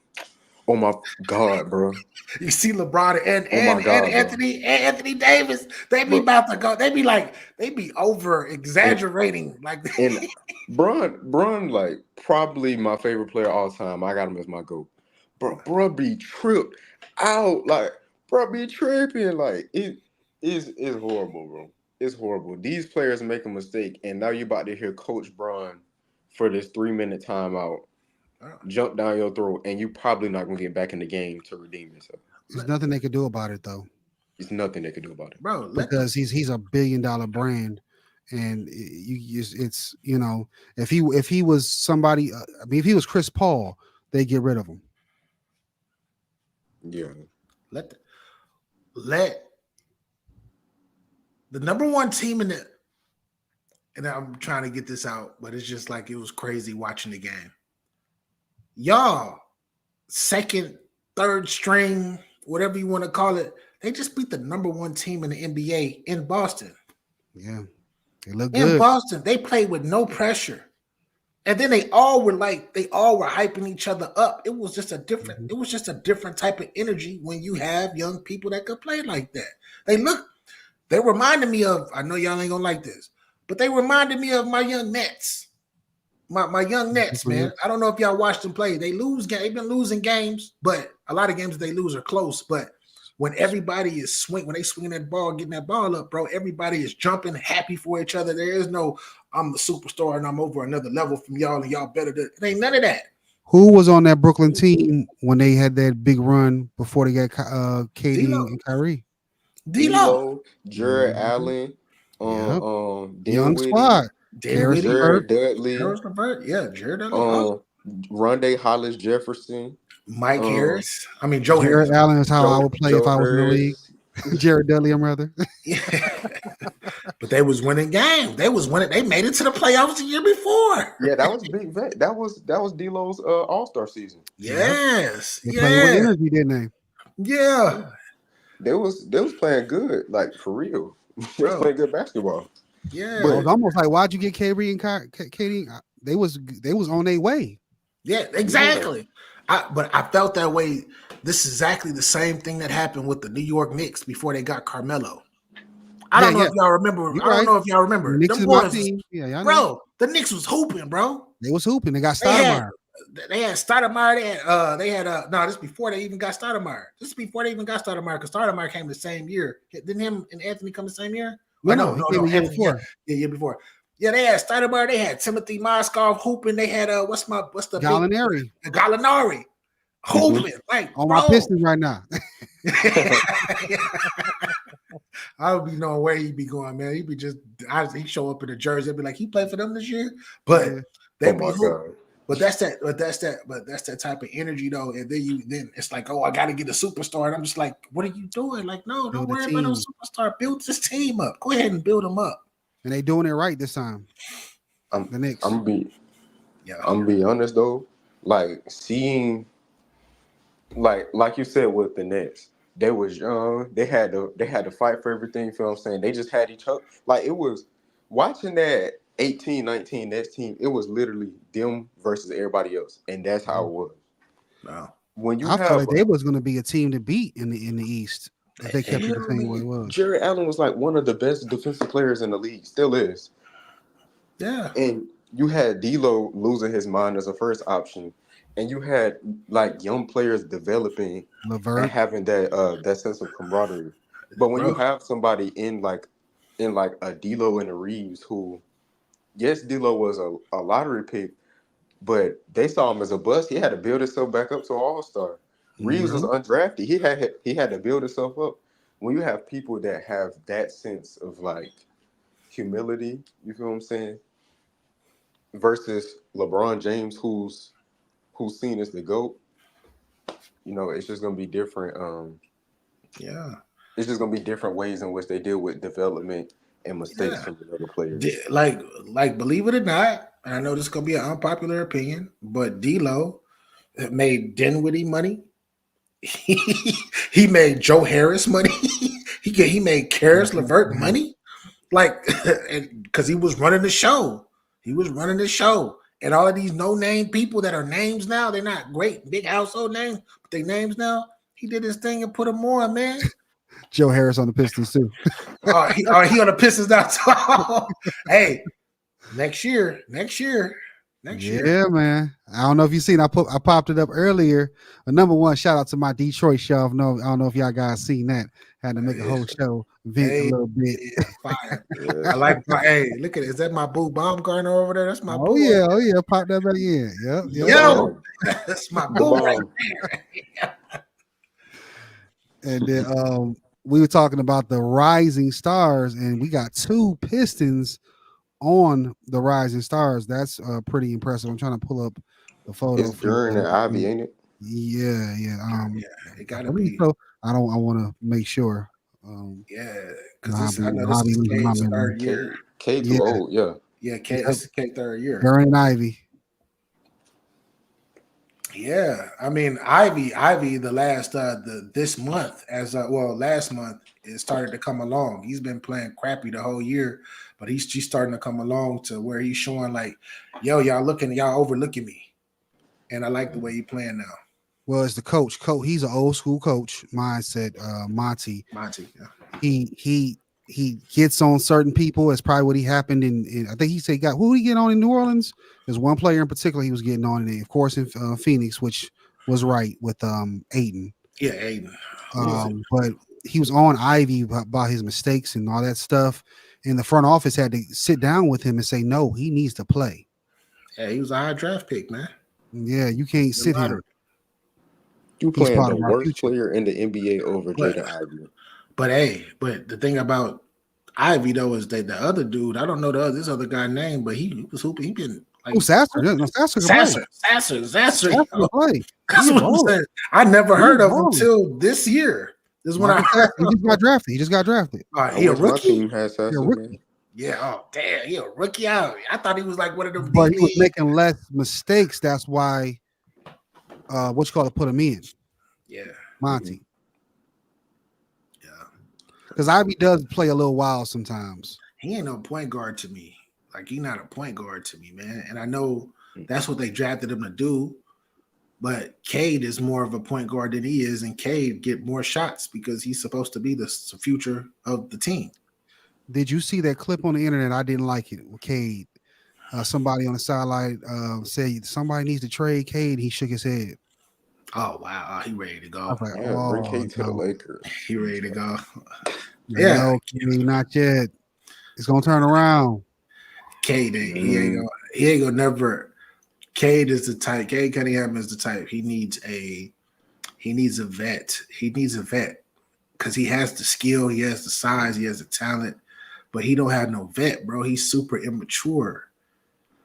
oh my God, bro. You see LeBron and Anthony Davis, they be about to go. They be over exaggerating like that. And Bron, like probably my favorite player all time. I got him as my GOAT. Bro be tripped out. Like, bro be tripping. Like, it's horrible, bro. It's horrible. These players make a mistake, and now you're about to hear Coach Bron for this 3-minute timeout jump down your throat, and you probably not gonna get back in the game to redeem yourself. There's nothing they could do about it, though. There's nothing they could do about it, bro. Because he's $1 billion brand, and if he was somebody, if he was Chris Paul, they get rid of him. Yeah. Let let the number one team in the, and I'm trying to get this out, but it's just like it was crazy watching the game. Y'all, second, third string, whatever you want to call it, they just beat the number one team in the NBA in Boston. Yeah, they look In good. Boston, they played with no pressure. And then they all were hyping each other up. It was just a different, Mhm. it was just a different type of energy when you have young people that could play like that. They reminded me of, I know y'all ain't gonna like this, but they reminded me of my young Nets. My young Nets, man. I don't know if y'all watched them play. They've been losing games, but a lot of games they lose are close. But when everybody is when they swinging that ball, getting that ball up, bro, everybody is jumping, happy for each other. There is no, I'm the superstar and I'm over another level from y'all and y'all better than, it ain't none of that. Who was on that Brooklyn team when they had that big run before they got KD D-Lo. and Kyrie? D-Lo. D'Lo, Jared Mhm. Allen, Yep, young Dinwiddie, squad. Karis Dinwiddie. LeVert. Jared Dudley, Harris LeVert. Yeah, Jared Allen. um, Rondé Hollis Jefferson, Mike um, Harris. I mean, Joe Jared Harris. Allen is how I would play if Joe I was in the league. Harris. Jared Dudley, I'm rather. Yeah. But they was winning games. They was winning. They made it to the playoffs the year before. Yeah, that was big vet. That was D'Lo's All-Star season. Yep, Yes. they played with Yeah. energy, didn't they? Yeah. They was playing good, like for real. They was Bro. playing good basketball. I Yeah. was But almost like, why'd you get KD and KD? They was on their way. Yeah, yeah, exactly. But I felt that way. This is exactly the same thing that happened with the New York Knicks before they got Carmelo. I Yeah, don't know yeah, if y'all remember. you're I don't right. know if y'all remember. Knicks Them is my boys was, team. Yeah, y'all know. bro, the Knicks was hooping, bro. They was hooping. They got They had Stoudemire. they had Stoudemire. They had no, this before they even got Stoudemire. This is before they even got Stoudemire because Stoudemire came the same year. Didn't him and Anthony come the same year? No, Or no, he came no. the year Anthony, yeah, before. year before. Yeah, they had Stoudemire. They had Timothy Moskov hooping. They had what's the big Gallinari Gallinari mhm. hooping like on my bro. Pistons right now. I would be knowing where he'd be going, man. He'd be he'd show up in a jersey. I'd be like, he played for them this year, but Yeah, Oh they'd be my hooping. god. But that's that type of energy though. And then it's like, oh, I got to get a superstar. And I'm just like, what are you doing? Like, no, don't build a worry about no team, superstar. Build this team up. Go ahead and build them up. and they doing it right this time. I'm The Knicks. I'm be Yeah, I'm be honest though. Like seeing like you said with the Nets, they was young. They had to fight for everything. You feel what I'm saying? They just had each other. Like it was watching that 18-19 Nets team. It was literally them versus everybody else, and that's how it was. no, When you I felt have like they was going to be a team to beat in the East if they kept it the same way literally it was. Jared Allen was like one of the best defensive players in the league, still is. yeah, And you had D'Lo losing his mind as a first option, and you had like young players developing and Levert, having that sense of camaraderie. But when you bro. have somebody in like a D'Lo and a Reeves, who yes, D'Lo was a lottery pick, but they saw him as a bust. He had to build himself back up to an all-star. Reeves was hmm undrafted. He had to build himself up. When you have people that have that sense of like humility, you feel what I'm saying? Versus LeBron James, who's seen as the GOAT, it's just gonna be different. Yeah, It's just gonna be different ways in which they deal with development and mistakes yeah. from the other players. Like, believe it or not, and I know this is gonna be an unpopular opinion, but D'Lo made Dinwiddie money. He made Joe Harris money. he made Karis LeVert money. Like, because he was running the show. He was running the show. And all of these no-name people that are names now, they're not great big household names, but they names now. He did his thing and put them on, man. Joe Harris on the Pistons too. He on the Pistons now. Hey, next year. Yeah, man. I don't know if you seen. I popped it up earlier. A number one shout out to my Detroit show. I don't know if y'all guys seen that. Had to make a whole show vent a Hey, little bit. yeah, fire. Yeah. I like my. Hey, look at it. Is that my boo Baumgartner over there? That's my Oh boo. yeah, oh yeah. Pop that back in. Yep, The yep, yep. Yo, bomb. that's my The boo right bomb. there. And then we were talking about the rising stars, and we got two Pistons on the rising stars. That's pretty impressive. I'm trying to pull up the photo It's for you Duran and guys. Ivy, ain't it? Yeah, yeah. It gotta I believe be. so. I don't. I want to make sure. Yeah, You know, because I know this I'll be is losing my Cade's memory. third K year. K Yeah, too old. Yeah. Yeah, Cade, yep. this is Cade's third year. During Ivy. Yeah, I mean Ivy, the last this month last month it started to come along. He's been playing crappy the whole year, but he's starting to come along to where he's showing like, yo, y'all overlooking me, and I like the way he playing now. Well, it's the coach. He's an old school coach mindset. Monty. Monty, yeah. He gets on certain people. It's probably what he happened in I think he said he got who did he get on in New Orleans. There's one player in particular he was getting on, and of course in Phoenix, which was right with Aiden. Yeah, Aiden. Who was it? But he was on Ivy about his mistakes and all that stuff. And the front office had to sit down with him and say, no, he needs to play. Yeah, he was a high draft pick, man. Yeah, you can't The sit lottery. him. You He's playing part the of our worst future. player in the NBA over But Jaden Ivey. but the thing about Ivy though is that the other dude, I don't know this other guy name, but he was hooping. He been Oh, like Sasser. Yeah, no, Sasser can play. Sasser. Sasser can play. That's He a what I'm baller. saying. I never He heard of him balling. till this year. This is when I Marcus heard Sasser. He just got drafted. He just got drafted. I he a wish my rookie. team had He a Sasser, rookie. man. Yeah. Oh damn, he a rookie out. I thought he was like one of them But D he was League. making less mistakes. That's why what you call it, put him in. Yeah. Monty. Yeah. Because Ivy does play a little wild sometimes. He ain't no point guard to me. Like he not a point guard to me, man. And I know that's what they drafted him to do. But Cade is more of a point guard than he is, and Cade get more shots because he's supposed to be the future of the team. Did you see that clip on the internet? I didn't like it. With Cade, somebody on the sideline said somebody needs to trade Cade. He shook his head. Oh wow, he ready to I go. was like, Yeah, bring oh K to the no, Lakers. He ready to go. yeah, Yeah, no, Cade, not yet. It's gonna turn around. Cade, he ain't gonna never. Cade is the type. Cade Cunningham is the type. He needs a vet. He needs a vet because he has the skill, he has the size, he has the talent, but he don't have no vet, bro. He's super immature.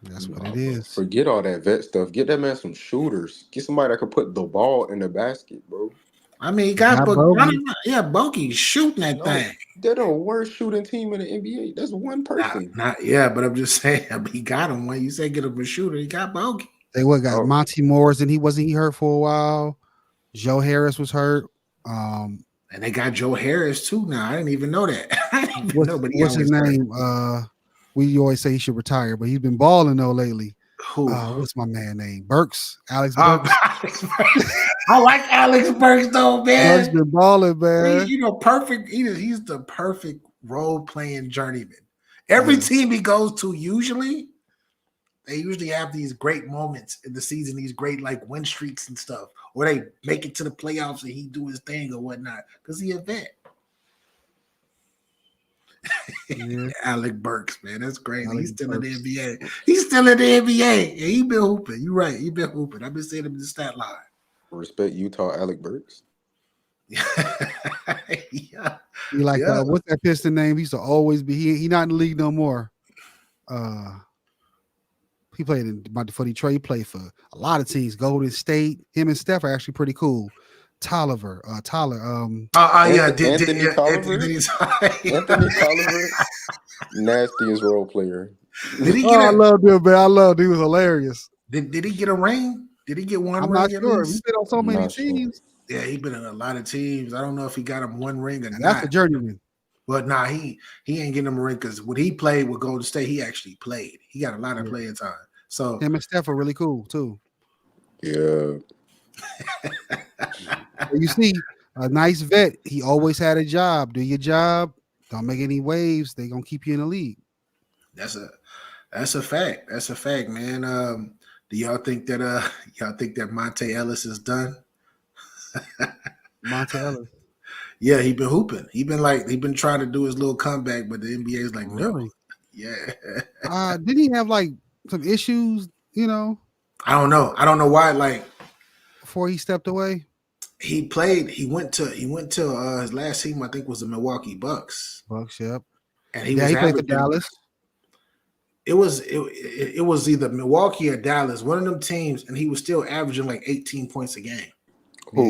That's what it is. Forget all that vet stuff. Get that man some shooters. Get somebody that can put the ball in the basket, bro. I mean, he got Bogey. Bogey shooting that thing. They're the worst shooting team in the NBA. That's one person. But I'm just saying, he got him. When you say get him a shooter, he got Bogey. They got Monty Morris, and he hurt for a while. Joe Harris was hurt. And they got Joe Harris too now. I didn't even know that. I didn't even know, but what's his name? We always say he should retire, but he's been balling though lately. Who? What's my man name? Burks. Alex Burks. I like Alex Burks though, man. Burks been balling, man. Perfect. He's the perfect role playing journeyman. Every team he goes to, they usually have these great moments in the season, these great like win streaks and stuff, or they make it to the playoffs and he do his thing or whatnot because he a vet. Yeah. Alec Burks, man, that's crazy. He's still in the NBA. He's still in the NBA. And he been hooping. You're right. He been hooping. I've been seeing him in the stat line. Respect Utah, Alec Burks. Yeah. He like what's that Piston name? He used to always be. He not in the league no more. He played for Detroit. He played for a lot of teams. Golden State. Him and Steph are actually pretty cool. Tyler. Anthony Tolliver. Anthony Tolliver, nastiest role player. Did he I loved him, man. I loved him. He was hilarious. Did he get a ring? Did he get one I'm ring? not sure. He's been on so many teams. Sure. Yeah, he's been in a lot of teams. I don't know if he got him one ring or not. That's a journeyman. But nah, he ain't getting him a ring because when he played with Golden State, he actually played. He got a lot of playing time. So him and Steph are really cool too. Yeah. You see, a nice vet, he always had a job. Do your job. Don't make any waves. They're gonna keep you in the league. That's a fact. That's a fact, man. Do y'all think that Monte Ellis is done? Monte Ellis. Yeah, he been hooping. He been trying to do his little comeback, but the NBA is like, really? No. Yeah. Did he have like some issues, I don't know. I don't know why, like before he stepped away. He went to his last team, I think, was the Milwaukee Bucks. Yep. And he played for Dallas. it was either Milwaukee or Dallas, one of them teams, and he was still averaging like 18 points a game. Yeah.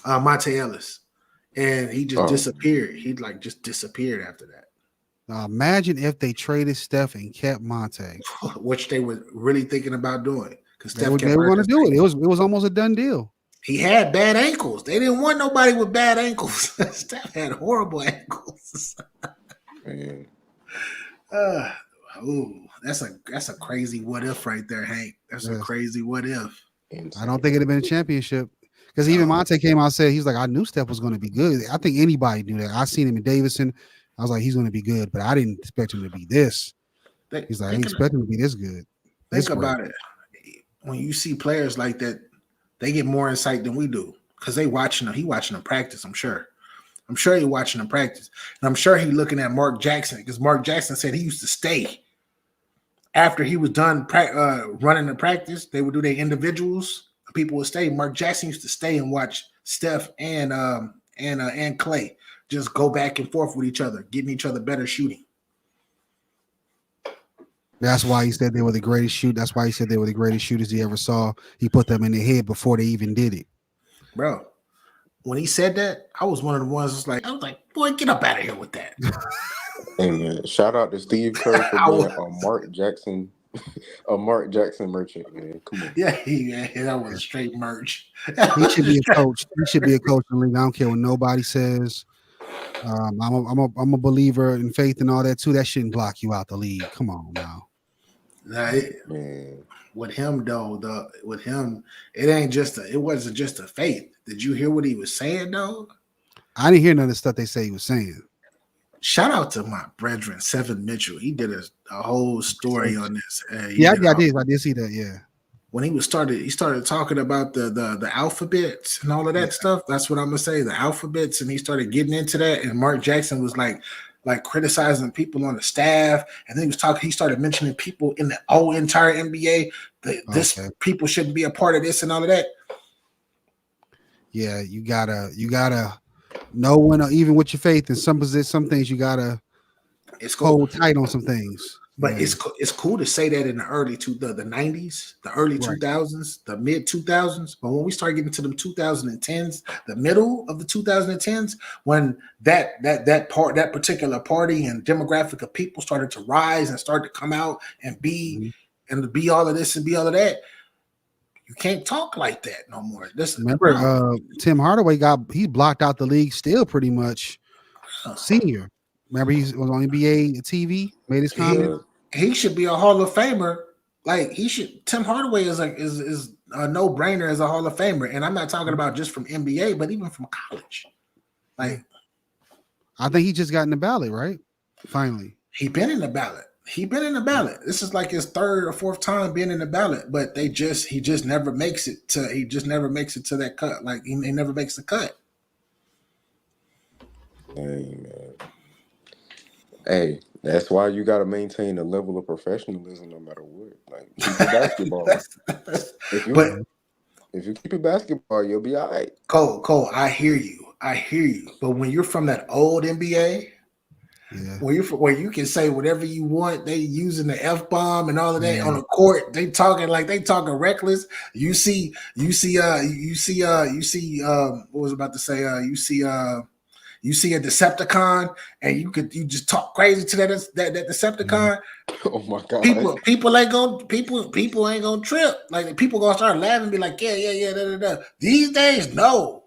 Who? Monte Ellis, and he just Oh, disappeared. He like just disappeared after that, Now imagine if they traded Steph and kept Monte. which they were really thinking about doing because They Steph were kept they were hurting going to his do it. ankle. It was almost a done deal. He had bad ankles. They didn't want nobody with bad ankles. Steph had horrible ankles. man. Uh, ooh, that's a crazy what if right there, Hank. That's a Yes. crazy what if. I don't Insane. think it'd have been a championship because even Monte came out and said he's like, I knew Steph was going to be good. I think anybody knew that. I seen him in Davidson. I was like, he's going to be good, but I didn't expect him to be this. He's like, I didn't expect him to be this good. Think This great. about it. When you see players like that, they get more insight than we do because they watching them. He watching them practice. I'm sure he watching them practice, and I'm sure he looking at Mark Jackson because Mark Jackson said he used to stay after he was done running the practice. They would do their individuals. People would stay. Mark Jackson used to stay and watch Steph and Clay just go back and forth with each other, getting each other better shooting. That's why he said they were the greatest shoot. That's why he said they were the greatest shooters he ever saw. He put them in their head before they even did it. Bro, when he said that, I was one of the ones I was like, boy, get up out of here with that. And shout out to Steve Kerr for being a Mark Jackson, merchant, man. Come on. Yeah, that was a straight merch. He should be a coach. He should be a coach in the league. I don't care what nobody says. I'm a believer in faith and all that too. That shouldn't block you out the league. Come on now. Man. With him though, it wasn't just a faith. Did you hear what he was saying though? I didn't hear none of the stuff they say he was saying. Shout out to my brethren, Seven Mitchell. He did a whole story on this. I did see that. Yeah. When he started talking about the alphabets and all of that stuff. That's what I'm gonna say, the alphabets, and he started getting into that. And Mark Jackson was like criticizing people on the staff, and then he started mentioning people in the entire NBA. People shouldn't be a part of this and all of that. Yeah, you gotta know when, even with your faith in some things, you gotta hold tight on some things. But it's cool to say that in the early the 90s, the early 2000s, the mid 2000s. But when we start getting to the 2010s, the middle of the 2010s, when that particular party and demographic of people started to rise and start to come out and be all of this and be all of that, you can't talk like that no more. Remember, Tim Hardaway he blocked out the league still pretty much senior. Remember, he was on NBA TV, made his comment. He should be a Hall of Famer. Like Tim Hardaway is a no-brainer as a Hall of Famer. And I'm not talking about just from NBA, but even from college. Like, I think he just got in the ballot, right? Finally. He been in the ballot. This is like his third or fourth time being in the ballot, but he just never makes it to that cut. Like he never makes the cut. Hey, man. Hey, that's why you got to maintain a level of professionalism no matter what. Like, keep your basketball. If you keep your basketball, you'll be all right. Cole, I hear you. But when you're from that old NBA, where you can say whatever you want, they using the F-bomb and all of that on the court. They talking reckless. You see what was I about to say? You see a Decepticon and you just talk crazy to that Decepticon. Oh my God! People ain't gonna trip. Like people gonna start laughing and be like, yeah. Da. These days, no.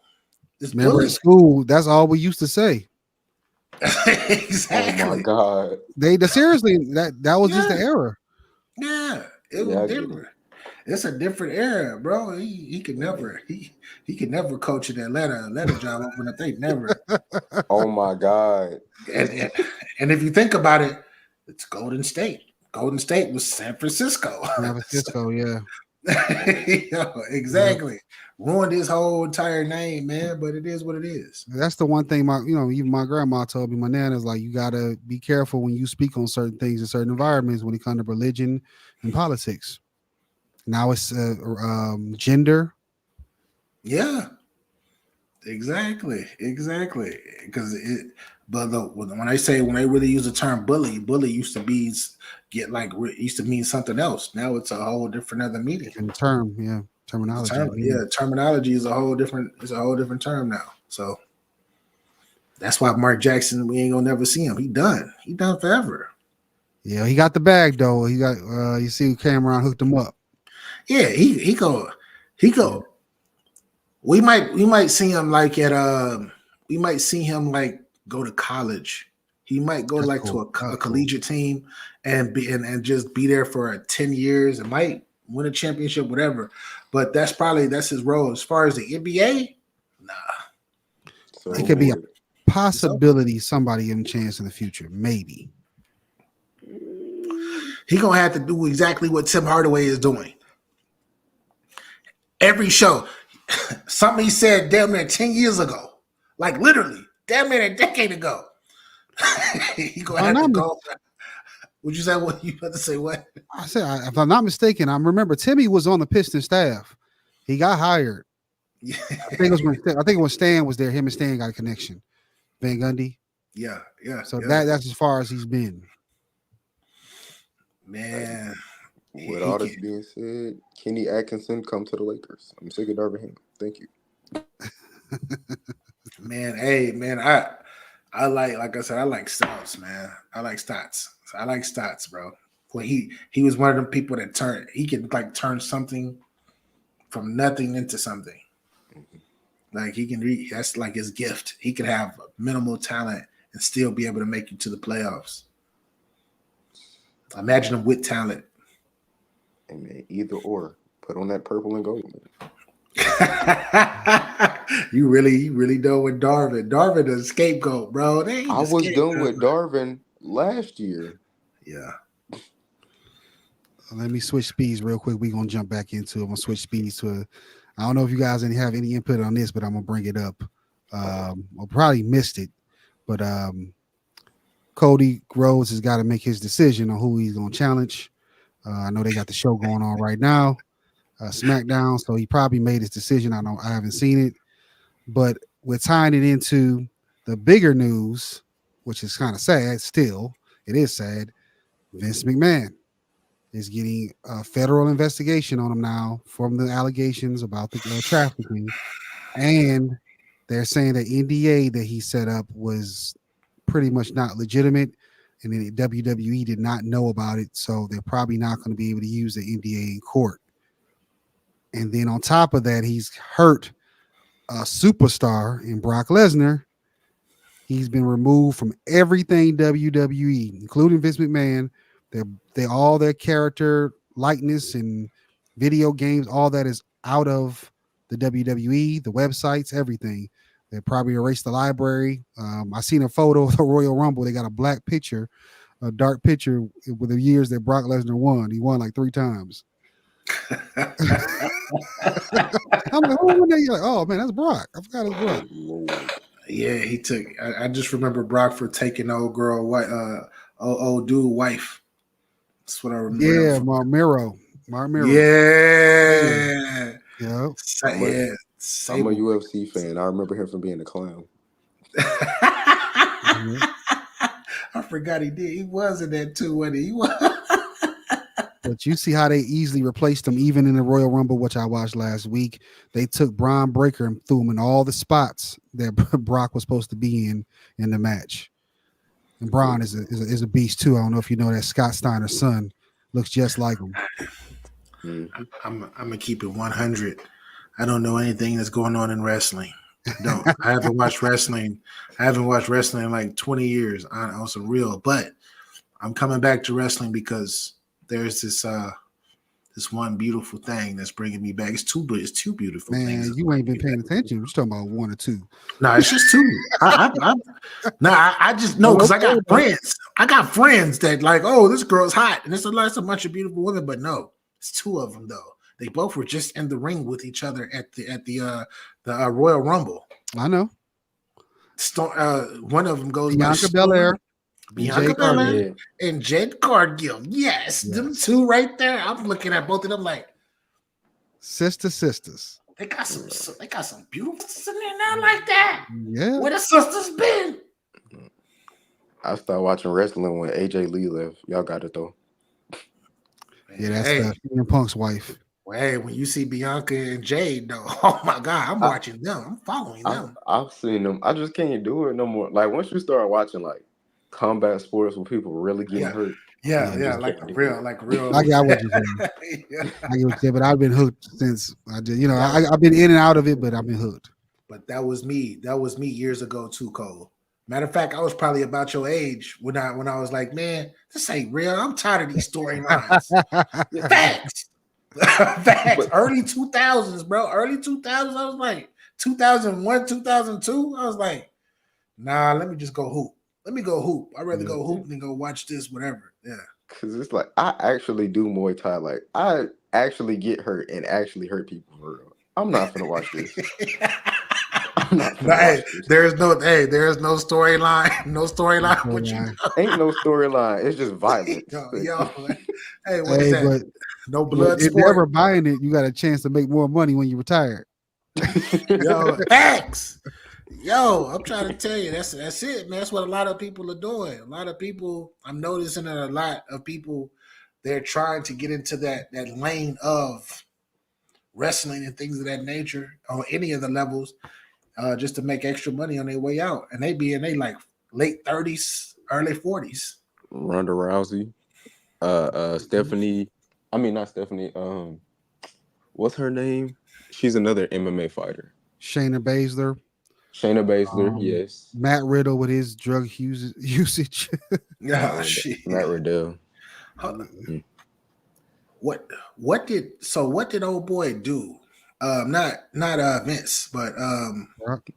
Remember at school, that's all we used to say. Exactly. Oh my God! Seriously, that was just the era. Yeah, it was different. It's a different era, bro. He could never coach in Atlanta. Atlanta job open up. They never. Oh my God! And if you think about it, it's Golden State. Golden State was San Francisco. San Francisco, yeah. Exactly. Yeah. Ruined his whole entire name, man. But it is what it is. That's the one thing even my grandma told me. My nana's like, you gotta be careful when you speak on certain things in certain environments when it comes to religion and politics. Now it's gender. Yeah, exactly. Because But when they really use the term bully used to be used to mean something else. Now it's a whole different other meaning. Different term, yeah, The terminology. term, yeah, terminology is a whole different term now. So that's why Mark Jackson, we ain't gonna never see him. He done forever. Yeah, he got the bag though. He got you see Cameron hooked him up. Yeah, he go. Yeah. We might see him like we might see him like go to college. He might go That's like cool. to That's a cool. collegiate team and just be there for 10 years and might win a championship, whatever. But that's his role. As far as the NBA, nah. So It could be a what? possibility somebody give him a chance in the future, maybe. He gonna have to do exactly what Tim Hardaway is doing. Every show, something he said damn near 10 years ago, like literally damn near a decade ago. He gonna have to go. Would you say what you about to say? What I said, if I'm not mistaken, I remember Timmy was on the Piston staff. He got hired. Yeah, I think it was Stan was there. Him and Stan got a connection. Van Gundy. yeah. So that's as far as he's been. Man. With all this being said, Kenny Atkinson come to the Lakers. I'm sick of Darvin Ham. Thank you. Man, hey, man, I like I said, I like stats, man. I like stats, bro. Well, he was one of them people that he could like turn something from nothing into something. Like he can read, that's like his gift. He could have minimal talent and still be able to make you to the playoffs. Imagine him with talent. Hey man, either or. Put on that purple and gold, man. You really done with Darvin. Darvin is a scapegoat, bro. I was done with Darvin last year. Yeah. Let me switch speeds real quick. We're gonna jump back into it. I'm gonna switch speeds to I don't know if you guys have any input on this, but I'm gonna bring it up. I probably missed it, but Cody Rhodes has got to make his decision on who he's gonna challenge. I know they got the show going on right now, SmackDown. So he probably made his decision. I haven't seen it, but we're tying it into the bigger news, which is kind of sad. Still, it is sad. Vince McMahon is getting a federal investigation on him now from the allegations about the trafficking, and they're saying the NDA that he set up was pretty much not legitimate, and then WWE did not know about it, so they're probably not going to be able to use the NDA in court. And then on top of that, he's hurt a superstar in Brock Lesnar. He's been removed from everything WWE, including Vince McMahon. They all their character likeness and video games, all that is out of the WWE, the websites, everything. They probably erased the library. I seen a photo of the Royal Rumble. They got a black picture, a dark picture with the years that Brock Lesnar won. He won like 3 times. I'm like, oh man, that's Brock. I forgot it was Brock. Yeah, he took. I just remember Brock for taking old girl, old dude wife. That's what I remember. Yeah, Mark Miro. Yeah. Yeah. I'm a UFC fan. I remember him from being a clown. I forgot he did. He was in that too, wasn't he? But you see how they easily replaced him, even in the Royal Rumble, which I watched last week. They took Braun Breaker and threw him in all the spots that Brock was supposed to be in the match. And Braun is a beast too. I don't know if you know that Scott Steiner's son looks just like him. I'm gonna keep it 100. I don't know anything that's going on in wrestling. I haven't watched wrestling. I haven't watched wrestling in like 20 years on some real. But I'm coming back to wrestling because there's this one beautiful thing that's bringing me back. It's two beautiful things. Man, you ain't been paying attention. We're talking about 1 or 2. No, it's just 2. I just know because I got friends. I got friends that like, oh, this girl's hot, and it's a bunch of beautiful women. But no, it's 2 of them though. They both were just in the ring with each other at the Royal Rumble. I know. One of them goes Bianca Belair. Bianca Belair and Jade Cargill. Yes, them 2 right there. I'm looking at both of them like sisters. They got some beautiful sisters in there now like that. Yeah. Where the sisters been? I started watching wrestling when AJ Lee left. Y'all got it though. Man, Yeah, that's hey, CM Punk's wife. well, hey, when you see Bianca and Jade, though, oh my God, I'm I, watching them. I'm following I them. I've seen them. I just can't do it no more. Like once you start watching like combat sports where people really getting Yeah, hurt, yeah, Yeah, I yeah, just like can't a do real, it. like real. I get what you're saying. Yeah, I get what you're saying, but I've been hooked since I did. yeah. I've been in and out of it, but I've been hooked. But that was me. That was me years ago too, Cole. Matter of fact, I was probably about your age when I was like, man, this ain't real. I'm tired of these storylines. Yeah, Facts. Facts. but Early 2000s, bro. Early 2000s. I was like 2001, 2002. I was like, nah, let me just go hoop. Let me go hoop. I'd rather Yeah. go hoop than go watch this, whatever. Yeah. because it's like I actually do Muay Thai. Like I actually get hurt and actually hurt people for real. I'm not finna watch this. I'm not No, finna hey, watch this. there is no storyline, no storyline. What you Yeah. Ain't no storyline. It's just violence. yo, hey, what is Hey, that? but No but blood if you're sport. ever buying it, you got a chance to make more money when you're retired. Yo, facts. Yo, I'm trying to tell you, that's it, man. That's what a lot of people are doing. A lot of people, I'm noticing that a lot of people, they're trying to get into that lane of wrestling and things of that nature on any of the levels, just to make extra money on their way out. And they be in they like late 30s, early 40s. Ronda Rousey, Stephanie. I mean not Stephanie. What's her name? She's another MMA fighter. Shayna Baszler, Shayna Baszler. um, Yes. Matt Riddle with his drug usage. Yeah, Matt shit. Riddell. Mm. What did old boy do? Not Vince, but Brock.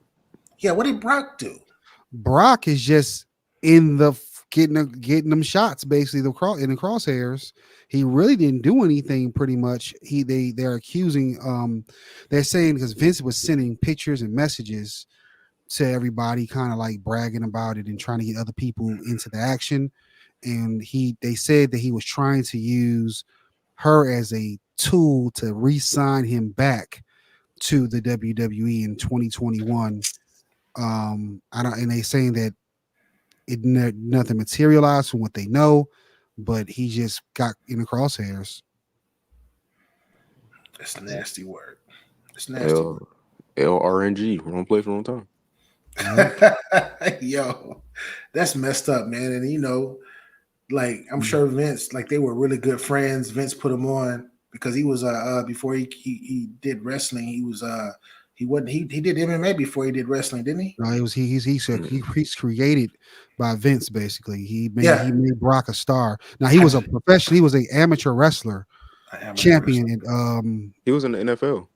yeah, what did Brock do? Brock is just in the getting them shots basically in the crosshairs. He really didn't do anything pretty much. They're accusing they're saying because Vince was sending pictures and messages to everybody kind of like bragging about it and trying to get other people into the action, and they said that he was trying to use her as a tool to re-sign him back to the WWE in 2021. I don't, and they saying that nothing materialized from what they know, but he just got in the crosshairs. That's nasty work. It's nasty L LRNG. Wrong place, wrong time. Yeah. work. Yo, that's messed up, man. And like I'm sure Vince, like they were really good friends. Vince put him on because he was before he did wrestling, he was he wasn't he did MMA before he did wrestling, didn't he? No, it was Mm. he's created by Vince basically. Yeah. He made Brock a star. Now he was a professional. He was an amateur wrestler Amateur champion, wrestling. and He was in the NFL.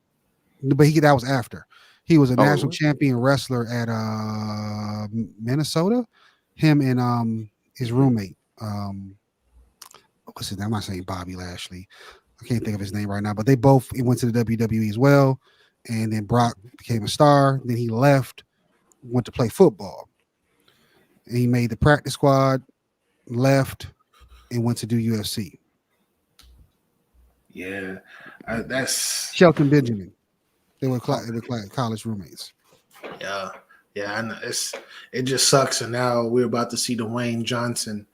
but that was after. He was a Oh, it national was? champion wrestler at Minnesota. Him and his roommate. What's his name? I'm not saying Bobby Lashley. I can't think of his name right now, but they both went to the WWE as well. And then Brock became a star. Then he left, went to play football. And he made the practice squad, left, and went to do UFC. Yeah, that's Shelton Benjamin. They were college roommates. yeah, yeah. I know. It just sucks, and now we're about to see Dwayne Johnson.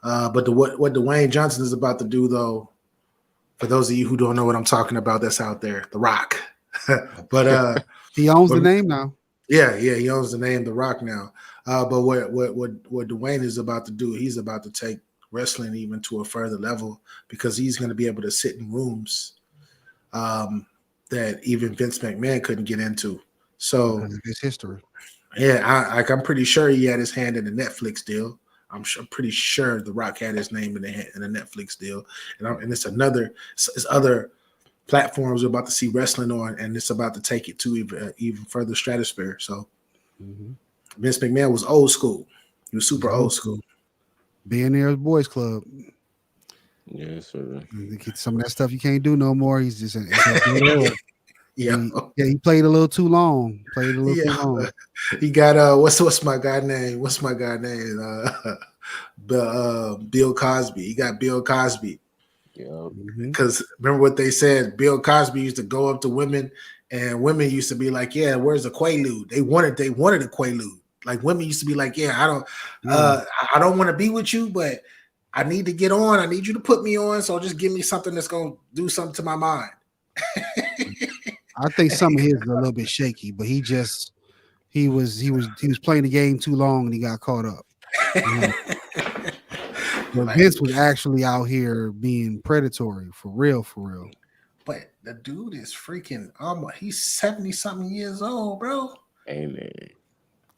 But what Dwayne Johnson is about to do, though, for those of you who don't know what I'm talking about, that's out there, The Rock. but He owns the but name now. yeah, he owns the name The Rock now. But what Dwayne is about to do, he's about to take wrestling even to a further level because he's going to be able to sit in rooms that even Vince McMahon couldn't get into. So Because of his history. yeah, I'm pretty sure he had his hand in the Netflix deal. I'm pretty sure The Rock had his name in the Netflix deal, and it's other platforms we're about to see wrestling on, and it's about to take it to even further stratosphere. So Vince McMahon was old school. He was super old school. Billionaires Boys Club. Yes, sir. Some of that stuff you can't do no more. He's just Yeah, he played a little too long. Played a little too yeah. long. He got what's my guy name? What's my guy name? Bill Cosby. He got Bill Cosby. Yeah. Because remember what they said? Bill Cosby used to go up to women, and women used to be like, "Yeah, where's the Quaalude?" They wanted a Quaalude. Like women used to be like, yeah, Yeah. I don't want to be with you, but I need to get on. I need you to put me on. So just give me something that's gonna do something to my mind. I think some of his is a little bit shaky, but he was playing the game too long and he got caught up. Yeah. But Like, Vince was actually out here being predatory for real, for real. but the dude is freaking almost he's 70 something years old, bro. Hey man,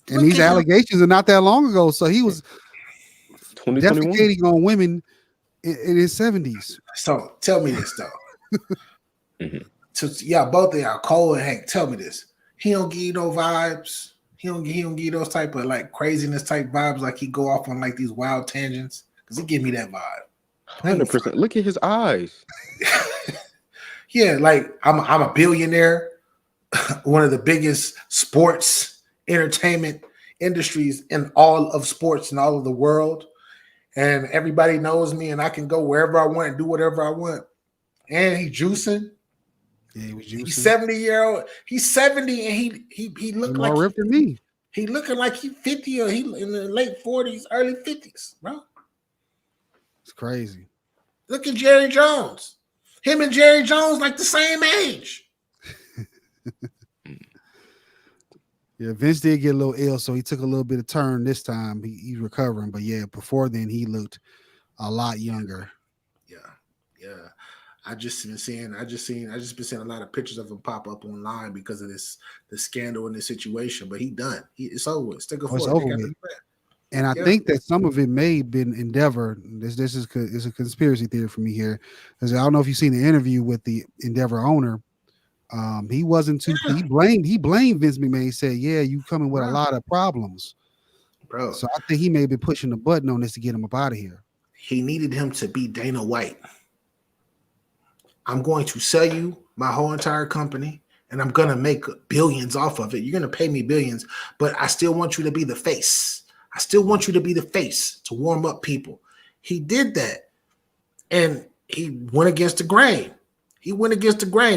And Look these at him. allegations are not that long ago. So he was 2021. defecating on women in his 70s. So tell me this though. Mhm. So yeah, both of y'all, Cole and Hank, tell me this. He don't give you no vibes. He don't give you those type of like craziness type vibes, like he go off on like these wild tangents. Because he give me that vibe. 100%. Look at his eyes. Yeah, like I'm a billionaire, one of the biggest sports entertainment industries in all of sports and all of the world. And everybody knows me, and I can go wherever I want and do whatever I want. And he juicing. Yeah, he was He's juicing. 70-year-old. He's 70 and he He looked more like ripped than me. he looking like he 50 or he in the late 40s, early 50s, bro. It's crazy. Look at Jerry Jones. Him and Jerry Jones like the same age. Yeah, Vince did get a little ill, so he took a little bit of turn this time. He's recovering, but yeah, before then he looked a lot younger. Yeah. I just been seeing a lot of pictures of him pop up online because of the scandal in this situation. But he done. It's over with. Stick a It's fork. over with. And I think that some of it may have been Endeavor. This is a conspiracy theory for me here, because I don't know if you've seen the interview with the Endeavor owner. He wasn't too. Yeah. He blamed Vince McMahon. He said, "Yeah, you coming with a lot of problems." Bro, So I think he may be pushing the button on this to get him up out of here. he needed him to be Dana White. I'm going to sell you my whole entire company and I'm going to make billions off of it. You're going to pay me billions, but I still want you to be the face. I still want you to be the face to warm up people. He did that and he went against the grain.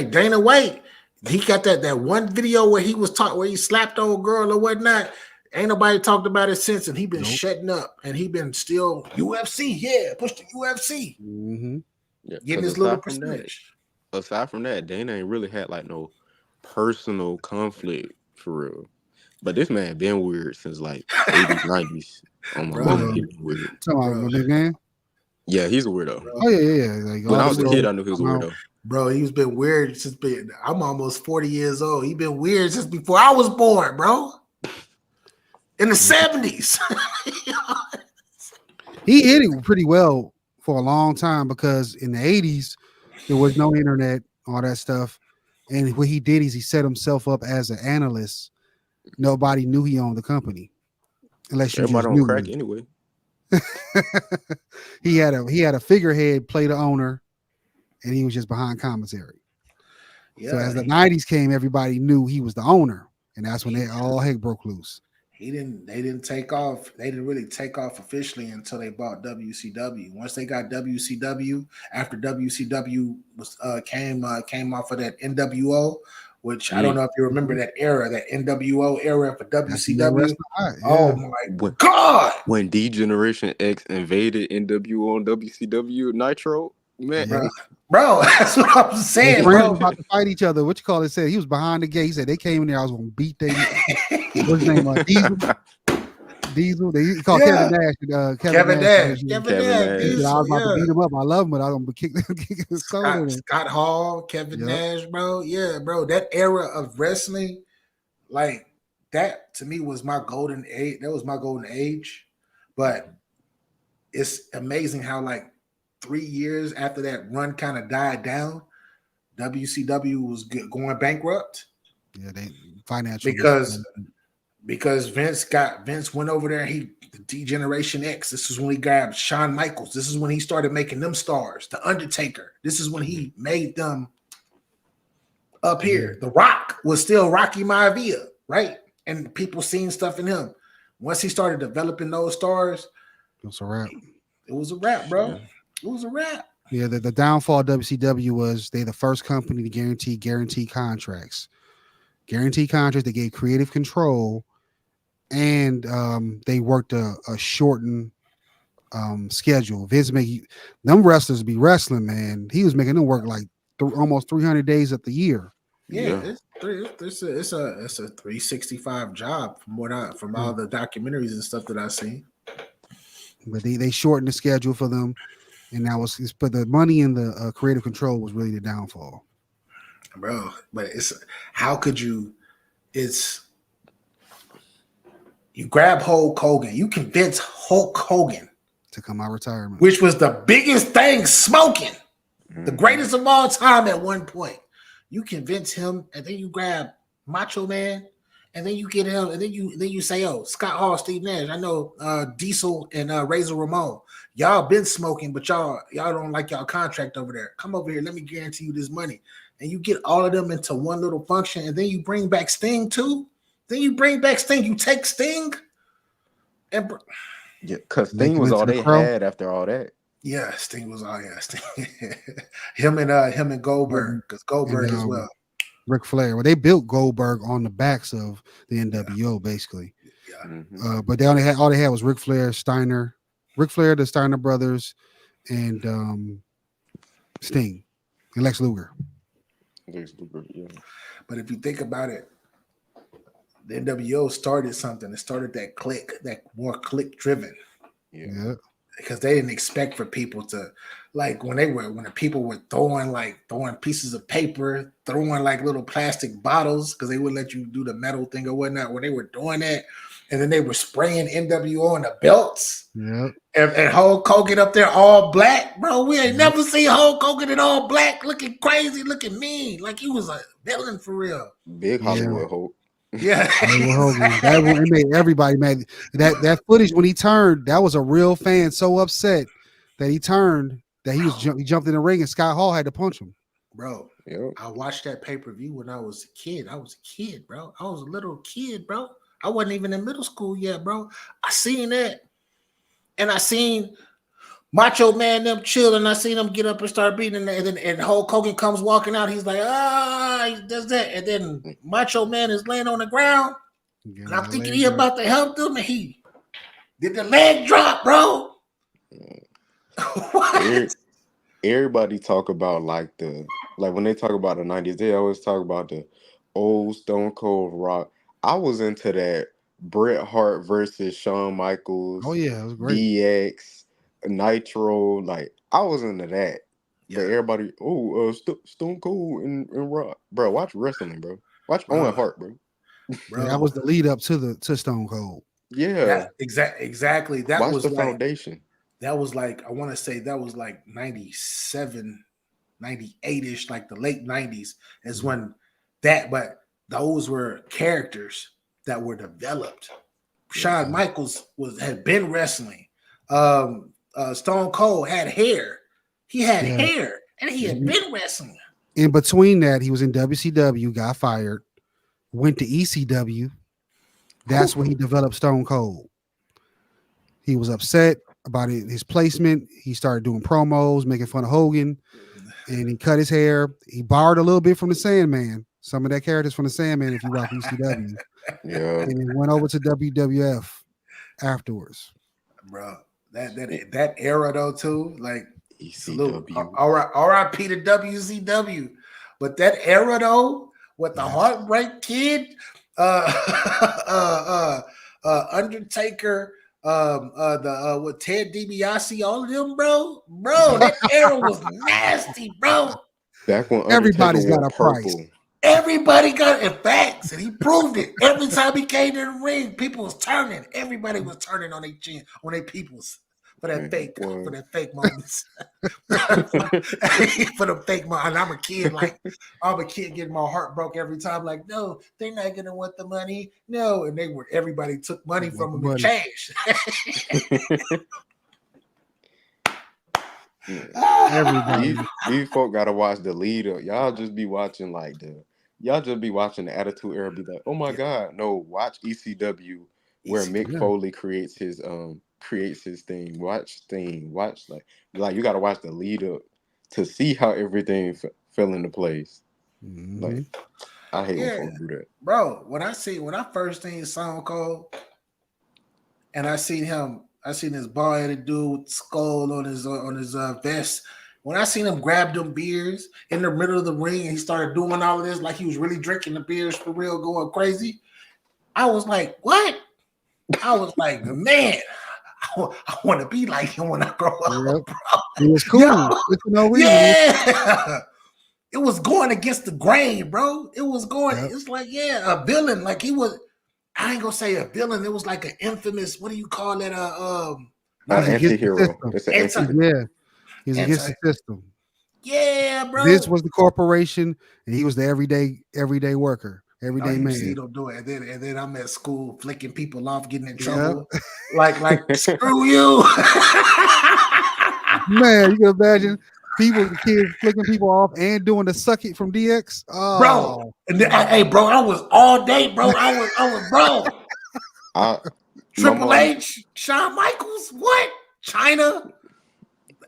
Dana White, he got that one video where he was where he slapped old girl or whatnot. Ain't nobody talked about it since, and he been shutting up, and he been still UFC. Yeah, push the UFC. Mm-hmm. Yeah, Getting his little percentage. Aside from that, Dana ain't really had like no personal conflict for real. But this man been weird since like 80s, 90s. Oh my god, he been weird. Man. Yeah, he's a weirdo. Bro. Oh yeah. Like, when I was a kid, I knew he was a weirdo. Bro, he's been weird since I'm almost 40 years old. He been weird since before I was born, bro. In the 70s. He hit it pretty well for a long time because in the 80s, there was no internet, all that stuff. And what he did is he set himself up as an analyst. Nobody knew he owned the company. Unless you Everybody just don't knew crack him. anyway. he had a figurehead play the owner, and he was just behind commentary. Yeah, so as the 90s came, everybody knew he was the owner. And that's when all heck broke loose. They didn't take off. They didn't really take off officially until they bought WCW. Once they got WCW, after WCW was came off of that NWO, which I don't know if you remember that era, that NWO era for WCW. Oh my god! When D Generation X invaded NWO on WCW Nitro, man. Bro, that's what I was saying. Friends about to fight each other. What you call it? Said he was behind the gate. He said they came in there. I was gonna beat they. What's his name? Diesel. They called Kevin Nash. Kevin Nash. Diesel, I was about to beat him up. I love him, but I was gonna kick his soul. Scott Hall, Kevin Nash, bro. Yeah, bro. That era of wrestling, like that to me was my golden age. That was my golden age. But it's amazing how like 3 years after that run kind of died down, WCW was going bankrupt. Yeah, they financial because Vince went over there. The D Generation X. This is when he grabbed Shawn Michaels. This is when he started making them stars. The Undertaker. This is when he made them up here. The Rock was still Rocky Maivia, right? And people seeing stuff in him. Once he started developing those stars, it was a wrap. It was a wrap, bro. Yeah. It was a wrap. Yeah, the downfall of WCW was they the first company to guarantee contracts. Guaranteed contracts that gave creative control and they worked a shortened schedule. Vince make them wrestlers be wrestling, man. He was making them work like almost 300 days of the year. Yeah, Yeah. it's a 365 job from Yeah. all the documentaries and stuff that I've seen. But they shortened the schedule for them, and that was but the money and the creative control was really the downfall. Bro. But it's how could you? It's you grab Hulk Hogan, you convince Hulk Hogan, To come out retirement. which was the biggest thing smoking, the Mhm. greatest of all time at one point. You convince him, and then you grab Macho Man, and then you get him, and then you say, "Oh, Scott Hall, Steve Nash, I know Diesel and Razor Ramon, y'all been smoking, but y'all don't like y'all contract over there. Come over here, let me guarantee you this money." And you get all of them into one little function, and then you bring back Sting too. Then you bring back Sting. You take Sting, and Yeah, because Make Sting him was into all the they Crow. had after all that. yeah, Sting was all yeah, Sting. him and Goldberg, because And Goldberg as well. Ric Flair. Well, they built Goldberg on the backs of the NWO, basically. Yeah, Mhm. But they only had all they had was Ric Flair, Steiner, Ric Flair, the Steiner brothers, and Sting and Lex Luger. Lex Luger, yeah. but if you think about it, the NWO started something. It started that click, that more click driven, Yeah. Yeah. because they didn't expect for people to like when the people were throwing pieces of paper, throwing like little plastic bottles because they wouldn't let you do the metal thing or whatnot. When they were doing that, and then they were spraying NWO on the belts. Yeah. And Hulk Hogan up there all black, bro. We ain't Yep. never seen Hulk Hogan in all black, looking crazy, looking mean, like he was a villain for real. Big Yeah. Hollywood Hope. Yeah, Hollywood Hogan. That one, it made everybody mad. That footage when he turned, that was a real fan so upset that he turned that he jumped in the ring and Scott Hall had to punch him. bro. Yep. I watched that pay per view when I was a kid. I was a kid, bro. I was a little kid, bro. I wasn't even in middle school yet, bro. I seen that, and I seen Macho Man them chill, and I seen them get up and start beating, and Hulk Hogan comes walking out. He's like, he does that, and then Macho Man is laying on the ground, Get and I'm that thinking leg he drop. about to help them, and he did the leg drop, bro. What? Everybody talk about like when they talk about the 90s, they always talk about the old Stone Cold Rock. I was into that Bret Hart versus Shawn Oh Michaels, yeah, it was great. DX, Nitro. Like I was into that. But Yeah, everybody, Stone Cold and Rock, bro. Watch wrestling, bro. Watch Owen bro, Hart, bro. Yeah, that bro. was the lead up to Stone Cold. Yeah, That exactly. That watch was the like foundation. I want to say that was like 97, 98ish, like the late 90s is when but those were characters that were developed. Shawn Michaels had been wrestling. Stone Cold had hair. He had Yeah. hair, and he had been wrestling. In between that, he was in WCW, got fired, went to ECW. That's when he developed Stone Cold. He was upset about his placement. He started doing promos, making fun of Hogan, and he cut his hair. He borrowed a little bit from the Sandman, some of that characters from the Sandman, if you watch ECW, Yeah, and then went over to WWF afterwards. Bro. That era though too, like salute. ECW. R.I.P. to WCW. But that era though, with the Yes. Heartbreak Kid, uh, Undertaker, with Ted DiBiase, all of them, bro, that era was nasty, bro. Back when Undertaker Everybody's got wore a price. purple. Everybody got it facts, and he proved it. Every time he came to the ring, people was turning. Everybody was turning on their chin, on their peoples for Man, for was. that fake moments. For the fake moments. And I'm a kid getting my heart broke every time. Like, no, they're not gonna want the money. No, and everybody took money from them in Money. cash. Everybody. These folk gotta watch the leader. Y'all just be watching the Attitude Era. Be like, oh my god, no! Watch ECW where Mick Yeah. Foley creates his thing. Watch thing. Watch like you gotta watch the lead up to see how everything fell into place. Mhm. Like I hate when Yeah, folks do that. bro. When I first seen Stone Cold, and I seen this bald-headed dude with skull on his vest. When I seen him grab them beers in the middle of the ring and he started doing all of this like he was really drinking the beers for real, going crazy, I was like, what? I was like, man, I want to be like him when I grow up, bro. It was Yo, cool. It's for no reason. yeah. It was going against the grain, bro. It was going, Yep. it's like, yeah, a villain. Like he was, I ain't gonna say a villain. It was like an infamous, what do you call that? Not against the Anti-hero. system. It's an Anti- anti. Yeah, he was against the system. Yeah, bro. This was the corporation, and he was the everyday worker, everyday You man. see, don't do it. And then I'm at school flicking people off, getting in trouble. Like screw you. Man, you can imagine the kids flicking people off and doing the suck it from DX. Oh, bro. And then, hey, bro, I was all day, bro. I was, bro. Triple H, Shawn Michaels, what? China,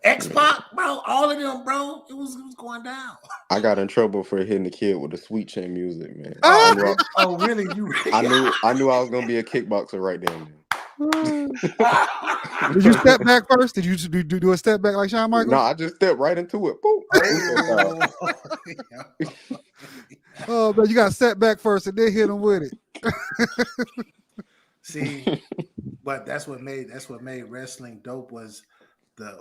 X-Pac, bro, all of them, bro. It was going down. I got in trouble for hitting the kid with the Sweet Chin music, man. Oh, really? I knew I was gonna be a kickboxer right then. Did you step back first? Did you do a step back like Shawn Michaels? No, I just stepped right into it. Boom. Oh, but you got to step back first and then hit him with it. See, but that's what made wrestling dope was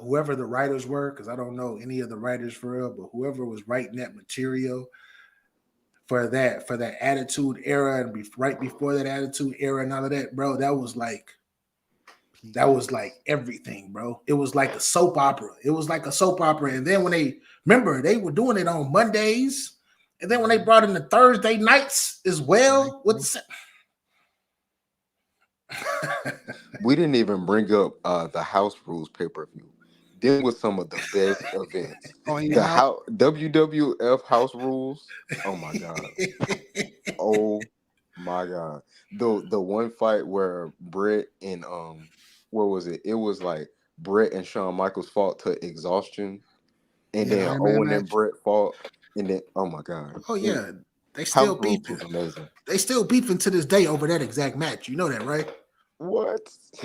whoever the writers were, because I don't know any of the writers for real, but whoever was writing that material for that Attitude Era and right before that Attitude Era and all of that, bro, that was like everything, bro. It was like a soap opera. And then when they were doing it on Mondays, and then when they brought in the Thursday nights as well with we didn't even bring up the House Rules pay-per-view. Them was some of the best events. WWF House Rules. Oh my god. Oh my god. The one fight where Brett and what was it? It was like Brett and Shawn Michaels fought to exhaustion, and then Owen and Brett fought, and then oh my god. Oh yeah, they still beefing. Amazing. They still beefing to this day over that exact match. You know that, right? What?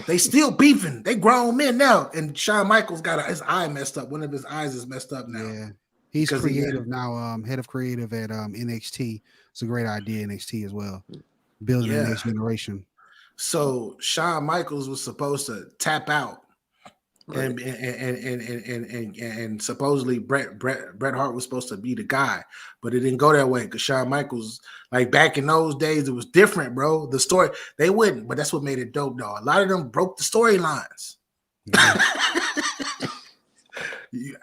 They still beefing. They grown men now, and Shawn Michaels got his eye messed up. One of his eyes is messed up now. Yeah, he's creative now. Head of creative at NXT. It's a great idea. NXT as well, building the next generation. So Shawn Michaels was supposed to tap out, right. and supposedly Bret Hart was supposed to be the guy, but it didn't go that way because Shawn Michaels, like back in those days, it was different, bro. The story they wouldn't, but that's what made it dope, though. A lot of them broke the storylines.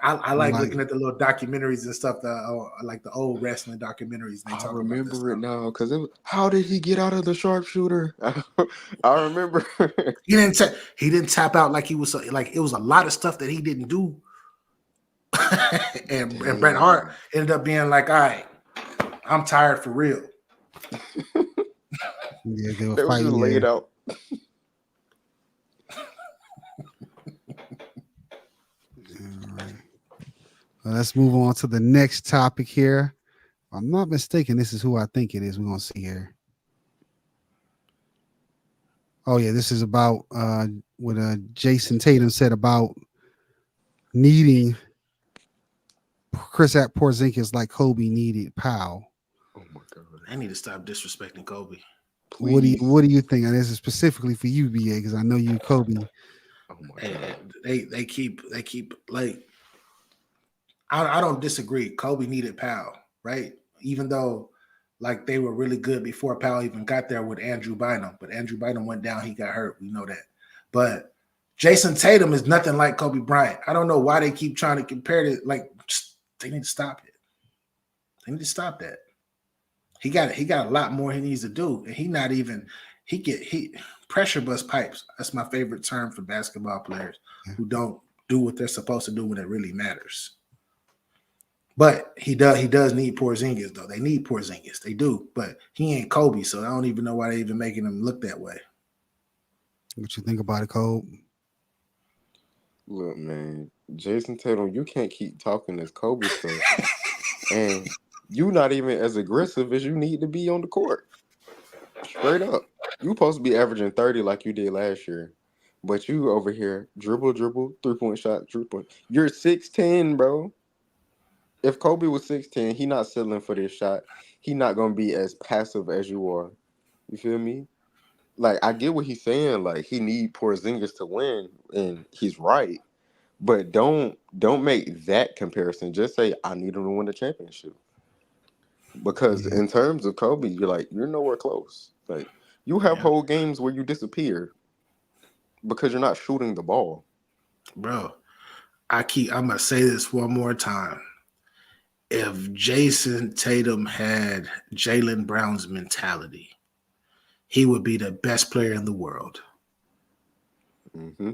I like looking at the little documentaries and stuff, like the old wrestling documentaries. I remember it now because how did he get out of the sharpshooter? I remember he didn't tap out like he was like it was a lot of stuff that he didn't do, and Bret Hart ended up being like, all right, I'm tired for real. Yeah, they were just laid out. Let's move on to the next topic here. If I'm not mistaken, this is who I think it is. We're going to see here. Oh, yeah, this is about what Jason Tatum said about needing Kristaps Porzingis like Kobe needed Powell. Oh, my God. I need to stop disrespecting Kobe. Please. What do you think? And this is specifically for you, BA, because I know you Kobe. Oh, my God. They keep like, I don't disagree. Kobe needed Powell, right? Even though, like, they were really good before Powell even got there with Andrew Bynum. But Andrew Bynum went down. He got hurt. We know that. But Jason Tatum is nothing like Kobe Bryant. I don't know why they keep trying to compare it. Like, they need to stop it. They need to stop that. He got a lot more he needs to do. And he pressure bust pipes. That's my favorite term for basketball players who don't do what they're supposed to do when it really matters. But he does need Porzingis, though. They need Porzingis. They do. But he ain't Kobe, so I don't even know why they're even making him look that way. What you think about it, Cole? Look, man, Jason Tatum, you can't keep talking this Kobe stuff. And you not even as aggressive as you need to be on the court. Straight up. You supposed to be averaging 30 like you did last year. But you over here dribble, dribble, 3-point shot, 3 point. You're 6'10", bro. If Kobe was 6'10", he not settling for this shot. He not gonna be as passive as you are. You feel me? Like I get what he's saying. Like he need Porzingis to win, and he's right. But don't make that comparison. Just say I need him to win the championship. Because Yeah, in terms of Kobe, you're nowhere close. Like you have Yeah, whole games where you disappear because you're not shooting the ball. bro. I'm gonna say this one more time. If Jason Tatum had Jaylen Brown's mentality, he would be the best player in the world. Hmm.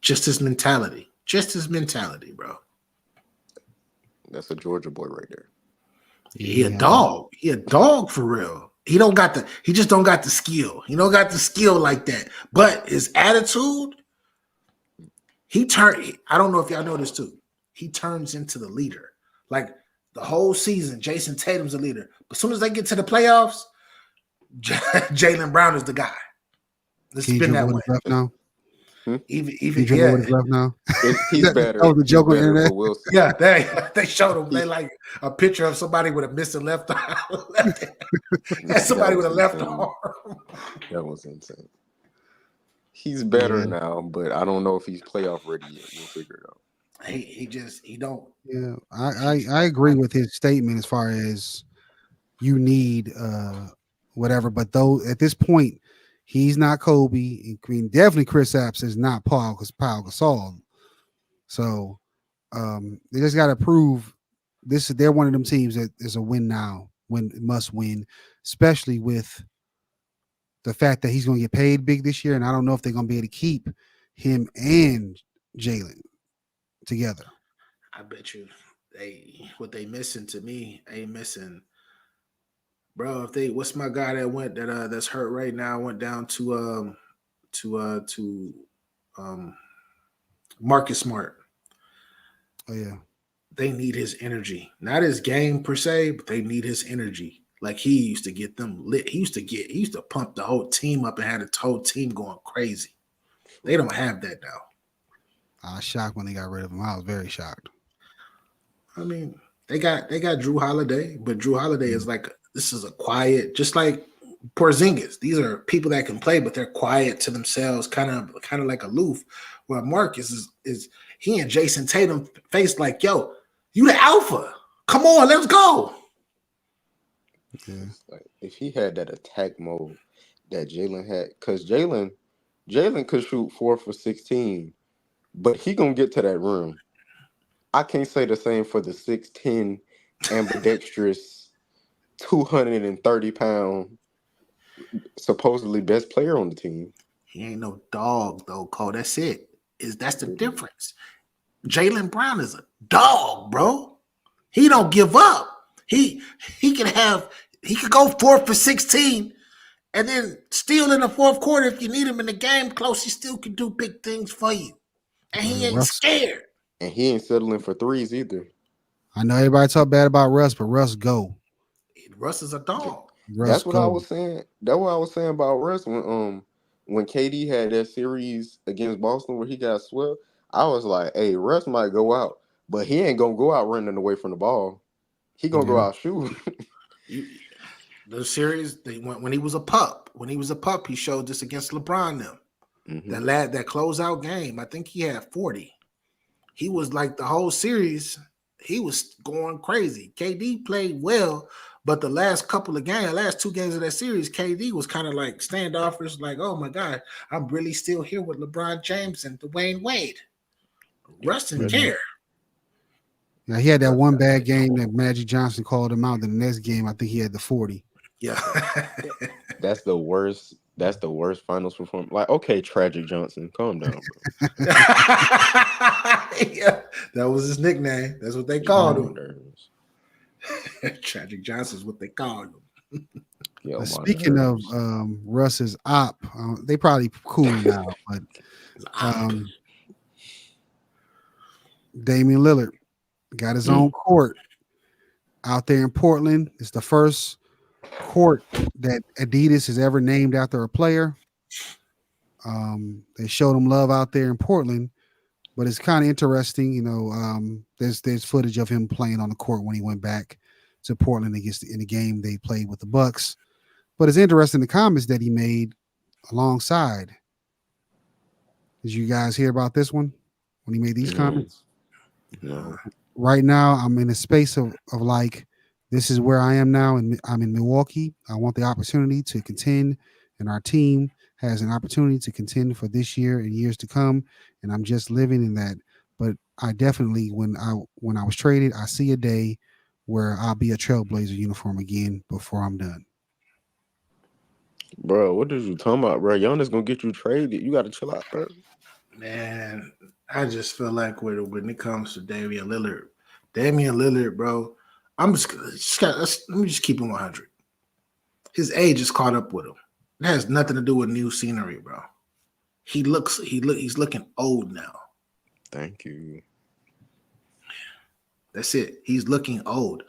Just his mentality. Just his mentality, bro. That's a Georgia boy right there. He a yeah, dog. He a dog for real. He just don't got the skill. He don't got the skill like that. But his attitude, I don't know if y'all know this too. He turns into the leader. Like the whole season, Jason Tatum's the leader. But as soon as they get to the playoffs, Jaylen Brown is the guy. It's Can you been dribble that what way. is left now? Can Even you dribble what yeah. is left now? He's That better. was a He's joke on the better, internet. but Wilson. Yeah, they showed him. They He, like a picture of somebody with a missing left arm, and that somebody with was a left insane. arm. That was insane. He's Yeah, better now, but I don't know if he's playoff ready yet. We'll figure it out. He don't. yeah. He's I agree with his statement as far as you need whatever, but though at this point he's not Kobe. I mean, definitely Chris Apps is not Paul Gasol. So they just got to prove this. They're one of them teams that is a win now, win must win, especially with the fact that he's going to get paid big this year, and I don't know if they're going to be able to keep him and Jalen together. I bet you what they missing to me. They missing, bro. If they what's my guy that went that's hurt right now went down to um Marcus Smart. Oh yeah, They need his energy, not his game per se, but they need his energy. Like he used to get them lit. He used to pump the whole team up and had the whole team going crazy. They don't have that now. I was shocked when they got rid of him. I was very shocked. I mean, they got Drew Holiday, but Drew Holiday Yeah, is like this is a quiet, just like Porzingis. These are people that can play, but they're quiet to themselves, kind of like aloof. Where Marcus is he and Jason Tatum faced like, yo, you the alpha. Come on, let's go. yeah. Like if he had that attack mode that Jalen had, because Jalen could shoot 4 for 16, but he gonna get to that rim. I can't say the same for the 6'10" ambidextrous, 230-pound, supposedly best player on the team. He ain't no dog though, Cole. That's it. That's the difference. Jaylen Brown is a dog, bro. He don't give up. He could go 4 for 16 and then steal in the fourth quarter if you need him in the game close. He still can do big things for you, and he ain't Russ. scared. And he ain't settling for threes either. I know everybody talk bad about Russ, but Russ go. Russ is a dog. Russ That's what I go. was saying. That's what I was saying about Russ when KD had that series against Boston where he got swept. I was like, hey, Russ might go out, but he ain't gonna go out running away from the ball. He gonna go Yeah. out shooting. The series they went when he was a pup. When he was a pup, he showed this against LeBron them. Hmm. That closeout game, I think he had 40. He was like the whole series, he was going crazy. KD played well, but the last last two games of that series, KD was kind of like standoffish, like, oh my God, I'm really still here with LeBron James and Dwayne Wade. Russ didn't Yeah. care. Now he had that Russ one got bad that game dog. that Magic Johnson called him out. Then the next game, I think he had the 40. Yeah. That's the worst. That's the worst finals performance. Like, okay, Tragic Johnson, calm down, bro. Yeah, that was his nickname. That's what they You get called on my him. nerves. Tragic Johnson's what they called him. Get on my Speaking of nerves. Russ's op, they probably cool now, but Damian Lillard got his own court out there in Portland. It's the first court that Adidas has ever named after a player. They showed him love out there in Portland, but it's kind of interesting. There's footage of him playing on the court when he went back to Portland against in the game they played with the Bucks. But it's interesting the comments that he made alongside. Did you guys hear about this one when he made these No, comments? no. Right now, I'm in a space of like, this is where I am now, and I'm in Milwaukee. I want the opportunity to contend, and our team has an opportunity to contend for this year and years to come. And I'm just living in that. But I definitely, when I was traded, I see a day where I'll be a Trailblazer uniform again before I'm done. Bro, what is you talking about, bro? Giannis gonna get you traded. You gotta chill out, bro. Man, I just feel like when it comes to Damian Lillard, bro, let me just keep him 100. His age is caught up with him. It has nothing to do with new scenery, bro. He's looking old now. Thank you. That's it. He's looking old.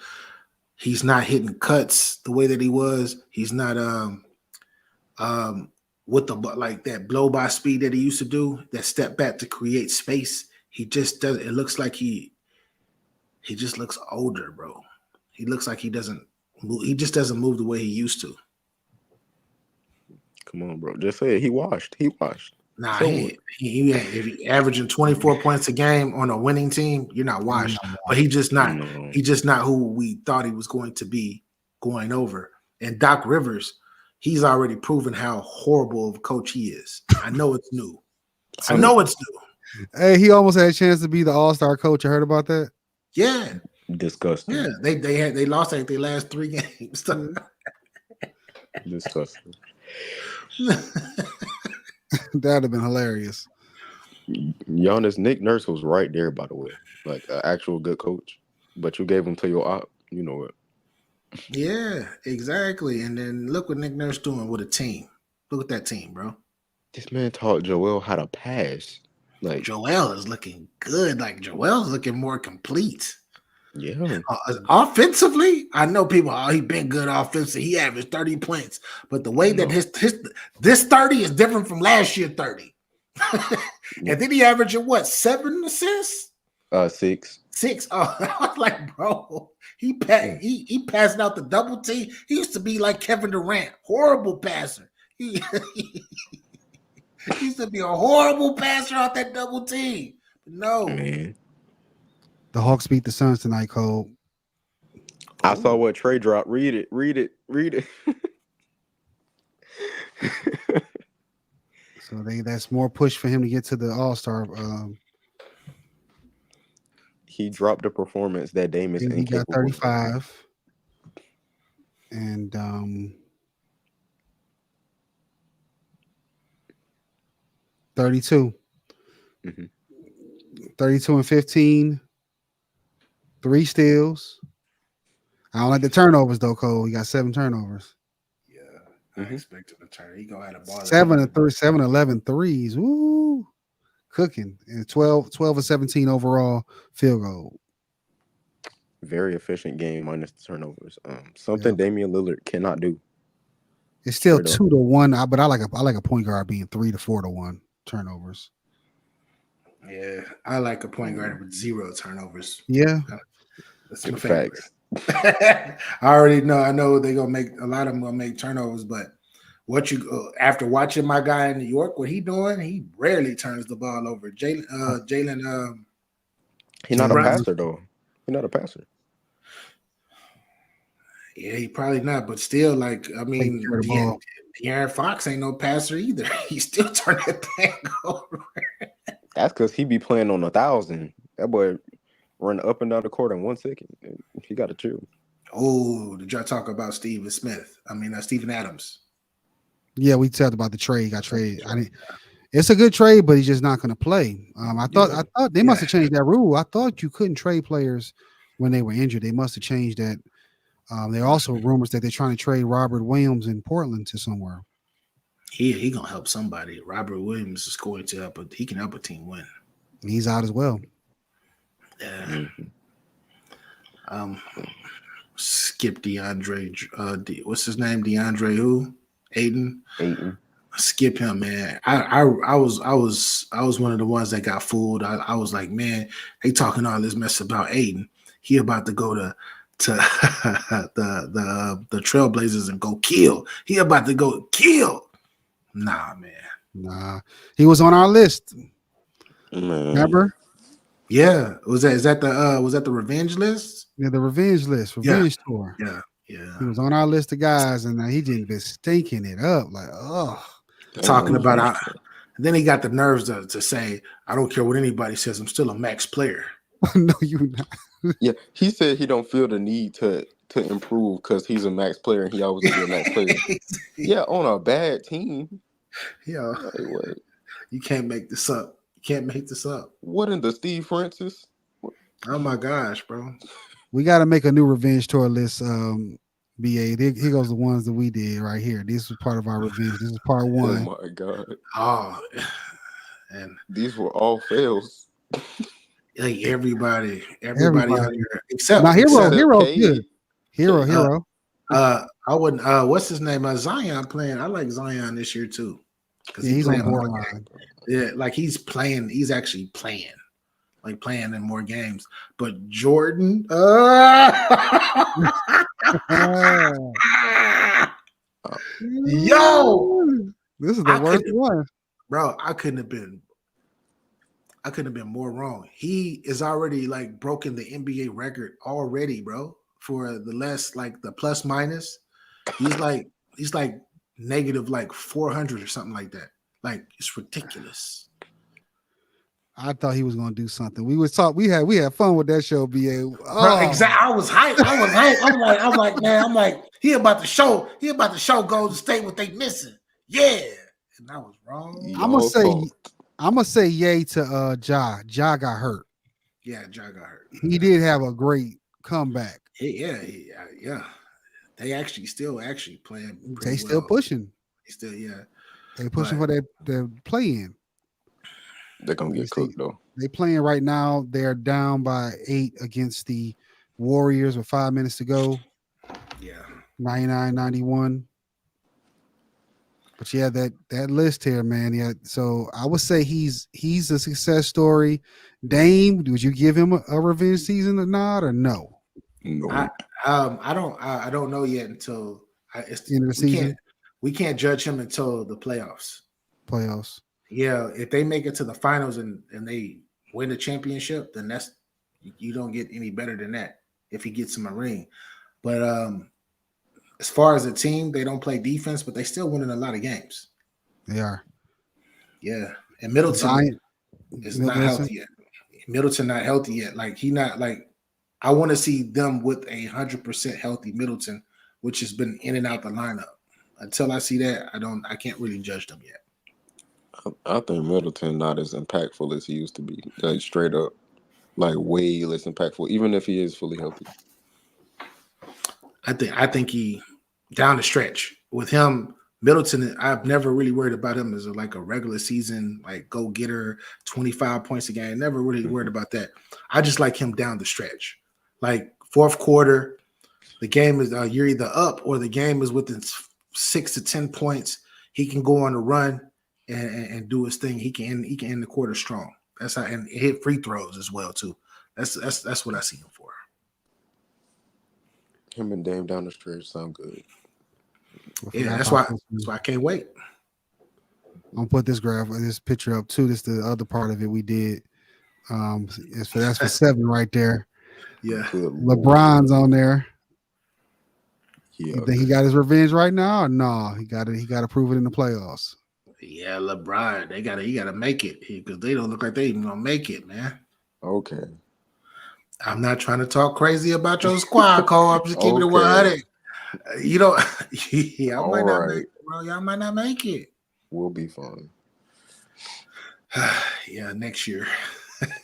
He's not hitting cuts the way that he was. He's not with the like that blow by speed that he used to do, that step back to create space. He just does. It looks like he just looks older, bro. He looks like he doesn't move. He just doesn't move the way he used to. Come on, bro. Just say it. He washed. Nah, So if he averaging 24 points a game on a winning team, you're not washed. But he's just not. No. He's just not who we thought he was going to be going over. And Doc Rivers, he's already proven how horrible of a coach he is. I know it's new. I know it's new. Hey, he almost had a chance to be the All-Star coach. I heard about that. Yeah, Disgusting. yeah. They lost like their last 3 games. Disgusting. That'd have been hilarious. Giannis, Nick Nurse was right there, by the way. Like an actual good coach. But you gave him to your op. You know what? Yeah, exactly. And then look what Nick Nurse doing with a team. Look at that team, bro. This man taught Joel how to pass. Like, Joel is looking good. Like Joel's looking more complete. yeah. Offensively, I know people. Oh, he been good offensively. He averaged 30 points, but the way that this 30 is different from last year 30. And then he averaged 7 assists? 6. 6. Oh, I was like, bro, he passing out the double team. He used to be like Kevin Durant, horrible passer. He used to be a horrible passer out that double team. No, Man. The Hawks beat the Suns tonight, Cole. I saw what Trey dropped. Read it. So that's more push for him to get to the All-Star. He dropped a performance that Dame is He got incapable. 35. And 32. Mm-hmm. 32 and 15. 3 steals. I don't like the turnovers though, Cole. He got 7 turnovers. yeah, I expect him to turn. He gonna have a ball. 7 11 threes. Woo. Cooking. And 12 and 17 overall field goal. Very efficient game minus the turnovers. Something Damian Lillard cannot do. It's still 2-1, but I like a point guard being 3 to 4 to 1 turnovers. Yeah, I like a point guard with 0 turnovers. Yeah, that's my favorite. I already know. I know they're gonna make a lot of them gonna make turnovers, but after watching my guy in New York, what he doing? He rarely turns the ball over. Jalen. He's not a passer though. He's not a passer. Yeah, he probably not, but still, like I mean, De'Aaron Fox ain't no passer either. He still turned that thing over. That's because he be playing on 1,000. That boy run up and down the court in 1 second. He got to chill. Oh, did y'all talk about Steven Adams? Yeah, we talked about the trade. Got traded. It's a good trade, but he's just not going to play. I thought they must have changed that rule. I thought you couldn't trade players when they were injured. They must have changed that. There are also rumors that they're trying to trade Robert Williams in Portland to somewhere. He gonna help somebody. Robert Williams is going to help. He can help a team win. He's out as well. Yeah. Skip DeAndre. What's his name? DeAndre who? Ayton. Skip him, man. I was one of the ones that got fooled. I was like, man, they talking all this mess about Aiden. He about to go to the Trailblazers and go kill. He about to go kill. Nah, man. Nah, he was on our list. Man. Remember? Yeah, was that the revenge list? Yeah, the revenge list, revenge tour. Yeah. He was on our list of guys, and he just been stinking it up. Like, oh, Talking about then he got the nerves to say, I don't care what anybody says, I'm still a max player. no, you not. Yeah, he said he don't feel the need to improve because he's a max player and he always gonna be a max player. Yeah, on a bad team. Yeah, like, what? You can't make this up. You can't make this up. What in the Steve Francis? Oh my gosh, bro. We got to make a new revenge tour list. BA, here goes the ones that we did right here. This was part of our revenge. This is part one. Oh my god! Oh, and these were all fails. Like everybody out there except Hero, Cade. good. Hero. I wouldn't. What's his name? Zion playing. I like Zion this year too. Yeah, he's on borderline. Yeah, like he's playing. He's actually playing. Like playing in more games. But Jordan, yo, this is the worst one, bro. I couldn't have been more wrong. He is already like broken the NBA record already, bro. For the less like the plus minus, he's like negative like 400 or something like that. Like it's ridiculous. I thought he was gonna do something. We had fun with that show, BA. Oh. Bro, exactly. I was hyped. I'm like, man, he about to show Golden State what they missing. Yeah. And I was wrong. I'm gonna say yay to Ja. Ja got hurt. Yeah, Ja got hurt. He did have a great comeback. Yeah. They still playing. They still pushing. They pushing for their play in. They're gonna get cooked though. They playing right now. They're down by 8 against the Warriors with 5 minutes to go. Yeah. 99-91. But yeah, that list here, man. Yeah. So I would say he's a success story. Dame, would you give him a revenge season or not, or no? No. I don't know yet until it's the end of the season. We can't judge him until the playoffs. Yeah, if they make it to the finals and they win the championship, then you don't get any better than that if he gets him a ring. But as far as a team, they don't play defense, but they still winning a lot of games. They are. Yeah, and Middleton is not healthy yet. Middleton not healthy yet. Like he not like. I want to see them with 100% healthy Middleton, which has been in and out the lineup. Until I see that, I can't really judge them yet. I think Middleton not as impactful as he used to be. Like straight up, like way less impactful, even if he is fully healthy. I think he down the stretch with him. Middleton, I've never really worried about him as a regular season, like go getter, 25 points a game. Never really worried about that. I just like him down the stretch. Like fourth quarter, the game is you're either up or the game is within 6 to 10 points. He can go on a run and do his thing. He can end the quarter strong. That's how, and hit free throws as well too. That's what I see him for. Him and Dame down the stretch sound good. Yeah, that's why I can't wait. I'm gonna put this picture up too. This is the other part of it we did. That's for 7 right there. Yeah, LeBron's on there. Yeah, you think he got his revenge right now? Or no, he got to prove it in the playoffs. Yeah, LeBron, he gotta make it because they don't look like they even gonna make it, man. Okay. I'm not trying to talk crazy about your squad, Cole. I'm just keeping it 100. Y'all might not make it, bro. Y'all might not make it. We'll be fine. Yeah, next year.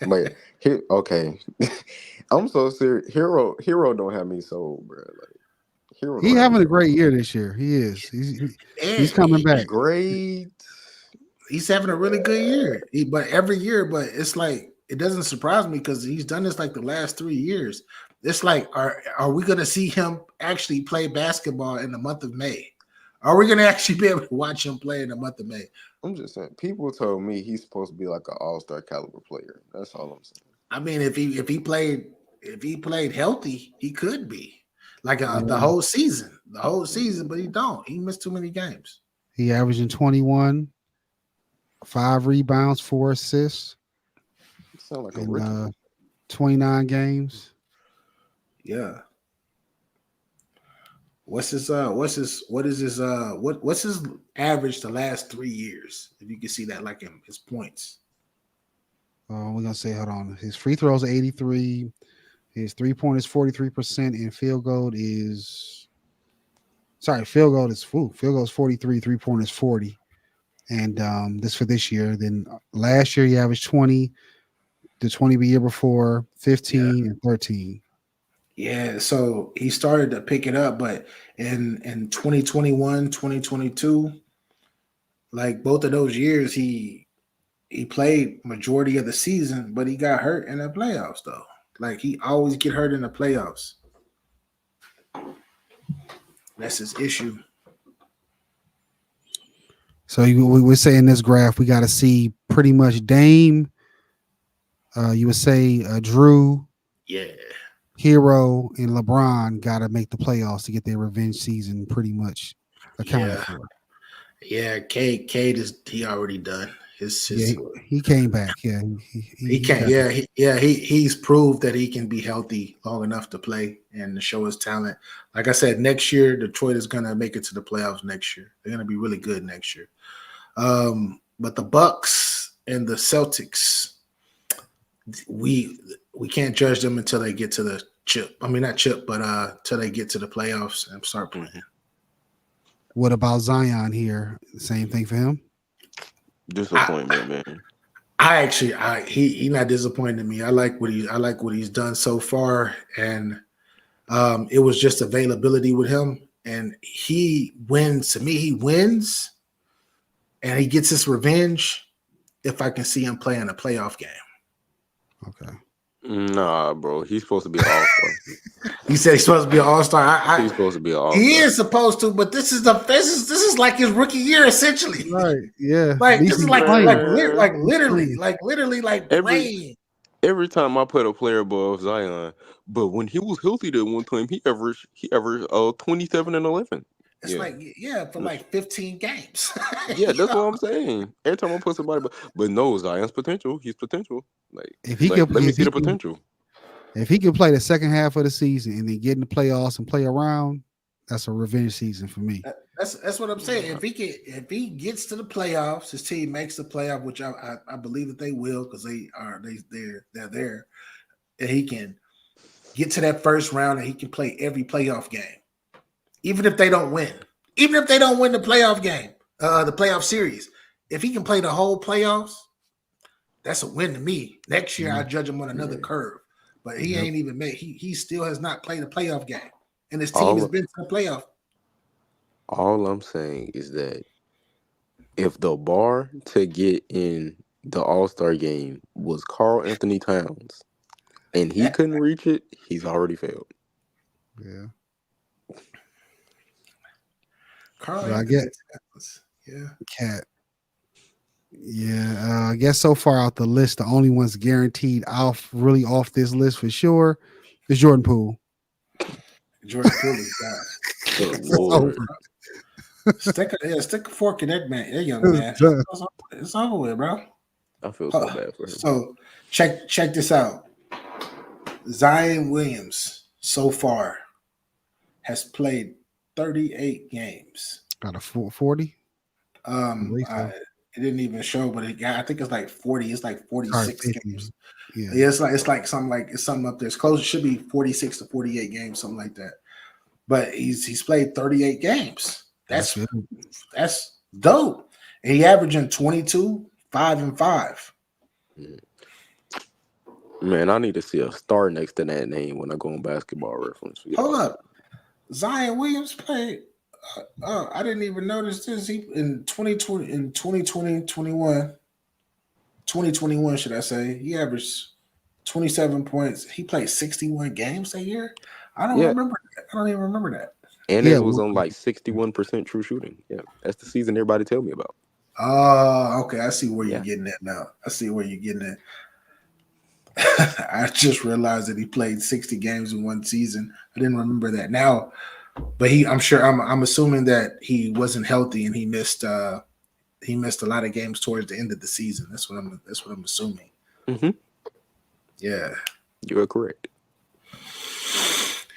But okay. I'm so serious. Hero don't have me sold, bro. Hero. He having a great year this year. He is. He's coming back. Great. He's having a really good year. But every year, but it's like it doesn't surprise me because he's done this like the last 3 years. It's like, are we gonna see him actually play basketball in the month of May? Are we gonna actually be able to watch him play in the month of May? I'm just saying. People told me he's supposed to be like an all-star caliber player. That's all I'm saying. I mean, if he played healthy, he could be like the Yeah. whole season, but he don't. He missed too many games. He averaging 21, 5 rebounds, 4 assists Sound like a in rookie. 29 games. Yeah. What's his what's his average the last 3 years? If you can see that, like in his points. We're gonna say, hold on. His free throws are 83. His 3-point is 43%, and field goal is 43. 3-point is 40. And this for this year. Then last year he averaged 20. The 20 the year before, 15 and 13. Yeah, so he started to pick it up, but in 2021, 2022, like both of those years, he played majority of the season, but he got hurt in the playoffs though. Like he always get hurt in the playoffs. That's his issue. So we're saying this graph, we got to see pretty much Dame. You would say Drew, Yeah. Hero, and LeBron got to make the playoffs to get their revenge season pretty much accounted for. Yeah, Cade is he already done. He came back. Yeah, he can't. He's proved that he can be healthy long enough to play and to show his talent. Like I said, next year Detroit is gonna make it to the playoffs next year. They're gonna be really good next year. But the Bucks and the Celtics, we can't judge them until they get to the chip. I mean, not chip, but until they get to the playoffs and start playing. What about Zion here? Same thing for him. Disappointment, man. He not disappointing me. I like what he's done so far, and it was just availability with him, and he wins. To me, he wins, and he gets his revenge if I can see him play in a playoff game. Okay. Nah, bro. He's supposed to be an all-star. He said he's supposed to be an all-star. He's supposed to be an all-star. He is supposed to, but this is like his rookie year essentially. Right. Yeah. Like this is like literally playing. Every time I put a player above Zion, but when he was healthy that one time, he averaged 27 and 11. It's for like 15 games. Yeah, that's what I'm saying. Every time I put somebody, but no, Zion's potential. He's potential. Like if he let me see the potential. If he can play the second half of the season and then get in the playoffs and play around, that's a revenge season for me. That's what I'm saying. If he gets to the playoffs, his team makes the playoff, which I believe that they will because they're there, and he can get to that first round and he can play every playoff game, even if they don't win. Even if they don't win the playoff game, the playoff series, if he can play the whole playoffs, that's a win to me. Next year, I judge him on another curve, but he ain't even made. He still has not played a playoff game, and his team has been to the playoff. All I'm saying is that if the bar to get in the All-Star game was Karl Anthony Towns, and he couldn't reach it, he's already failed. Yeah. Karl I get Cat. Yeah, I guess so far out the list, the only ones guaranteed off this list for sure is Jordan Poole. Jordan Poole is God. Good Lord. Stick a fork in that man, that young man. It's over with, bro. I feel so bad for him. So check this out. Zion Williams so far has played 38 games. Got a 40. It didn't even show, but I think it's like 40. It's like 46 games. Yeah, it's like something up there. It's close. It should be 46 to 48 games, something like that. But he's played 38 games. That's dope. And he averaging 22, 5 and 5. Man, I need to see a star next to that name when I go on Basketball Reference. Hold up. Zion Williams played. I didn't even notice this. He in 2021, should I say? He averaged 27 points. He played 61 games that year. I don't even remember that. And Yeah, it was on like 61% true shooting. Yeah, that's the season everybody tell me about. Oh, okay. I see where you're Yeah. getting at now. I see where you're getting at. I just realized that he played 60 games in one season. I didn't remember that now, but I'm assuming that he wasn't healthy and he missed a lot of games towards the end of the season. That's what I'm assuming. Mm-hmm. Yeah. You are correct.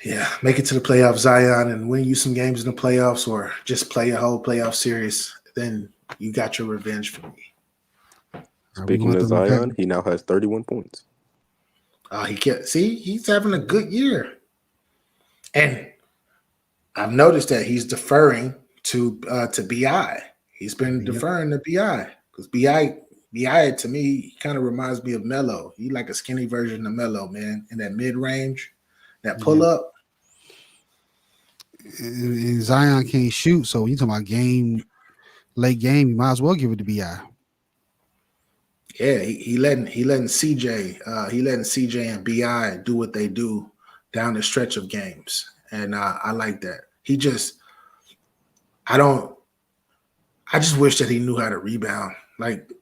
Yeah. Make it to the playoffs, Zion, and win you some games in the playoffs or just play a whole playoff series. Then you got your revenge for me. we Speaking want of the revenge. Zion, he now has 31 points. He's having a good year. And I've noticed that he's deferring to Bi. He's been Yep. deferring to Bi because Bi to me kind of reminds me of Melo. He like a skinny version of Melo, man, in that mid range, that pull Yep. up. And Zion can't shoot, so you talking about late game, you might as well give it to Bi. Yeah, he letting CJ and Bi do what they do down the stretch of games, and I like that. I don't. I just wish that he knew how to rebound. Like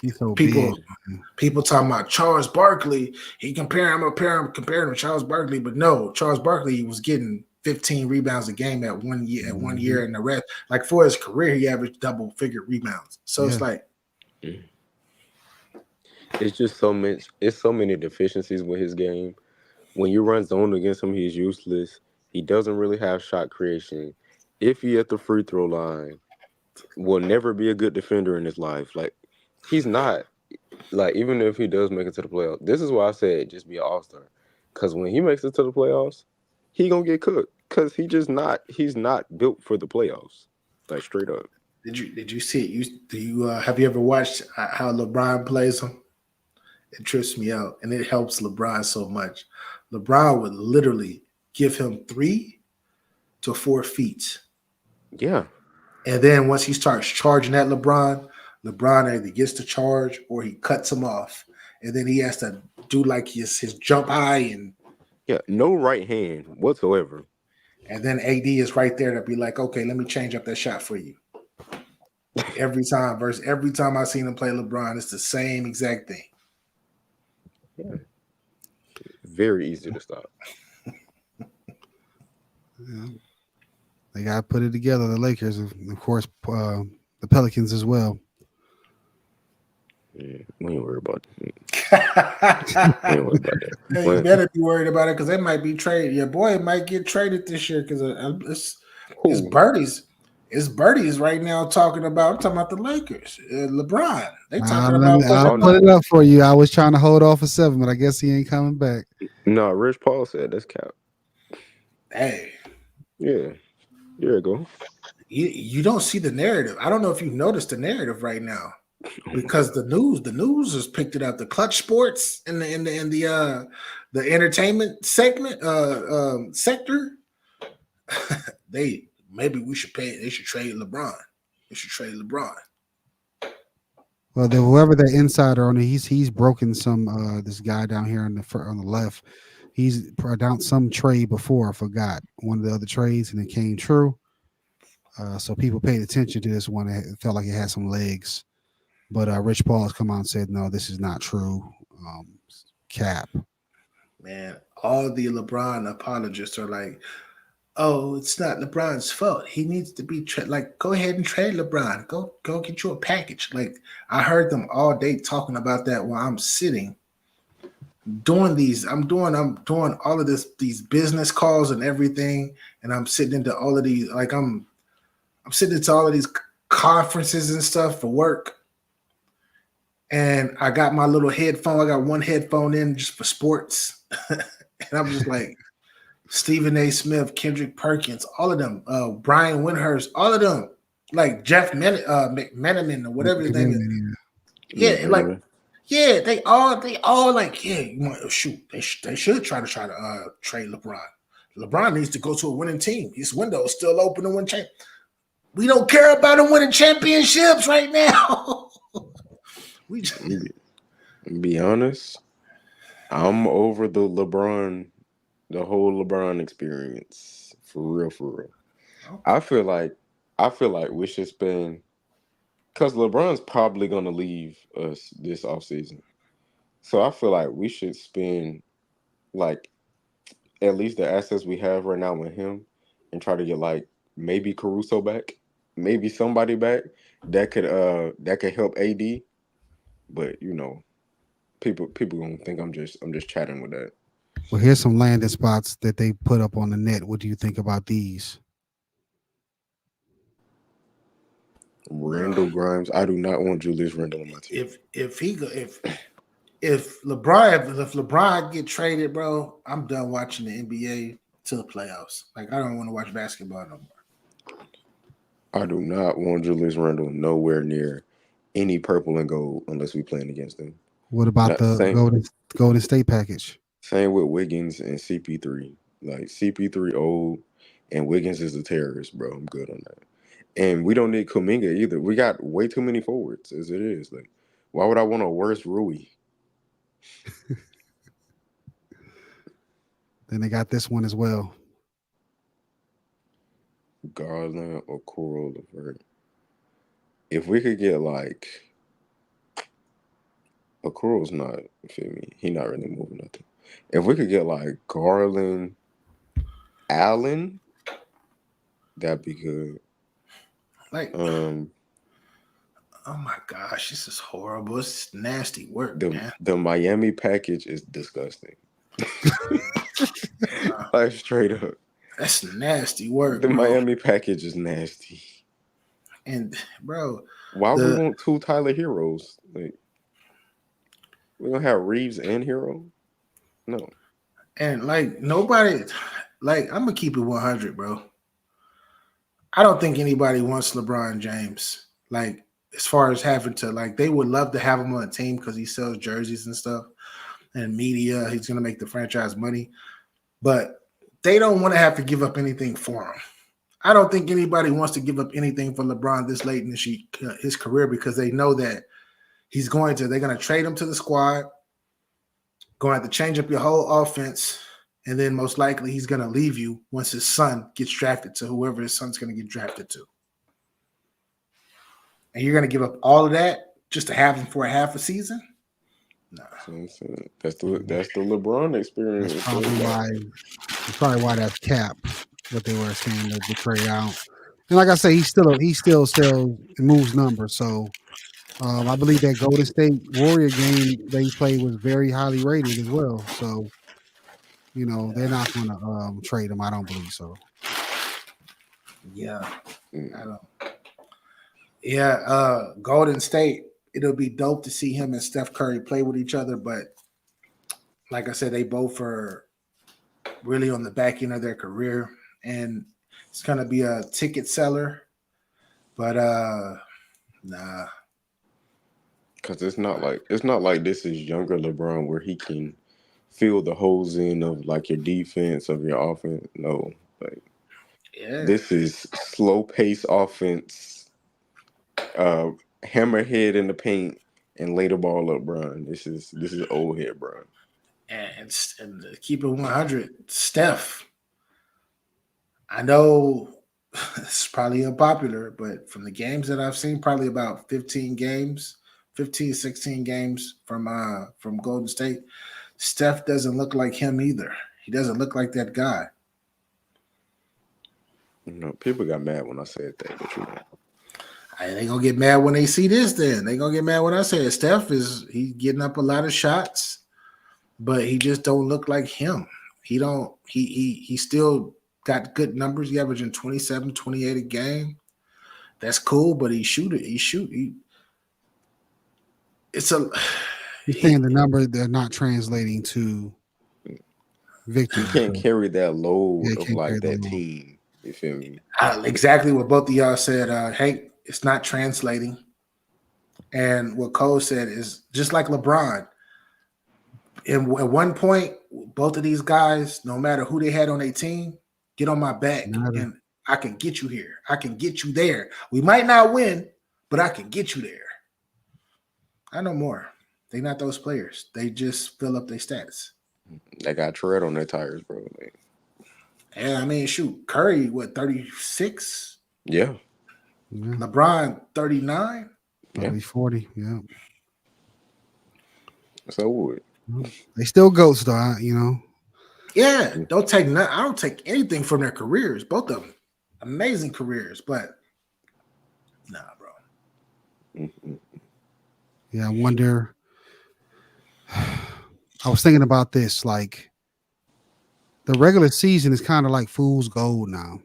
He's so people big. people talking about Charles Barkley. I'm comparing him to Charles Barkley, but no, Charles Barkley was getting 15 rebounds a game at 1 year Mhm. and the rest. Like for his career, he averaged double figure rebounds. So Yeah. it's like, It's just so much. It's so many deficiencies with his game. When you run zone against him, he's useless. He doesn't really have shot creation. If he at the free throw line, will never be a good defender in his life. Like he's not. Like even if he does make it to the playoffs, this is why I said just be an all-star. Because when he makes it to the playoffs, he gonna get cooked. Because he's not built for the playoffs. Like straight up. did you see it? Have you ever watched how LeBron plays him? It trips me out, and it helps LeBron so much. LeBron would literally give him 3 to 4 feet. Yeah. And then once he starts charging at LeBron either gets to charge or he cuts him off. And then he has to do like his jump high Yeah. No right hand whatsoever. and then AD is right there to be like, okay, let me change up that shot for you. Every time I seen him play LeBron, it's the same exact thing. Yeah. Very easy to stop. Yeah. They got to put it together. The Lakers, of course, the Pelicans as well. Yeah, we ain't worried about that. We ain't worried about that. Hey, you better be worried about it because they might be traded. Your boy might get traded this year because it's birdies. It's birdies right now talking about. I'm talking about the Lakers, LeBron. They talking about I'll Oh, put no. it up for you. I was trying to hold off for 7, but I guess he ain't coming back. No, Rich Paul said that's cap. Hey, Yeah. There you go. you don't see the narrative. I don't know if you've noticed the narrative right now because the news has picked it up. The Clutch Sports and the entertainment segment sector. They should trade LeBron. They should trade LeBron. Well, whoever that insider on it, he's broken some. This guy down here on the left, he's announced some trade before. I forgot one of the other trades, and it came true. So people paid attention to this one. It felt like it had some legs, but Rich Paul has come out and said, "No, this is not true." Cap. Man, all the LeBron apologists are like, "Oh, it's not LeBron's fault. He needs to be like, go ahead and trade LeBron. Go get you a package." Like I heard them all day talking about that while I'm sitting doing these. I'm doing all of these business calls and everything, and I'm sitting into all of these. Like I'm sitting into all of these conferences and stuff for work. And I got my little headphone. I got one headphone in just for sports. And I'm just like, Stephen A. Smith, Kendrick Perkins, all of them, Brian Windhurst, all of them, like Jeff McMenamin or whatever his name is. Yeah, like, yeah, they all like, yeah, shoot, they should try to trade LeBron. LeBron needs to go to a winning team. His window is still open to win champ. We don't care about him winning championships right now. We just... Be honest, I'm over the LeBron The whole LeBron experience, for real, for real. Okay. I feel like, I feel like we should spend, because LeBron's probably gonna leave us this offseason. So I feel like we should spend like at least the assets we have right now with him, and try to get like maybe Caruso back, maybe somebody back that could help AD. But people gonna think I'm just chatting with that. Well, here's some landing spots that they put up on the net. What do you think about these? Bro. Randall Grimes. I do not want Julius Randle on my team. If he go if LeBron get traded, bro, I'm done watching the NBA till the playoffs. Like I don't want to watch basketball no more. I do not want Julius Randle nowhere near any purple and gold unless we playing against them. What about Not the same Golden State package? same with Wiggins and CP3. Like CP3 old and Wiggins is a terrorist, bro. I'm good on that. And we don't need Kuminga either. We got way too many forwards as it is. Like, why would I want a worse Rui? Then they got this one as well. Garland or Coral Levert. If we could get like Coral's not, feel me, he not really moving nothing. If we could get like Garland, Allen, that'd be good. Like, oh my gosh, this is horrible. It's nasty work, man. The Miami package is disgusting. Like straight up. That's nasty work. The bro. Miami package is nasty. And bro, why we want two Tyler Heroes? Like, we gonna have Reeves and Hero? No. And like nobody, like I'm gonna keep it 100, bro. I don't think anybody wants LeBron James. Like as far as having to, like they would love to have him on a team because he sells jerseys and stuff and media. He's gonna make the franchise money, but they don't want to have to give up anything for him. I don't think anybody wants to give up anything for LeBron this late in his career because they know that they're going to trade him to the squad, going to have to change up your whole offense, and then most likely he's going to leave you once his son gets drafted to whoever his son's going to get drafted to. And you're going to give up all of that just to have him for a half a season? No. That's the LeBron experience. That's probably why that's cap. What they were saying to trade out. And like I say, he still sells and moves numbers. So I believe that Golden State Warrior game they played was very highly rated as well. So they're not going to trade him. I don't believe so. Yeah, I don't. Yeah, Golden State. It'll be dope to see him and Steph Curry play with each other. But like I said, they both are really on the back end of their career, and it's going to be a ticket seller. But nah. Because it's not like this is younger LeBron where he can fill the holes in of like your defense, of your offense. No, like this is slow pace offense, hammerhead in the paint and lay the ball up, Bron. This is old head, Bron. And keep it 100, Steph. I know it's probably unpopular, but from the games that I've seen, probably about 16 games from Golden State, Steph doesn't look like him either. He doesn't look like that guy. People got mad when I said that, but they gonna get mad when they see this. Then they gonna get mad when I say Steph he's getting up a lot of shots, but he just don't look like him. He still got good numbers. He averaging 27, 28 a game. That's cool, but You're saying the number they're not translating to victory. You can't carry that load of like that team. You feel me? Exactly what both of y'all said. Hey, it's not translating. And what Cole said is just like LeBron. At one point, both of these guys, no matter who they had on their team, get on my back and I can get you here. I can get you there. We might not win, but I can get you there. I know more. They're not those players. They just fill up their stats. They got tread on their tires, bro. Like, And I mean, shoot, Curry, what, 36? yeah, Yeah, LeBron, 39? about to yeah. be 40. Yeah. So what? Well, they still goats though, you know. Yeah, don't take nothing. I don't take anything from their careers. Both of them, amazing careers, but nah, bro. Mhm. Yeah, I wonder. I was thinking about this. Like the regular season is kind of like fool's gold now.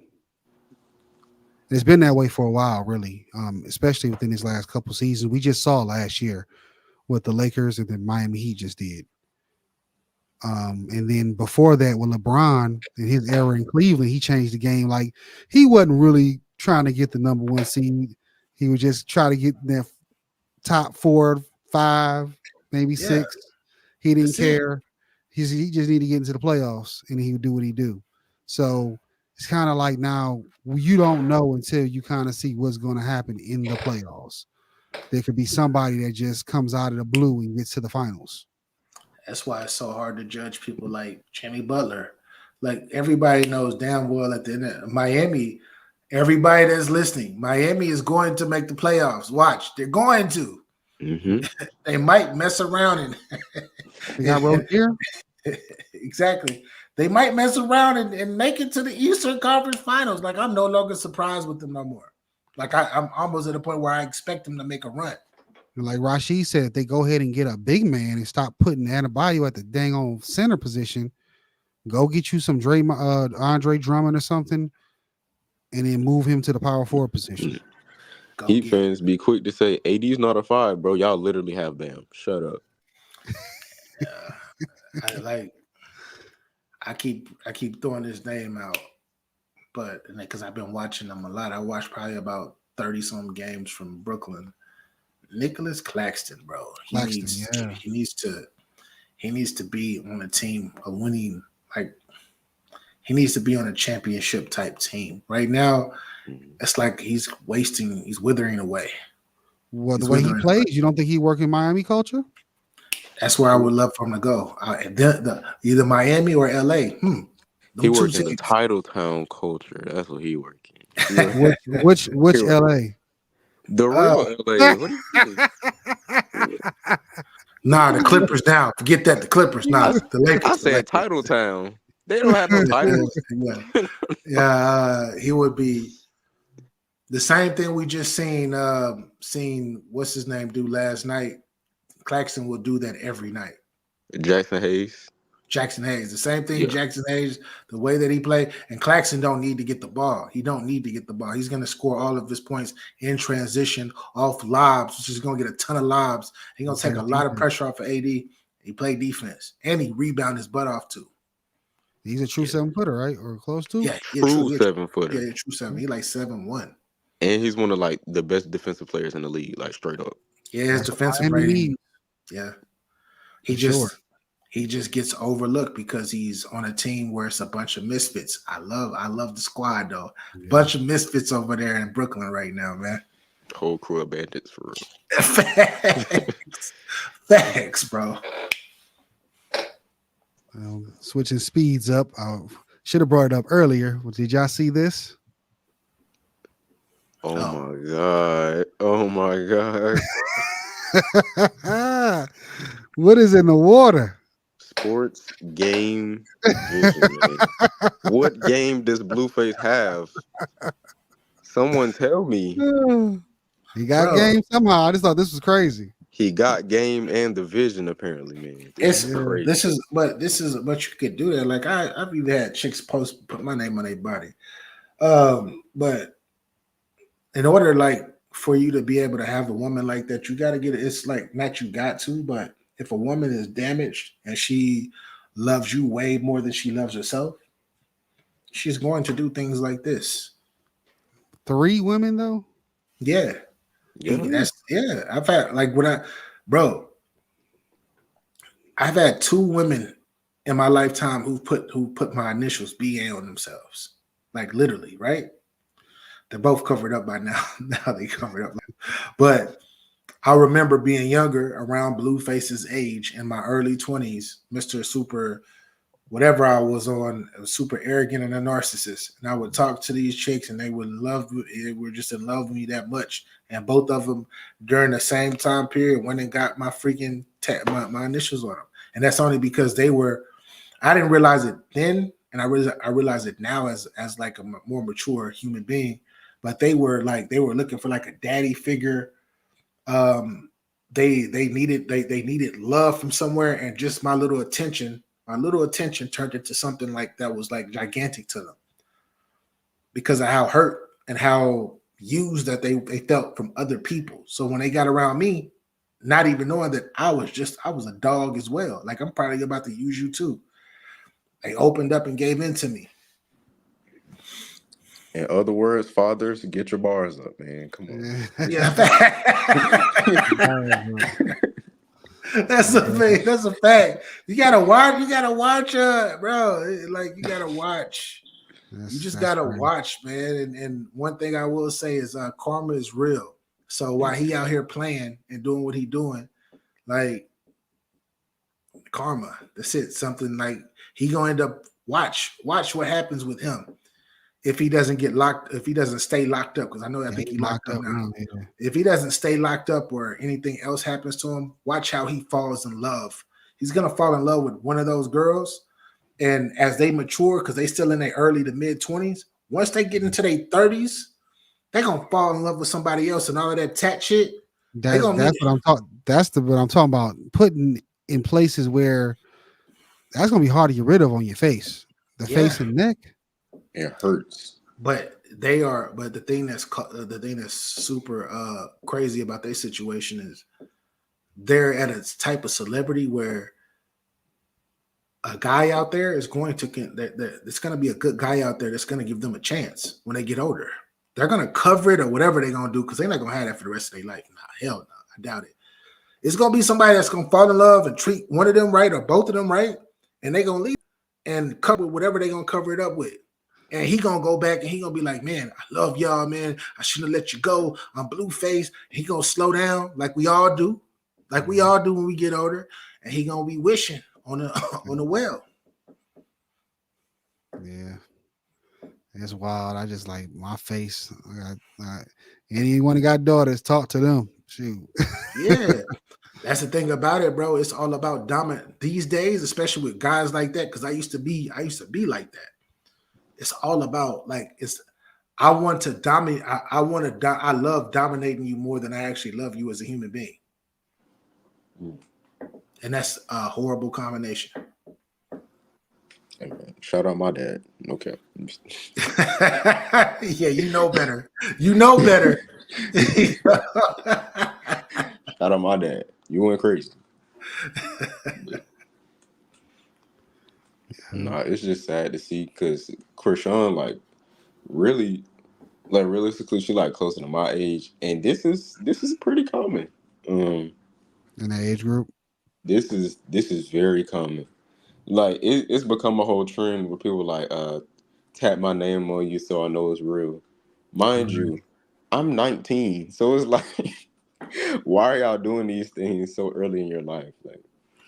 It's been that way for a while, really. Especially within these last couple seasons. We just saw last year what the Lakers and then Miami Heat just did. And then before that, with LeBron in his era in Cleveland, he changed the game. Like he wasn't really trying to get the number one seed. He would just try to get that top 4, 5, maybe Yeah, 6. He didn't that's it. care. He just needed to get into the playoffs, and he would do what he do. So it's kind of like now you don't know until you kind of see what's going to happen in the playoffs. There could be somebody that just comes out of the blue and gets to the finals. That's why it's so hard to judge people like Jimmy Butler. Like everybody knows damn well at the end of Miami, everybody that's listening, Miami is going to make the playoffs. Watch, they're going to. Mhm. They might mess around They got Rozier. exactly. They might mess around and make it to the Eastern Conference Finals. Like I'm no longer surprised with them no more. Like I'm almost at a point where I expect them to make a run. And like Rashid said, if they go ahead and get a big man and stop putting Adebayo at the dang on center position, go get you some Andre Drummond or something, and then move him to the power forward position. Go Heat get fans be quick to say AD's not a 5, bro. Y'all literally have Bam. Shut up. I keep throwing his name out, but because I've been watching them a lot, I watched probably about 30 some games from Brooklyn. Nicholas Claxton, bro. Claxton, yeah. He needs to be on a team, a winning, like he needs to be on a championship type team. Right now, it's like he's withering away. Well, He's the way he withering plays, away. you don't think he work in Miami culture? That's where I would love for him to go. Either Miami or LA. He Them two working the teams. title town culture. That's what he working. Which LA? The Uh, real LA. What do you think? Nah, the Clippers down. Forget that. The Clippers. Nah, the I Lakers. The said Lakers. title town. They don't have no titles. Yeah. He would be the same thing we just seen what's his name do last night. Claxton will do that every night. Jackson Hayes. Jackson Hayes, the same thing. Yeah. Jackson Hayes, the way that he played, and Claxton don't need to get the ball. He don't need to get the ball. He's going to score all of his points in transition off lobs. He's just going to get a ton of lobs. He's going to take a lot of pressure off of AD. He played defense, and he rebound his butt off too. He's a true 7-footer, right? Or close to? Yeah, True 7-footer. Yeah, true 7. He like 7'1". And he's one of like the best defensive players in the league, like straight up. Yeah, his That's defensive Miami rating. needs. Yeah, For he just gets overlooked because he's on a team where it's a bunch of misfits. I love the squad though. Yeah. Bunch of misfits over there in Brooklyn right now, man. Whole crew of bandits for real. Facts, bro. Switching speeds up. Should have brought it up earlier. Did y'all see this? Oh my god. Oh my god. What is in the water? Sports game vision, man. What game does Blueface have? Someone tell me. He got game somehow. I just thought this was crazy. He got game and the vision, apparently, man. This is what you could do that. Like I've even had chicks put my name on their body. But in order like for you to be able to have a woman like that, you got to get it. It's like not you got to, but if a woman is damaged and she loves you way more than she loves herself, she's going to do things like this. 3 women though? Yeah. I've had like I've had 2 women in my lifetime who put my initials BA on themselves. Like literally, right? They're both covered up by now. Now they covered up. But I remember being younger, around Blueface's age, in my early 20s, Mr. Super, whatever I was on, super arrogant and a narcissist. And I would talk to these chicks and they were just in love with me that much. And both of them during the same time period went and got my freaking my initials on them. And that's only because I didn't realize it then. And I realize it now as like a more mature human being. But they were looking for like a daddy figure. They needed love from somewhere, and just my little attention turned into something like that was like gigantic to them because of how hurt and how used that they felt from other people. So when they got around me, not even knowing that I was a dog as well. Like, I'm probably about to use you too. They opened up and gave in to me. In other words, fathers, get your bars up, man. Come on. Yeah. That's a fact. That's a fact. You gotta watch, bro. Like, you gotta watch. You just gotta watch, man. And one thing I will say is karma is real. So while he out here playing and doing what he doing, like, karma, that's it. Something like he gonna end up watch what happens with him if he doesn't stay locked up. Because I think he locked up now. Yeah. If he doesn't stay locked up or anything else happens to him, watch how he falls in love. He's gonna fall in love with one of those girls. And as they mature, because they still in their early to mid 20s, once they get into their 30s, they're gonna fall in love with somebody else and all of that tat shit. That's what I'm talking. That's what I'm talking about. Putting in places where that's gonna be hard to get rid of on your face, face and neck. It hurts. But the thing that's super crazy about their situation is they're at a type of celebrity where a guy out there is going to it's going to be a good guy out there that's going to give them a chance when they get older. They're going to cover it or whatever they're going to do, because they're not going to have that for the rest of their life. Nah, hell no, I doubt it. It's going to be somebody that's going to fall in love and treat one of them right or both of them right, and they're going to leave and cover whatever they're going to cover it up with. And he going to go back and he going to be like, man, I love y'all, man. I shouldn't have let you go. I'm Blueface. He going to slow down like we all do. Like we all do when we get older. And he going to be wishing on the well. Yeah. It's wild. I just like my face. Anyone who got daughters, talk to them. Shoot. Yeah. That's the thing about it, bro. It's all about dominant these days, especially with guys like that. Because I used to be like that. It's all about I want to dominate. I love dominating you more than I actually love you as a human being. And that's a horrible combination. Hey, shout out my dad. Okay. Yeah, you know better. You know better. Shout out my dad. You went crazy. Nah, it's just sad to see, because Chrisean, realistically, she closer to my age, and this is pretty common. In that age group, this is very common. It's become a whole trend where people tap my name on you so I know it's real. Mind you, I'm 19, so it's like, why are y'all doing these things so early in your life?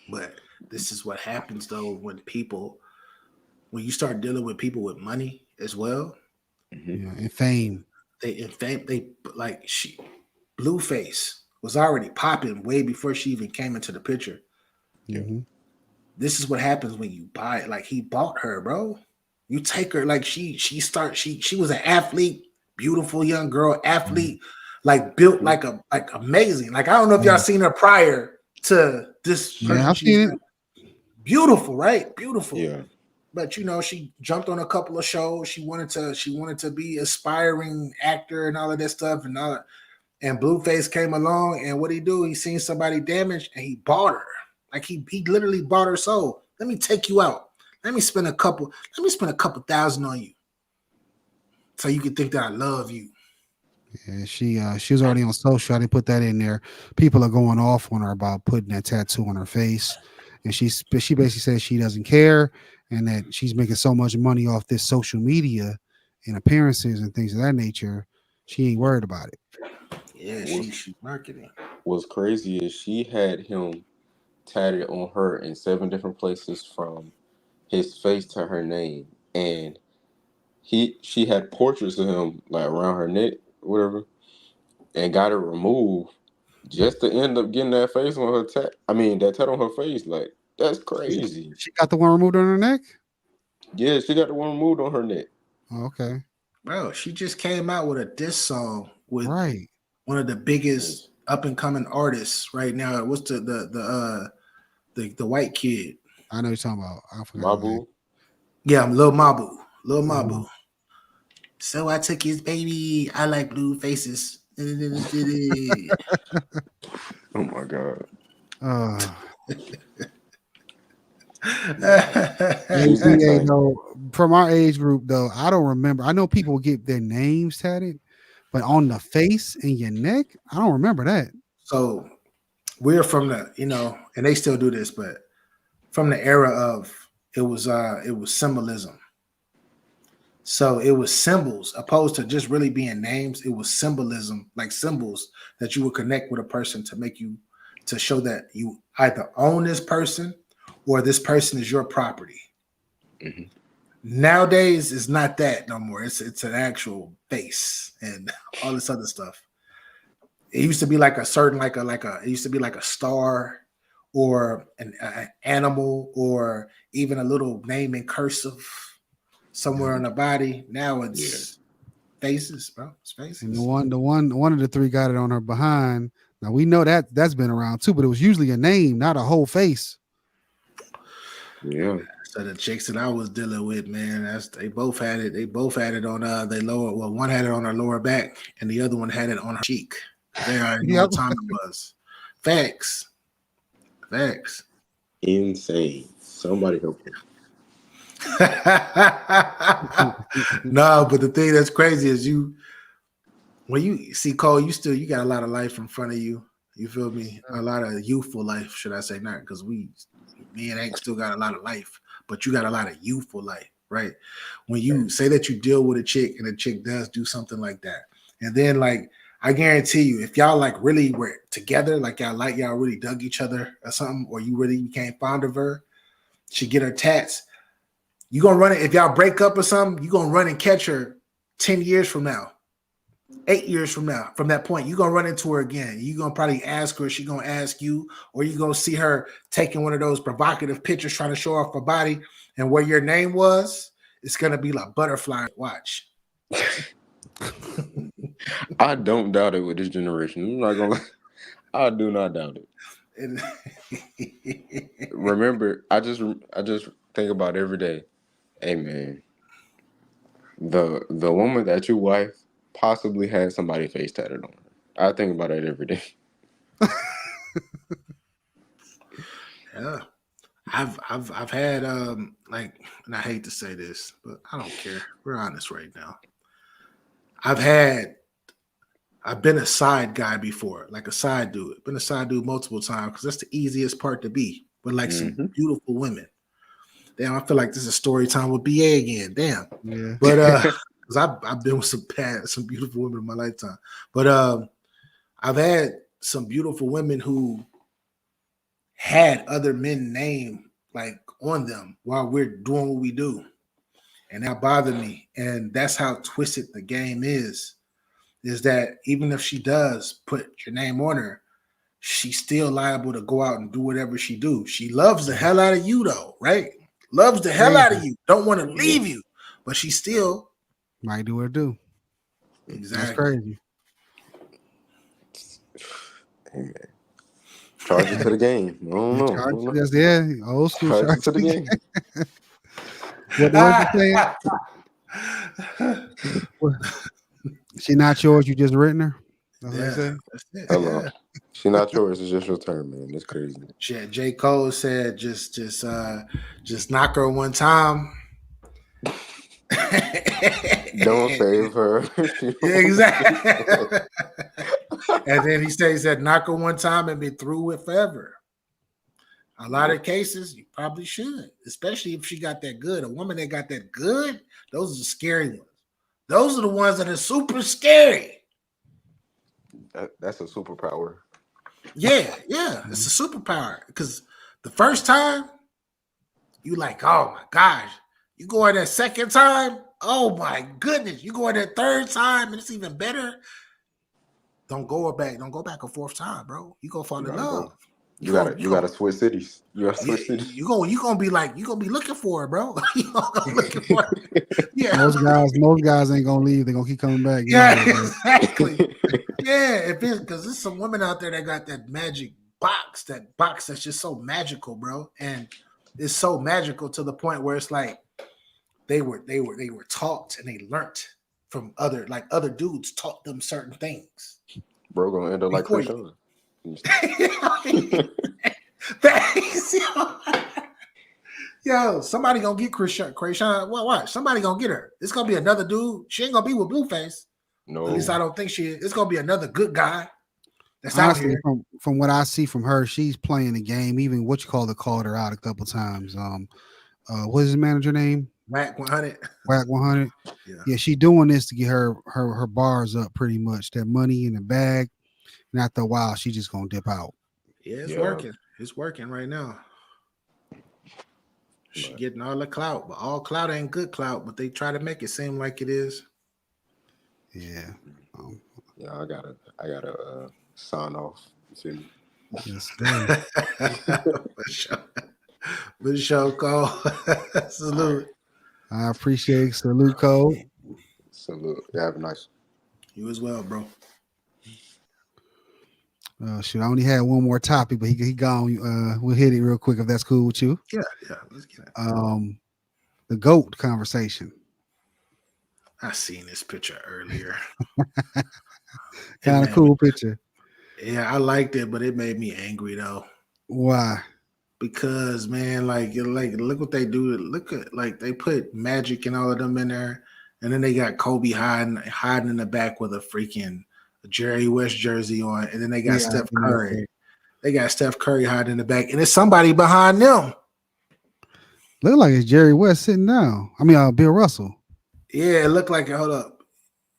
But this is what happens though when you start dealing with people with money as well, and fame. Blueface was already popping way before she even came into the picture. Mm-hmm. This is what happens when you buy it. Like, he bought her, bro. You take her, like, she was an athlete, beautiful young girl, athlete, built like amazing. Like, I don't know if y'all seen her prior to this person. Yeah, I've seen it. Beautiful, right? Beautiful. Yeah. But she jumped on a couple of shows. She wanted to be aspiring actor and all of that stuff and all that. And Blueface came along, and what he do? He seen somebody damaged and he bought her. Like, he literally bought her soul. Let me take you out. Let me spend a couple thousand on you, so you can think that I love you. Yeah, she was already on social. I didn't put that in there. People are going off on her about putting that tattoo on her face, and she basically says she doesn't care, and that she's making so much money off this social media and appearances and things of that nature. She ain't worried about it. Yeah, she's marketing. what's crazy is she had him tatted on her in 7 different places from his face to her name, and she had portraits of him like around her neck, whatever, and got it removed just to end up getting that face on her tat. I mean, that tat on her face, like that's crazy. She got the one removed on her neck. Yeah, she got the one removed on her neck. Oh, okay, Bro, she just came out with a diss song with right. one of the biggest up and coming artists right now. What's the white kid? I know what you're talking about. I forgot his name. Mabu. Yeah, Lil Mabu. Lil Mhm. Mabu. So I took his baby. I like blue faces. Oh my god. Hey, She's BA, insane. though, from our age group, though, I don't remember. I know people get their names tatted, but on the face and your neck, I don't remember that. So we're from the, and they still do this, but from the era of it was symbolism. So it was symbols opposed to just really being names. It was symbolism, like symbols that you would connect with a person to show that you either own this person or this person is your property. Mm-hmm. Nowadays, it's not that no more. It's an actual face and all this other stuff. It used to be like a certain it used to be like a star or an animal or even a little name in cursive somewhere on the body. Now it's faces, bro. It's faces. And one of the three got it on her behind. Now we know that's been around too, but it was usually a name, not a whole face. Yeah. So the chicks that I was dealing with, man, they both had it. They both had it on their lower. Well, one had it on her lower back, and the other one had it on her cheek. They already knew what time it was. Facts. Insane. Somebody help me. No, but the thing that's crazy is when you see Cole, you got a lot of life in front of you. You feel me? A lot of youthful life, should I say? Not because me and Hank still got a lot of life, but you got a lot of youthful life, right? When you say that you deal with a chick and the chick does do something like that, and then like I guarantee you, if y'all like really were together, like y'all really dug each other or something, or you really became fond of her, she get her tats. You gonna run it if y'all break up or something. You gonna run and catch her 10 years from now, 8 years from now. From that point, you gonna run into her again. You gonna probably ask her. She gonna ask you, or you gonna see her taking one of those provocative pictures, trying to show off her body, and where your name was. It's gonna be like butterfly. Watch. I don't doubt it with this generation. I'm not gonna lie. I do not doubt it. Remember, I just think about every day. Hey man, the woman that your wife possibly had somebody face tatted on her. I think about it every day. Yeah. I've had like, and I hate to say this, but I don't care. We're honest right now. I've been a side guy before, like a side dude. Been a side dude multiple times because that's the easiest part to be. With like some beautiful women. Damn, I feel like this is story time with BA again. Damn. Yeah. But because I've been with some beautiful women in my lifetime. But I've had some beautiful women who had other men name like on them while we're doing what we do. And that bothered me. And that's how twisted the game is that even if she does put your name on her, she's still liable to go out and do whatever she do. She loves the hell out of you though, right? Loves the hell out of you. Don't want to leave you, but she still might do what it do. Exactly. That's crazy. Hey man. Charge it to the game. I don't know. Yes, yeah, old school. Charge it to the game. What you saying? She not yours. You just written her. That's what I said. Hello. She not yours. It's just your turn, man. That's crazy. J. Cole said, just knock her one time. Don't save her. Exactly. And then he said, knock her one time and be through with forever. A lot of cases, you probably should, especially if she got that good. A woman that got that good, those are the scary ones. Those are the ones that are super scary. That's a superpower. Yeah, it's a superpower. Because the first time, you like, oh my gosh. You go in that second time, oh my goodness. You go in that third time, and it's even better. Don't go back a fourth time, bro. You gonna fall You in gotta love. go. You gotta switch cities. You gotta Yeah, switch cities. you gonna be looking for it, bro. You gonna go looking for it. Yeah, Most guys ain't gonna leave. They're gonna keep coming back. You know yeah, how that goes. exactly. Yeah, if it's because there's some women out there that got that magic box, that's just so magical, bro. And it's so magical to the point where it's like they were taught and they learnt from other dudes taught them certain things. Bro, gonna end up like Before you. Chrisean. Thanks, yo, somebody gonna get Chrisean. What? Somebody gonna get her. It's gonna be another dude. She ain't gonna be with Blueface. No, At least I don't think she is. It's gonna be another good guy that's Honestly, out here. from what I see from her, she's playing the game. Even what you call it called her out a couple times. What's his manager name? Whack 100. Whack 100. Yeah, she doing this to get her bars up pretty much. That money in the bag. And after a while, she just gonna dip out. Yeah, it's working. It's working right now. She getting all the clout, but all clout ain't good clout. But they try to make it seem like it is. Yeah. Yeah, I gotta sign off. You see me? Yes, For sure, Cole. Salute. I appreciate it. Salute, Cole. Salute. Yeah, have a nice. You as well, bro. Shoot, I only had one more topic, but he gone. We'll hit it real quick if that's cool with you. Yeah. Let's get it. The GOAT conversation. I seen this picture earlier. Kind of cool picture. Yeah, I liked it, but it made me angry though. Why? Because man, look what they do. Look at they put Magic and all of them in there, and then they got Kobe hiding in the back with a freaking Jerry West jersey on, and then they got Steph Curry. They got Steph Curry hiding in the back, and there's somebody behind them. Look like it's Jerry West sitting down. I mean, Bill Russell. Yeah, it looked like it. Hold up.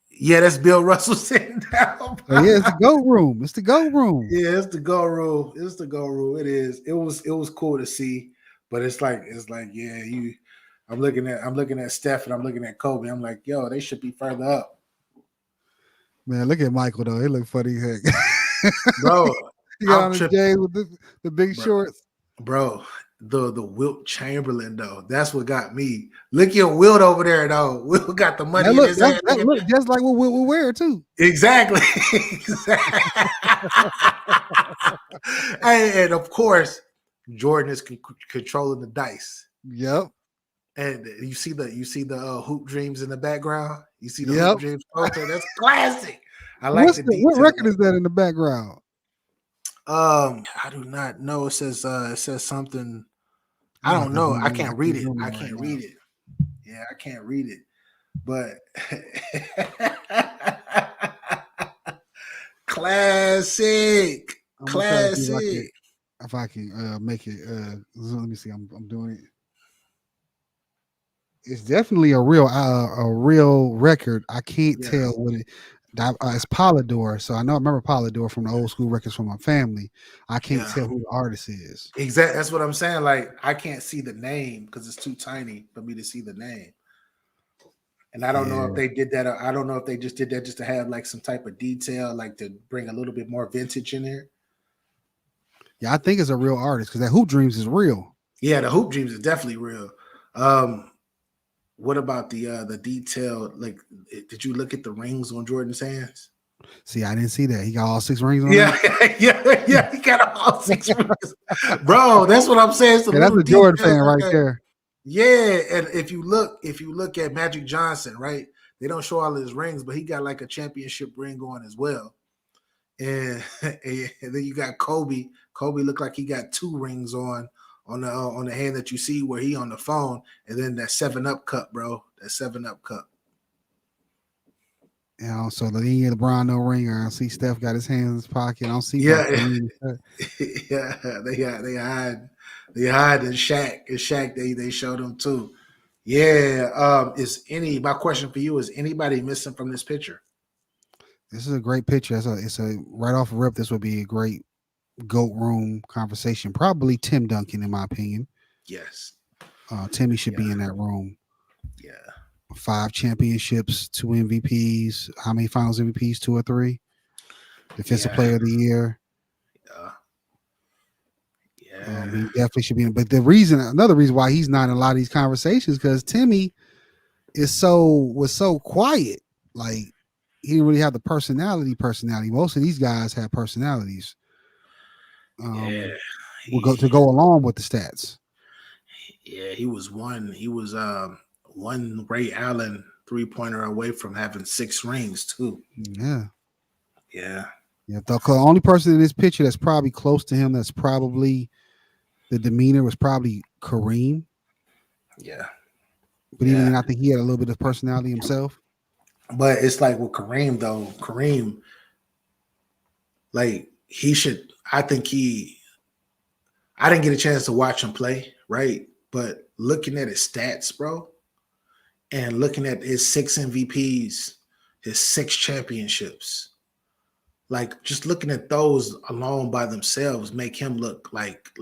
Yeah, that's Bill Russell sitting down. Yeah, it's the GOAT room. It's the GOAT room. Yeah, it's the GOAT room. It's the GOAT room. It is. It was cool to see, but it's like yeah, I'm looking at Steph and I'm looking at Kobe. I'm like, yo, they should be further up. Man, look at Michael though. He look funny as heck. Bro, he got on the J with the big shorts. Bro, the Wilt Chamberlain though. That's what got me. Look at Wilt over there though. Wilt got the money in his hand. That look just like what Wilt will wear too. Exactly. And of course, Jordan is controlling the dice. Yep. And you see the Hoop Dreams in the background. You see the Hoop Dreams poster. That's classic. I like what record is that in the background? I do not know. It says something. I don't know. I can't read it. I can't read it. Yeah, I can't read it. But classic. If I can make it. Let me see. I'm doing it. It's definitely a real record. I can't tell what it. It's Polydor, so I remember Polydor from the old school records from my family. I can't tell who the artist is. Exactly, that's what I'm saying. Like I can't see the name because it's too tiny for me to see the name. And I don't know if they did that. I don't know if they just did that just to have like some type of detail, like to bring a little bit more vintage in there. Yeah, I think it's a real artist because that Hoop Dreams is real. Yeah, the Hoop Dreams is definitely real. What about the detail? Like, did you look at the rings on Jordan's hands? See, I didn't see that. He got all 6 rings on. Yeah, yeah. He got all 6 rings, bro. That's what I'm saying. That's a Jordan fan right there. Yeah, and if you look at Magic Johnson, right? They don't show all his rings, but he got like a championship ring on as well. And then you got Kobe. Kobe looked like he got 2 rings on the hand that you see where he on the phone, and then that 7-Up cup, bro. That 7-Up cup. Yeah, so the LeBron no ring. I see Steph got his hands in his pocket. I don't see. Yeah, yeah. They hide in Shaq. And Shaq, they showed him too. Yeah. My question for you is anybody missing from this picture? This is a great picture. It's a right off the rip. This would be a great GOAT room conversation. Probably Tim Duncan, in my opinion. Yes. Timmy should be Yeah. in that room. Yeah. 5 championships, 2 MVPs. How many Finals MVPs? 2 or 3. Defensive Yeah. Player of the Year. Yeah. He definitely should be in. But another reason why he's not in a lot of these conversations, because Timmy was so quiet. Like he didn't really have the personality. Most of these guys have personalities. Yeah. Will go to go along with the stats. Yeah, he was one Ray Allen 3-pointer away from having 6 rings too. Yeah. Yeah. Yeah. The only person in this picture that's probably close to him, that's probably the demeanor, was probably Kareem. Yeah. But even then, I think he had a little bit of personality himself. But it's like with Kareem though, Kareem, like I didn't get a chance to watch him play, right? But looking at his stats, bro, and looking at his 6 MVPs, his 6 championships, like just looking at those alone by themselves make him look like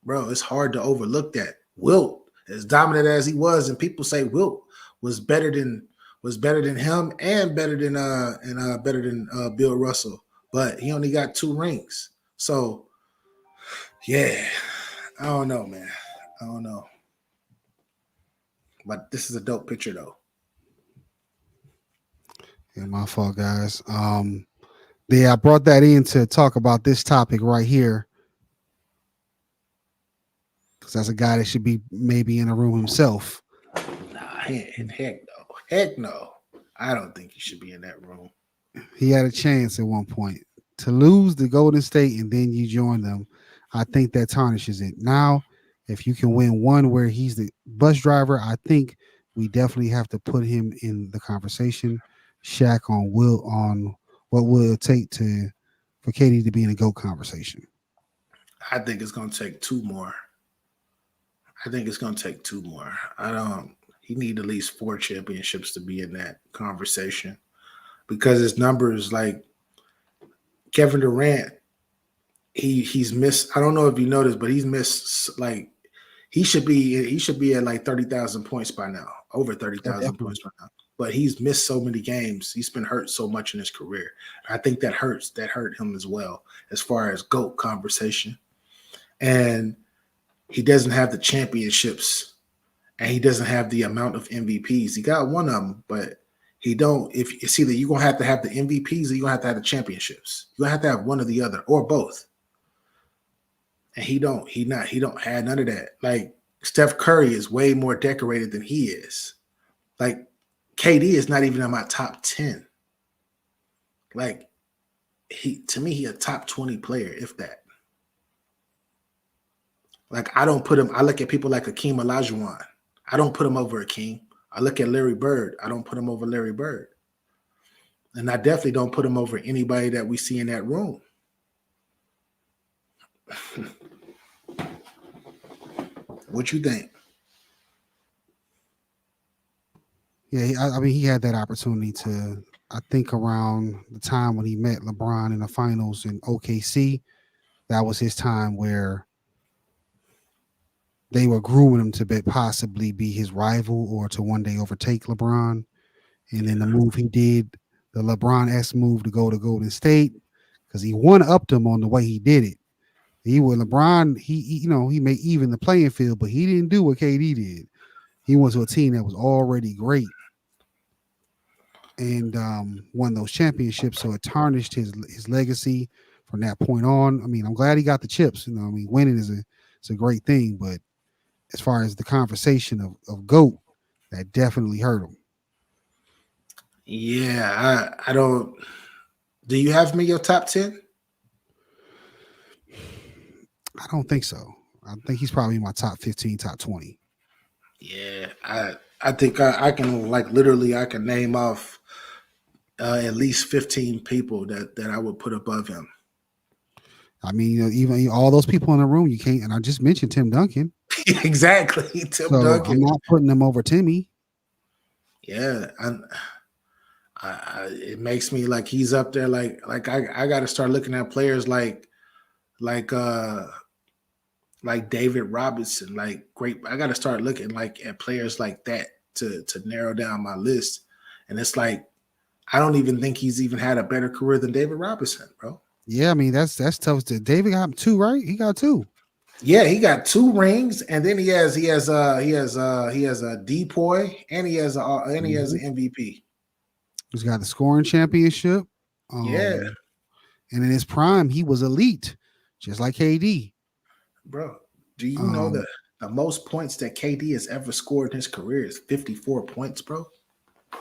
bro, it's hard to overlook that. Wilt, as dominant as he was, and people say Wilt was better than him and better than Bill Russell, but he only got 2 rings. So yeah, I don't know, man. I don't know. But this is a dope picture though. Yeah, my fault, guys. Yeah, I brought that in to talk about this topic right here, because that's a guy that should be maybe in a room himself. Nah, heck no. I don't think he should be in that room. He had a chance at one point to lose to Golden State, and then you join them. I think that tarnishes it. Now, if you can win one where he's the bus driver, I think we definitely have to put him in the conversation. Shaq on what will it take for KD to be in a GOAT conversation. I think it's gonna take 2 more. He need at least 4 championships to be in that conversation, because his numbers, like Kevin Durant, he's missed. I don't know if you noticed, but he's missed, like he should be at like 30,000 points by now, over 30,000 points by now. But he's missed so many games. He's been hurt so much in his career. I think that hurt him as well, as far as GOAT conversation. And he doesn't have the championships, and he doesn't have the amount of MVPs. He got one of them, but he don't. If it's either you're gonna have to have the MVPs or you're gonna have to have the championships. You're gonna have to have one or the other, or both. And he don't have none of that. Like Steph Curry is way more decorated than he is. Like KD is not even in my top 10. Like he a top 20 player, if that. Like I don't put him. I look at people like Hakeem Olajuwon. I don't put him over Hakeem. I look at Larry Bird. I don't put him over Larry Bird. And I definitely don't put him over anybody that we see in that room. What you think? Yeah, I mean, he had that opportunity to, I think around the time when he met LeBron in the finals in OKC, that was his time where they were grooming him to possibly be his rival or to one day overtake LeBron. And then the move he did, the LeBron-esque move to go to Golden State, because he one-upped him on the way he did it. LeBron, he may even the playing field, but he didn't do what KD did. He went to a team that was already great and won those championships, so it tarnished his legacy from that point on. I mean, I'm glad he got the chips. Winning is a great thing, but as far as the conversation of GOAT, that definitely hurt him. Yeah, I don't. Do you have me your top 10? I don't think so. I think he's probably in my top 15, top 20. Yeah, I think I can, like, literally I can name off at least 15 people that I would put above him. I mean, even all those people in the room, you can't. And I just mentioned Tim Duncan. Exactly, Tim Duncan. I'm not putting him over Timmy. Yeah, It makes me like he's up there. Like I got to start looking at players like uh like David Robinson. Like great. I got to start looking like at players like that to narrow down my list. And it's like I don't even think he's even had a better career than David Robinson, bro. Yeah, I mean that's tough. David got two, right? He got two. Yeah, he got 2 rings, and then he has a depoy, and he has Mhm. an MVP. He's got the scoring championship. Yeah, Um, and in his prime, he was elite, just like KD. bro. Do you know Um, the most points that KD has ever scored in his career is 54 points, bro?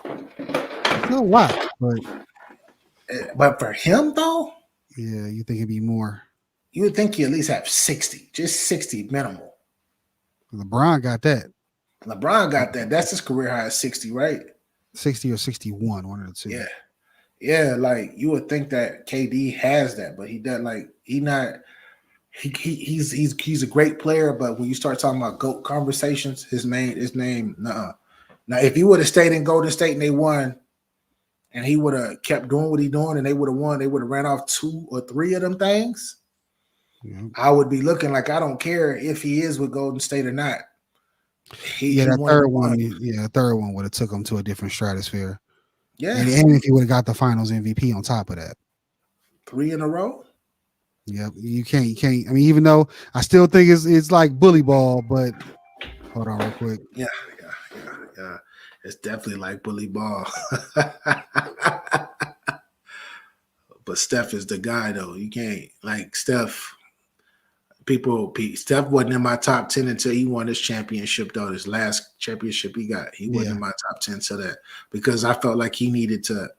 it's not a lot, but But for him though, yeah, you think it'd be more. you would think he at least have 60, just 60 minimal. LeBron got that LeBron got that. That's his career high, 60, right? 60 or 61, one of the two. Yeah. Yeah, like you would think that KD has that, but he doesn't. Like he not. He's a great player, but when you start talking about GOAT conversations, his name, nuh-uh. Now, if he would have stayed in Golden State and they won, and he would have kept doing what he's doing, and they would have won, they would have ran off 2 or 3 of them things. Yeah, I would be looking like I don't care if he is with Golden State or not. He that won. third one, the third one would have took him to a different stratosphere. Yeah, And if he would have got the Finals MVP on top of that. 3 in a row. Yep, you can't. I mean, even though I still think it's like bully ball, but hold on real quick. Yeah. It's definitely like bully ball. But Steph is the guy, though. You can't like Steph. Steph wasn't in my top 10 until he won his championship, though. His last championship he got, he wasn't in my top 10 to that because I felt like he needed to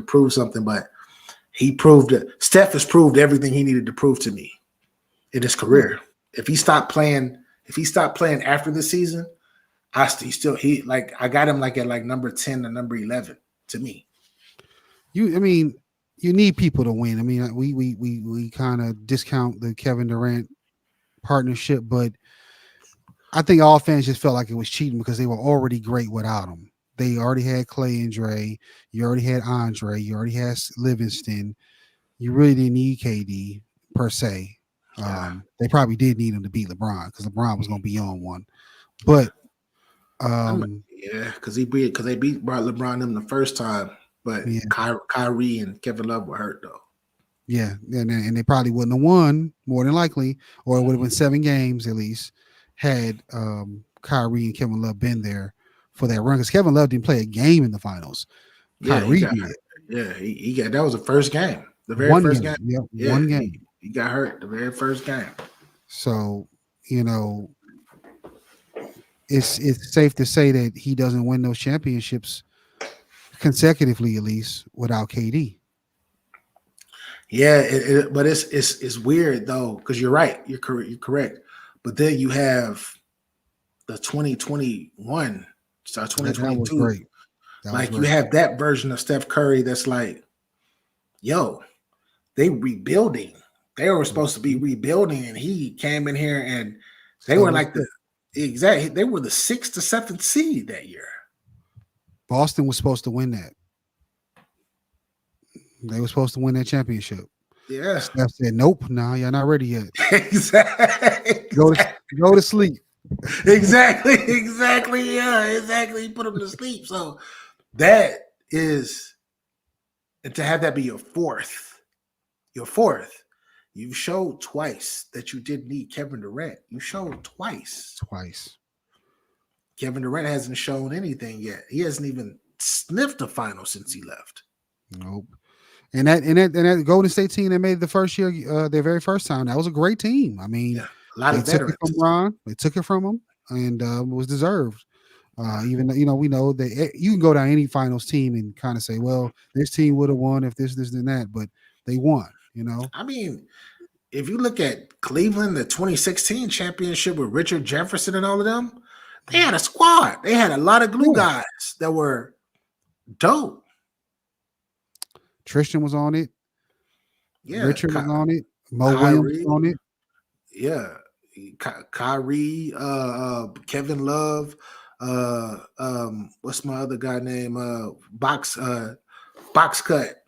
prove something, but he proved it. Steph has proved everything he needed to prove to me in his career. If he stopped playing after the season, I got him like at like number 10 or number 11 to me. I mean, you need people to win. I mean, we kind of discount the Kevin Durant partnership, but I think all fans just felt like it was cheating because they were already great without him. They already had Clay and Dre. You already had Andre. You already had Livingston. You really didn't need KD per se. They probably did need him to beat LeBron because LeBron was going to be on one. But because they beat LeBron them the first time, but yeah. Kyrie and Kevin Love were hurt though. Yeah, and they probably wouldn't have won more than likely, or it would have been 7 games at least had Kyrie and Kevin Love been there for that run because Kevin Love didn't play a game in the finals. Kyrie did. Yeah, he got that was the first game, the very One first game. game. Yep, one game. He got hurt the very first game. So it's safe to say that he doesn't win those championships consecutively, at least without KD. Yeah, but it's weird though because you're right. You're correct. But then you have the 2021, 2022. That was great. You have that version of Steph Curry that's like, yo, they rebuilding. They were supposed to be rebuilding, and he came in here and they were like they were the 6th to 7th seed that year. Boston was supposed to win that. They were supposed to win that championship. Yeah. Steph said, nope, no, you're not ready yet. Exactly. Go to sleep. Exactly. Yeah, exactly. Put him to sleep. So that is, and to have that be your fourth, you've showed twice that you didn't need Kevin Durant. You showed twice. Kevin Durant hasn't shown anything yet. He hasn't even sniffed the final since he left. Nope. And that Golden State team that made it the first year, their very first time, that was a great team. I mean, a lot of veterans. They took it from him, and it was deserved. Even though, we know that you can go down any finals team and kind of say, well, this team would have won if this, and that, but they won. I mean, if you look at Cleveland, the 2016 championship with Richard Jefferson and all of them, they had a squad. They had a lot of glue guys that were dope. Tristan was on it. Yeah. Richard was on it. Williams was on it. Yeah. Kyrie, Kevin Love, What's my other guy name? Box cut.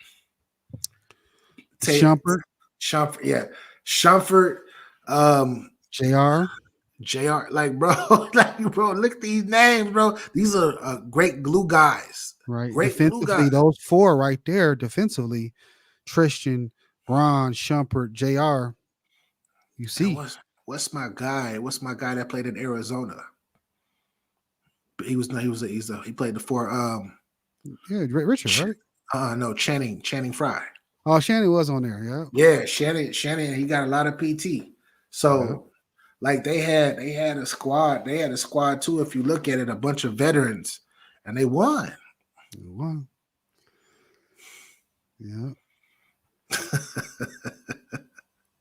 Shumpert, Shumford, yeah. Shumford, Jr. JR, like bro, like bro, look at these names, bro. These are great glue guys. Right, Great glue defensively, guys. those four right there. Defensively, Tristan, Braun, Shumpert, Jr. You And see, what's my guy? What's my guy that played in Arizona? He was no, he played the four yeah, Richard, right? no, Channing Frye. Oh, Shannon was on there. Yeah, Yeah, Shannon, he got a lot of PT. yeah. So like they had a squad, too. If you look at it, a bunch of veterans, and they won. One. Yeah.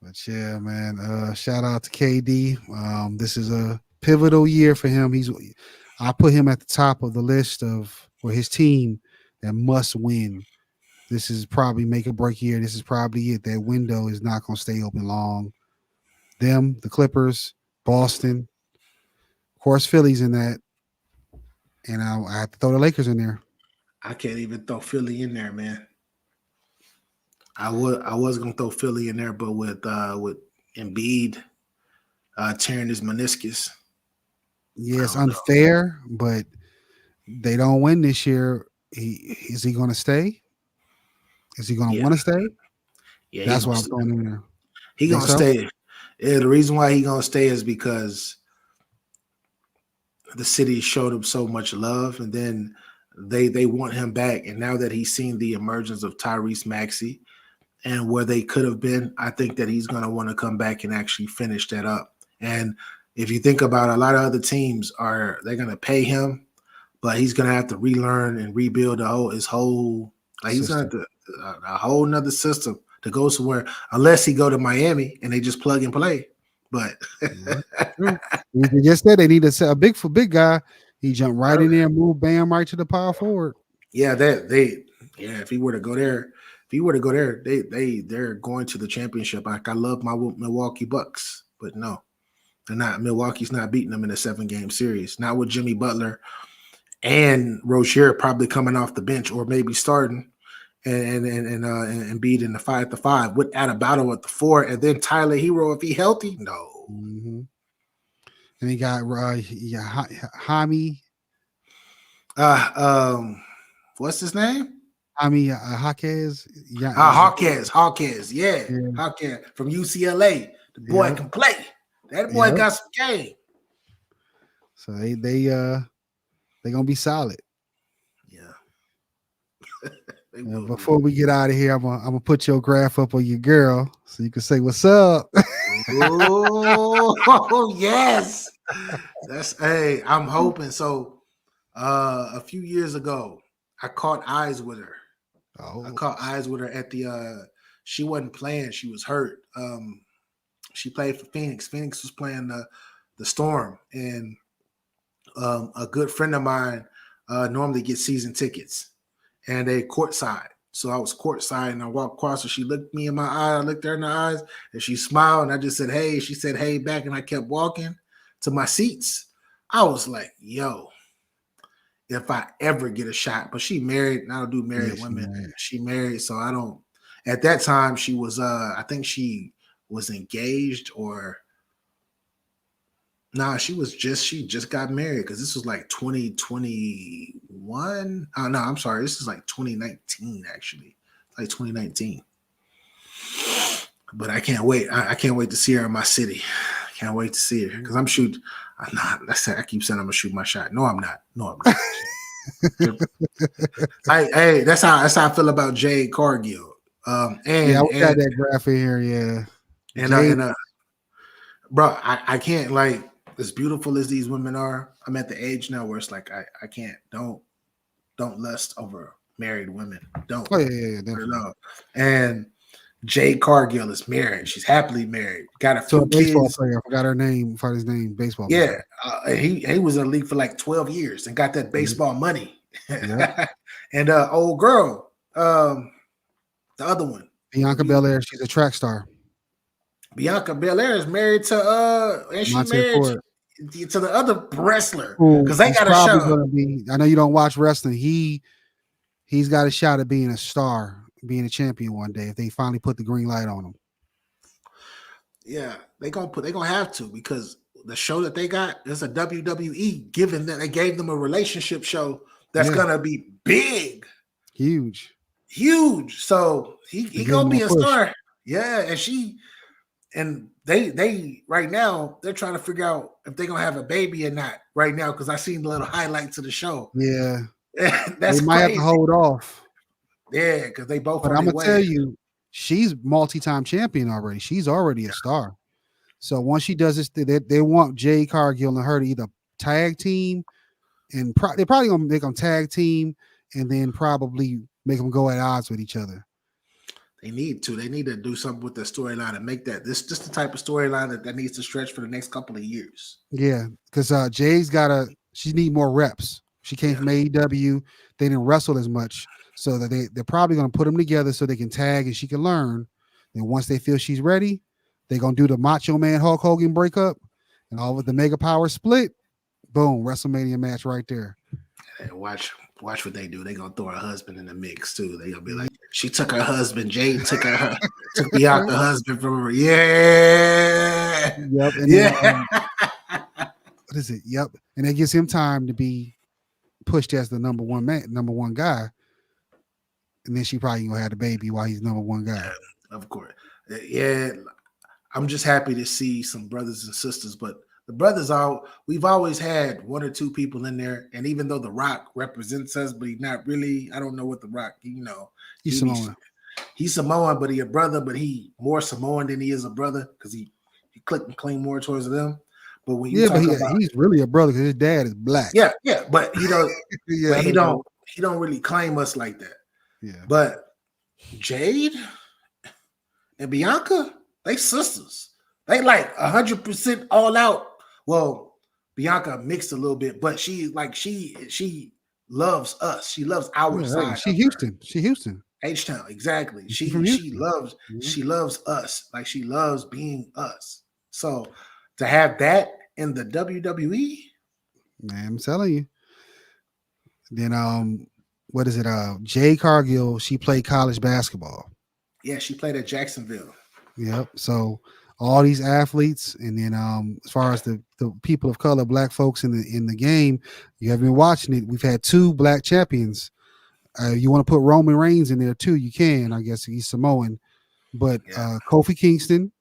But yeah, man. Shout out to KD. This is a pivotal year for him. I put him at the top of the list of for his team that must win. This is probably make or break year. This is probably it. That window is not going to stay open long. Them, the Clippers, Boston, of course, Philly's in that, and I have to throw the Lakers in there. I can't even throw Philly in there, man. I was gonna throw Philly in there, but with Embiid tearing his meniscus. Yeah, it's I don't know. unfair, but they don't win this year. Is he going to stay? Is he going to Yeah, want to stay? yeah, That's why I'm throwing him in there. he Think gonna so? stay. Yeah, the reason why he gonna stay is because the city showed him so much love, and then they want him back. And now that he's seen the emergence of Tyrese Maxey and where they could have been, I think that he's gonna want to come back and actually finish that up. And if you think about it, a lot of other teams they're gonna pay him, but he's gonna have to relearn and rebuild his whole like he's gonna have System. to a whole nother system to go somewhere unless he go to Miami and they just plug and play. But Right. True. We just said they need a big guy. He jumped right in there and moved Bam right to the power forward. yeah, if he were to go there, they're going to the championship. Like I love my Milwaukee Bucks, but no, they're not. Milwaukee's not beating them in a 7-game series. Not with Jimmy Butler and Rozier probably coming off the bench or maybe starting, and beat in the 5-5 with Adebayo at the 4, and then Tyler Hero if he healthy. No, Mm-hmm. And he got Hami what's his name? Jaquez. Yeah, Hawkins, yeah. Hawkins from UCLA. The boy can play. That boy got some game. So they gonna be solid. Yeah. Before we get out of here, I'm gonna put your graph up on your girl so you can say what's up. Oh yes. I'm hoping. So a few years ago, I caught eyes with her. Oh, I caught eyes with her at the she wasn't playing, she was hurt. She played for Phoenix. Phoenix was playing the Storm, and a good friend of mine normally gets season tickets, and they courtside. So I was courtside, and I walked across her. She looked me in my eye. I looked her in the eyes, and she smiled, and I just said, "Hey." She said, "Hey," back, and I kept walking to my seats. I was like, "Yo, if I ever get a shot," but she married, and I don't do married women. She married, so I don't. At that time, she was I think she was engaged or she just got married because this was like 2021. Oh no, I'm sorry, this is like 2019 actually, like 2019. But I can't wait. I can't wait to see her in my city. I can't wait to see her because I'm not. I keep saying I'm gonna shoot my shot. No, I'm not. That's how I feel about Jade Cargill. we got that graph in here. Yeah, bro, I can't, like, as beautiful as these women are. I'm at the age now where it's like I can't. Don't lust over married women. Don't. Oh yeah, definitely. And Jade Cargill is married. She's happily married. Got a few baseball kids. player. I forgot her name. Forgot his name. Baseball. Yeah, he was in the league for like 12 years and got that baseball money. Yep. And old girl, the other one, Bianca Belair. She's a track star. Bianca Belair is married to and she married. to the other wrestler Who because they is got a probably show. going to be. I know you don't watch wrestling. He's got a shot at being a star, being a champion one day if they finally put the green light on him. Yeah, they gonna have to because the show that they got is a WWE. Given that they gave them a relationship show that's Yeah. gonna be big, Huge. huge. So he They give gonna him a be a push. star. Yeah, and they right now they're trying to figure out if they're gonna have a baby or not right now because I seen the little highlights of the show. Yeah. That's They might have to crazy. hold off. Yeah, because they both But on I'm their gonna tell way. you, she's multi-time champion already. She's already a star. So once she does this, they want Jay Cargill and her to either tag team and they're probably gonna make them tag team and then probably make them go at odds with each other. They need to. They need to do something with the storyline and make that this just the type of storyline that needs to stretch for the next couple of years. Yeah, because Jay's she need more reps. She came Yeah. from AEW. They didn't wrestle as much, so that they're probably gonna put them together so they can tag and she can learn. Then once they feel she's ready, they're gonna do the Macho Man Hulk Hogan breakup and all of the Mega Power split. Boom, WrestleMania match right there. And watch what they do. They gonna throw her husband in the mix too. They gonna be like, she took her husband. Jade took took Bianca husband from her. Yeah, Yep. And yeah. then what is it? Yep. And that gives him time to be pushed as the number one guy. And then she probably gonna have the baby while he's number one guy. Of course. Yeah. I'm just happy to see some brothers and sisters, but the brothers we've always had one or two people in there. And even though The Rock represents us, but he's not really, I don't know what The Rock, He's Samoan. He's Samoan, but he a brother, but he more Samoan than he is a brother because he click and cling more towards them. But when you talk about he's really a brother because his dad is black. Yeah, but he don't Yeah, but he don't really claim us like that. Yeah. But Jade and Bianca, they sisters. They like 100% all out. Well, Bianca mixed a little bit, but she loves us. She loves our side. She Houston. She Houston. H-Town, exactly. She Houston. loves us. Like she loves being us. So to have that in the WWE, man, I'm telling you. Then what is it? Jay Cargill, she played college basketball. Yeah, she played at Jacksonville. Yep. So all these athletes, and then as far as the people of color, black folks in the game, you have been watching it. We've had 2 black champions. You want to put Roman Reigns in there too? You can. I guess he's Samoan, but Kofi Kingston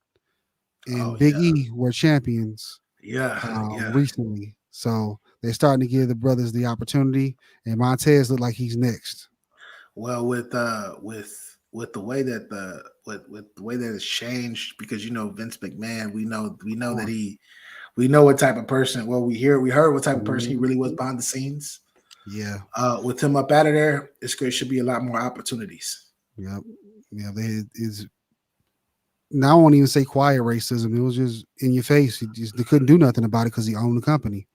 and Big E were champions. Recently. So they're starting to give the brothers the opportunity, and Montez look like he's next. Well, with the way that with the way that it's changed, because Vince McMahon, we know that we know what type of person. Well, we heard what type of person he really was behind the scenes. Yeah. With him up out of there, there should be a lot more opportunities. Yep. Yeah. Now I won't even say quiet racism. It was just in your face. They couldn't do nothing about it because he owned the company.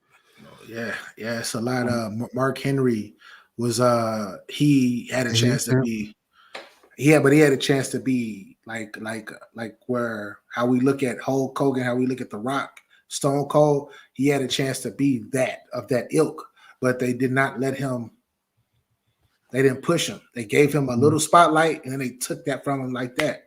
Yeah. It's a lot. Mark Henry was he had a chance to be. Yeah, but he had a chance to be like where how we look at Hulk Hogan, how we look at The Rock, Stone Cold. He had a chance to be of that ilk, but they did not let him. They didn't push him. They gave him a little spotlight, and then they took that from him like that.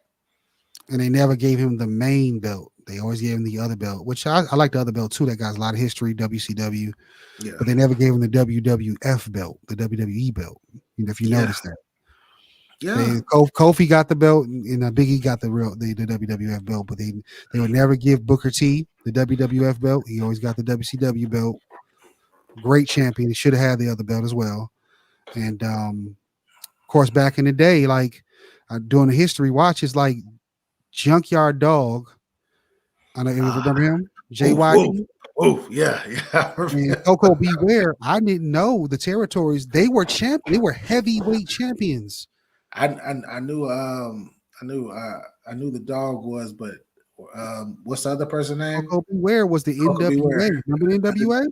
And they never gave him the main belt. They always gave him the other belt, which I like the other belt too. That guy's a lot of history, WCW. Yeah. But they never gave him the WWF belt, the WWE belt. If you noticed that. Yeah. Kofi got the belt, and Big E got the WWF belt, but they would never give Booker T the WWF belt. He always got the WCW belt. Great champion. He should have had the other belt as well. And of course, back in the day, like doing the history watches, like Junkyard Dog. I don't know if you remember him, JYD. Oh yeah. And Coco Beware. I didn't know the territories. They were They were heavyweight champions. I knew the dog was, but what's the other person's name? Coco Beware was the NWA. Remember the NWA?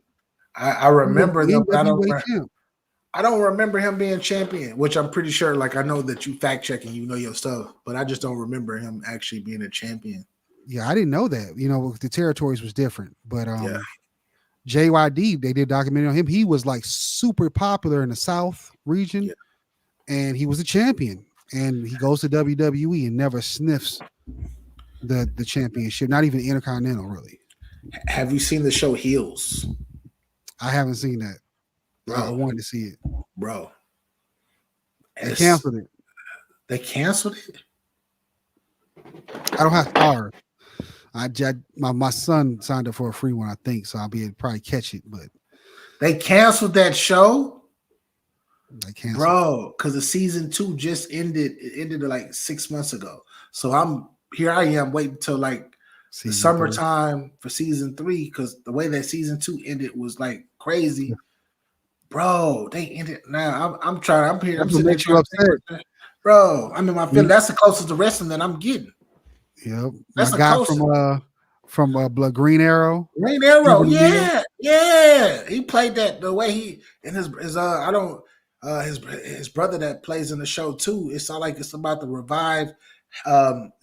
I remember them. I don't remember him being champion, which I'm pretty sure. Like I know that you fact checking, you know your stuff, but I just don't remember him actually being a champion. Yeah, I didn't know that. The territories was different, but JYD, they did a documentary on him. He was like super popular in the South region, Yeah. and he was a champion. And he goes to WWE and never sniffs the championship, not even Intercontinental, really. Have you seen the show Heels, I haven't seen that. I bro? wanted to see it. Bro, They canceled it. They canceled it. I don't have Star. My son signed up for a free one, I think, so I'll be able to probably catch it. But They canceled that show, they canceled, bro, because the season 2 just ended. It ended like 6 months ago. So I am waiting till like the summertime for season 3, because the way that season 2 ended was like crazy. Bro, they ended now. I'm trying. I'm here. I'm sitting there makes you upset, bro. I mean, my feeling. That's the closest to wrestling that I'm getting. Yep, That's my guy from Blood Green Arrow. Green Arrow, yeah. He played that the way he and his I don't his brother that plays in the show too. It's all like it's about the revive.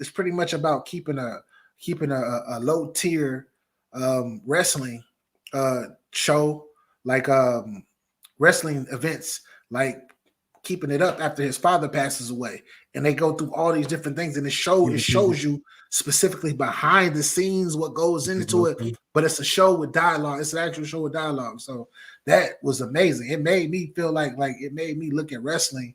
It's pretty much about keeping a low tier wrestling show, like wrestling events, like keeping it up after his father passes away, and they go through all these different things, and it shows you specifically behind the scenes what goes into it. But it's a show with dialogue. It's an actual show with dialogue. So that was amazing. It made me feel like it made me look at wrestling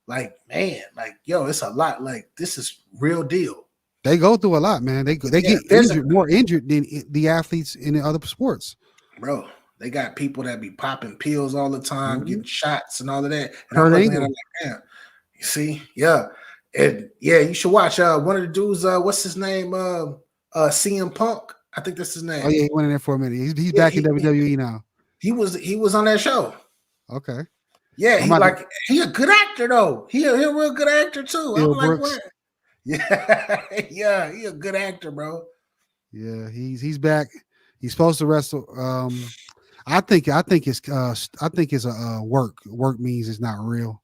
like, man, like, yo, it's a lot. Like, this is real deal. They go through a lot, man. They get injured, more injured than the athletes in the other sports, bro. They got people that be popping pills all the time, getting shots and all of that. And Kurt I'm looking Angle. at it like, damn. You see, yeah, and yeah, you should watch. One of the dudes, what's his name? CM Punk. I think that's his name. Oh yeah, he went in there for a minute. He's back in WWE now. He was on that show. Okay. Yeah, he a good actor though. He a real good actor too. Bill I'm like, Brooks. what? Yeah, he a good actor, bro. Yeah, he's back. He's supposed to wrestle. I think it's a work. Work means it's not real.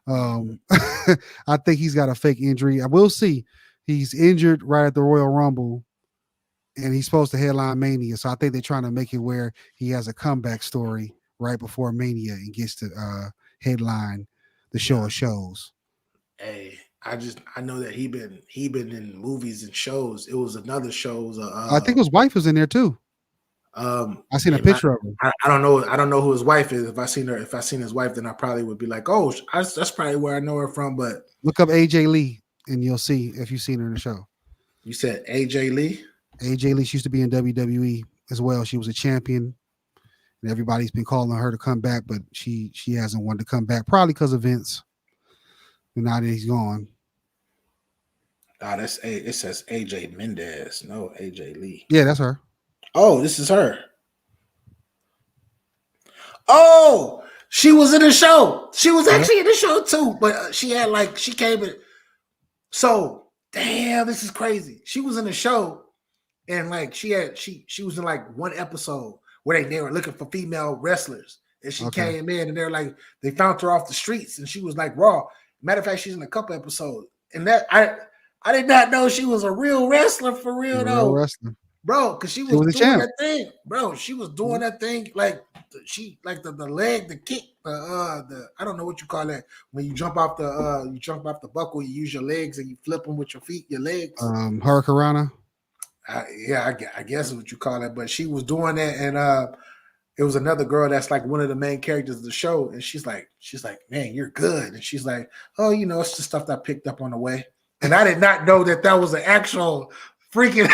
I think he's got a fake injury. I will see. He's injured right at the Royal Rumble, and he's supposed to headline Mania. So I think they're trying to make it where he has a comeback story right before Mania and gets to headline the show of shows. Hey, I know that he been in movies and shows. It was another show. I think his wife was in there too. I seen a picture of him. I don't know who his wife is. If I seen his wife, then I probably would be like, oh, that's probably where I know her from. But look up AJ Lee and you'll see if you've seen her in the show. You said AJ Lee? AJ Lee, she used to be in WWE as well. She was a champion, and everybody's been calling her to come back, but she hasn't wanted to come back, probably because of Vince. And now that he's gone. It says AJ Mendez. No, AJ Lee. Yeah, that's her. Oh, this is her. Oh, she was in the show. She was actually in the show too, but she came in. So, damn, this is crazy. She was in the show, and like she was in like one episode where they were looking for female wrestlers, and she came in, and they're like, they found her off the streets, and she was like raw. Matter of fact, she's in a couple episodes, and that I did not know she was a real wrestler for real though. Wrestler. Bro, because she was doing that thing, bro. She was doing that thing like the leg, the kick, the I don't know what you call that when you jump off the buckle. You use your legs and you flip them with your feet, your legs. Hurricanrana. Yeah, I guess is what you call it. But she was doing that, and it was another girl that's like one of the main characters of the show, and she's like, man, you're good, and she's like, oh, it's the stuff that I picked up on the way, and I did not know that was an actual freaking.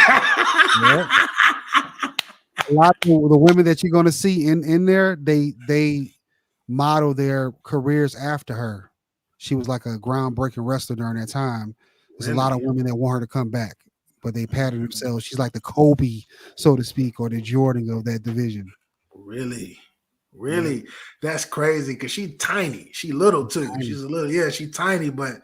A lot of the women that you're going to see in there, they model their careers after her. She was like a groundbreaking wrestler during that time. There's a lot of women that want her to come back, but they pattern themselves. She's like the Kobe, so to speak, or the Jordan of that division. Really? Yeah. That's crazy because she's tiny. She little too. Tiny. She's a little, she's tiny, but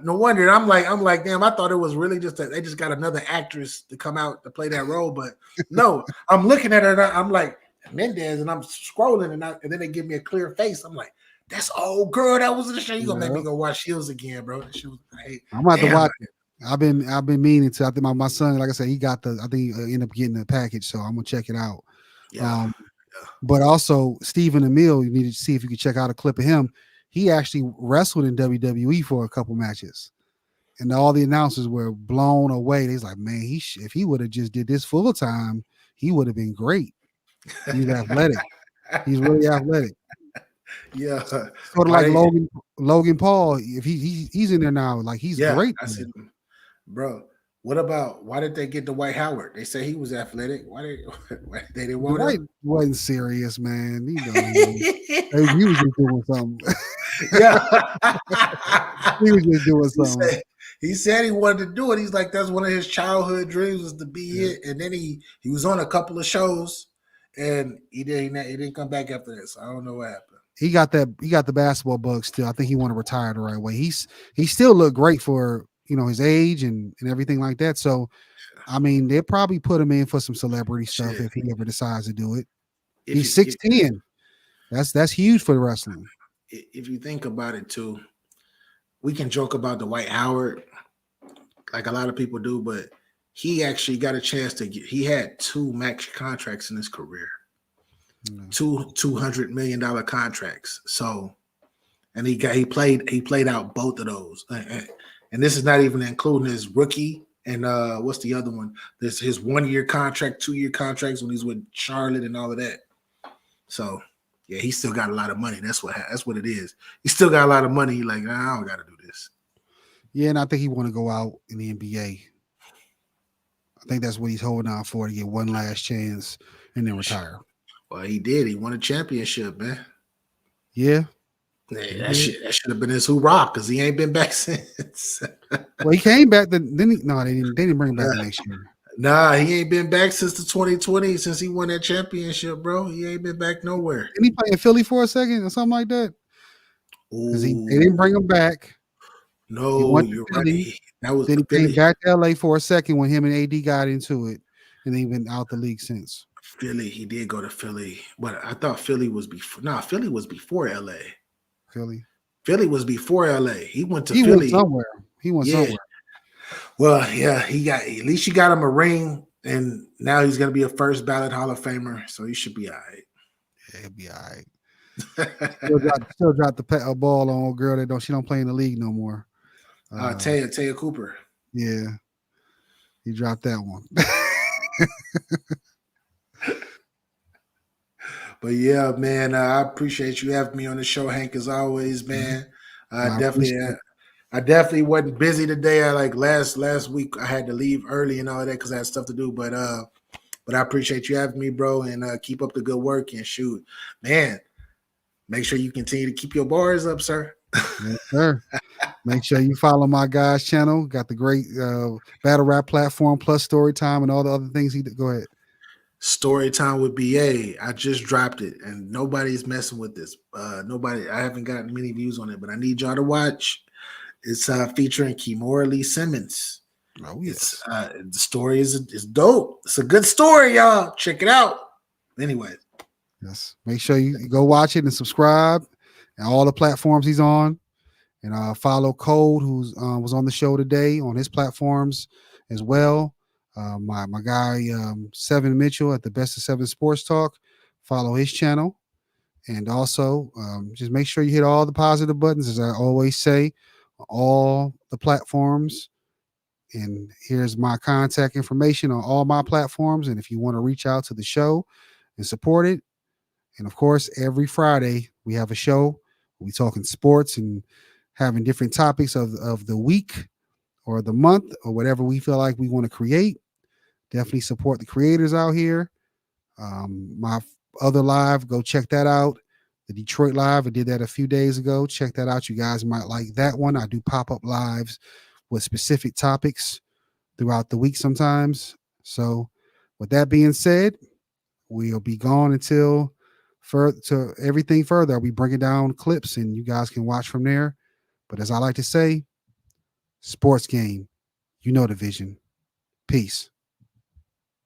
no wonder. I'm like, damn, I thought it was really just that they just got another actress to come out to play that role. But no, I'm looking at her and I'm like, Mendez, and I'm scrolling and then they give me a clear face. I'm like, that's old girl that was in the show. You gonna make me go watch Shields again, bro. I'm about to watch it. I've been meaning to. I think my son, like I said, he got I think he ended up getting the package, so I'm gonna check it out. Yeah. But also Stephen Amell, you need to see if you can check out a clip of him. He actually wrestled in WWE for a couple matches, and all the announcers were blown away. They's like, man, if he would have just did this full time, he would have been great. He's athletic. He's really athletic. Yeah. Sort of Why like they? Logan Paul. If he's in there now, like he's Yeah, great. I see them, bro. What about why did they get Dwight Howard? They say he was athletic. Why they didn't want Dwight him? wasn't serious, man. You know, he was just doing something. Yeah. He was just doing he something. said he said he wanted to do it. He's like that's one of his childhood dreams was to be it. And then he was on a couple of shows, and he didn't come back after that. So I don't know what happened. He got the basketball bug still. I think he want to retire the right way. He still looked great for his age and everything like that. So I mean, they'll probably put him in for some celebrity stuff Shit. if he ever decides to do it. If He's you 6'10". That's huge for the wrestling. if you think about it too, we can joke about Dwight Howard like a lot of people do, but he actually got a chance to he had 2 max contracts in his career. Two $200 million contracts. So, and he played out both of those. And this is not even including his rookie and what's the other one? There's his 1-year contract, 2-year contracts when he's with Charlotte and all of that. So yeah, he still got a lot of money. That's what it is. He still got a lot of money. He's like, nah, I don't got to do this. Yeah, and I think he want to go out in the NBA. I think that's what he's holding out for, to get one last chance and then retire. Well, he did. He won a championship, man. Yeah. Yeah, that should have been his hoorah because he ain't been back since. Well, he came back. They didn't bring him back the next year. Nah, he ain't been back since the 2020, since he won that championship, bro. He ain't been back nowhere. Didn't he play in Philly for a second or something like that? Because they didn't bring him back. No, you're right. That was then he Philly. came back to LA for a second when him and AD got into it, and they've been out the league since. Philly, he did go to Philly, but I thought Philly was before. Nah, Philly was before LA. Philly was before LA. He went to Philly. He went somewhere. Well, yeah, at least he got him a ring, and now he's gonna be a first ballot Hall of Famer, so he should be all right. Yeah, he'll be all right. still drop the ball on a girl that she don't play in the league no more. Taya Cooper. Yeah, he dropped that one. But yeah, man, I appreciate you having me on the show, Hank, as always, man. I definitely wasn't busy today. I like last week I had to leave early and all that because I had stuff to do. But I appreciate you having me, bro, and keep up the good work and shoot, man. Make sure you continue to keep your bars up, sir. Yes, sir. Make sure you follow my guy's channel. Got the great battle rap platform plus story time and all the other things. Go ahead. Story time with BA. I just dropped it, and nobody's messing with this. I haven't gotten many views on it, but I need y'all to watch. It's featuring Kimora Lee Simmons. Oh yes, the story is dope. It's a good story, y'all. Check it out. Anyway, yes. Make sure you go watch it and subscribe, and all the platforms he's on, and follow Code, who's was on the show today on his platforms as well. My guy Seven Mitchell at the Best of Seven Sports Talk. Follow his channel, and also just make sure you hit all the positive buttons, as I always say, all the platforms. And here's my contact information on all my platforms. And if you want to reach out to the show and support it, and of course, every Friday we have a show. We talking sports and having different topics of the week or the month or whatever we feel like we want to create. Definitely support the creators out here. My other live, go check that out. The Detroit Live, I did that a few days ago. Check that out. You guys might like that one. I do pop-up lives with specific topics throughout the week sometimes. So with that being said, we'll be gone until to everything further. I'll be bringing down clips and you guys can watch from there. But as I like to say, sports game, you know the vision. Peace.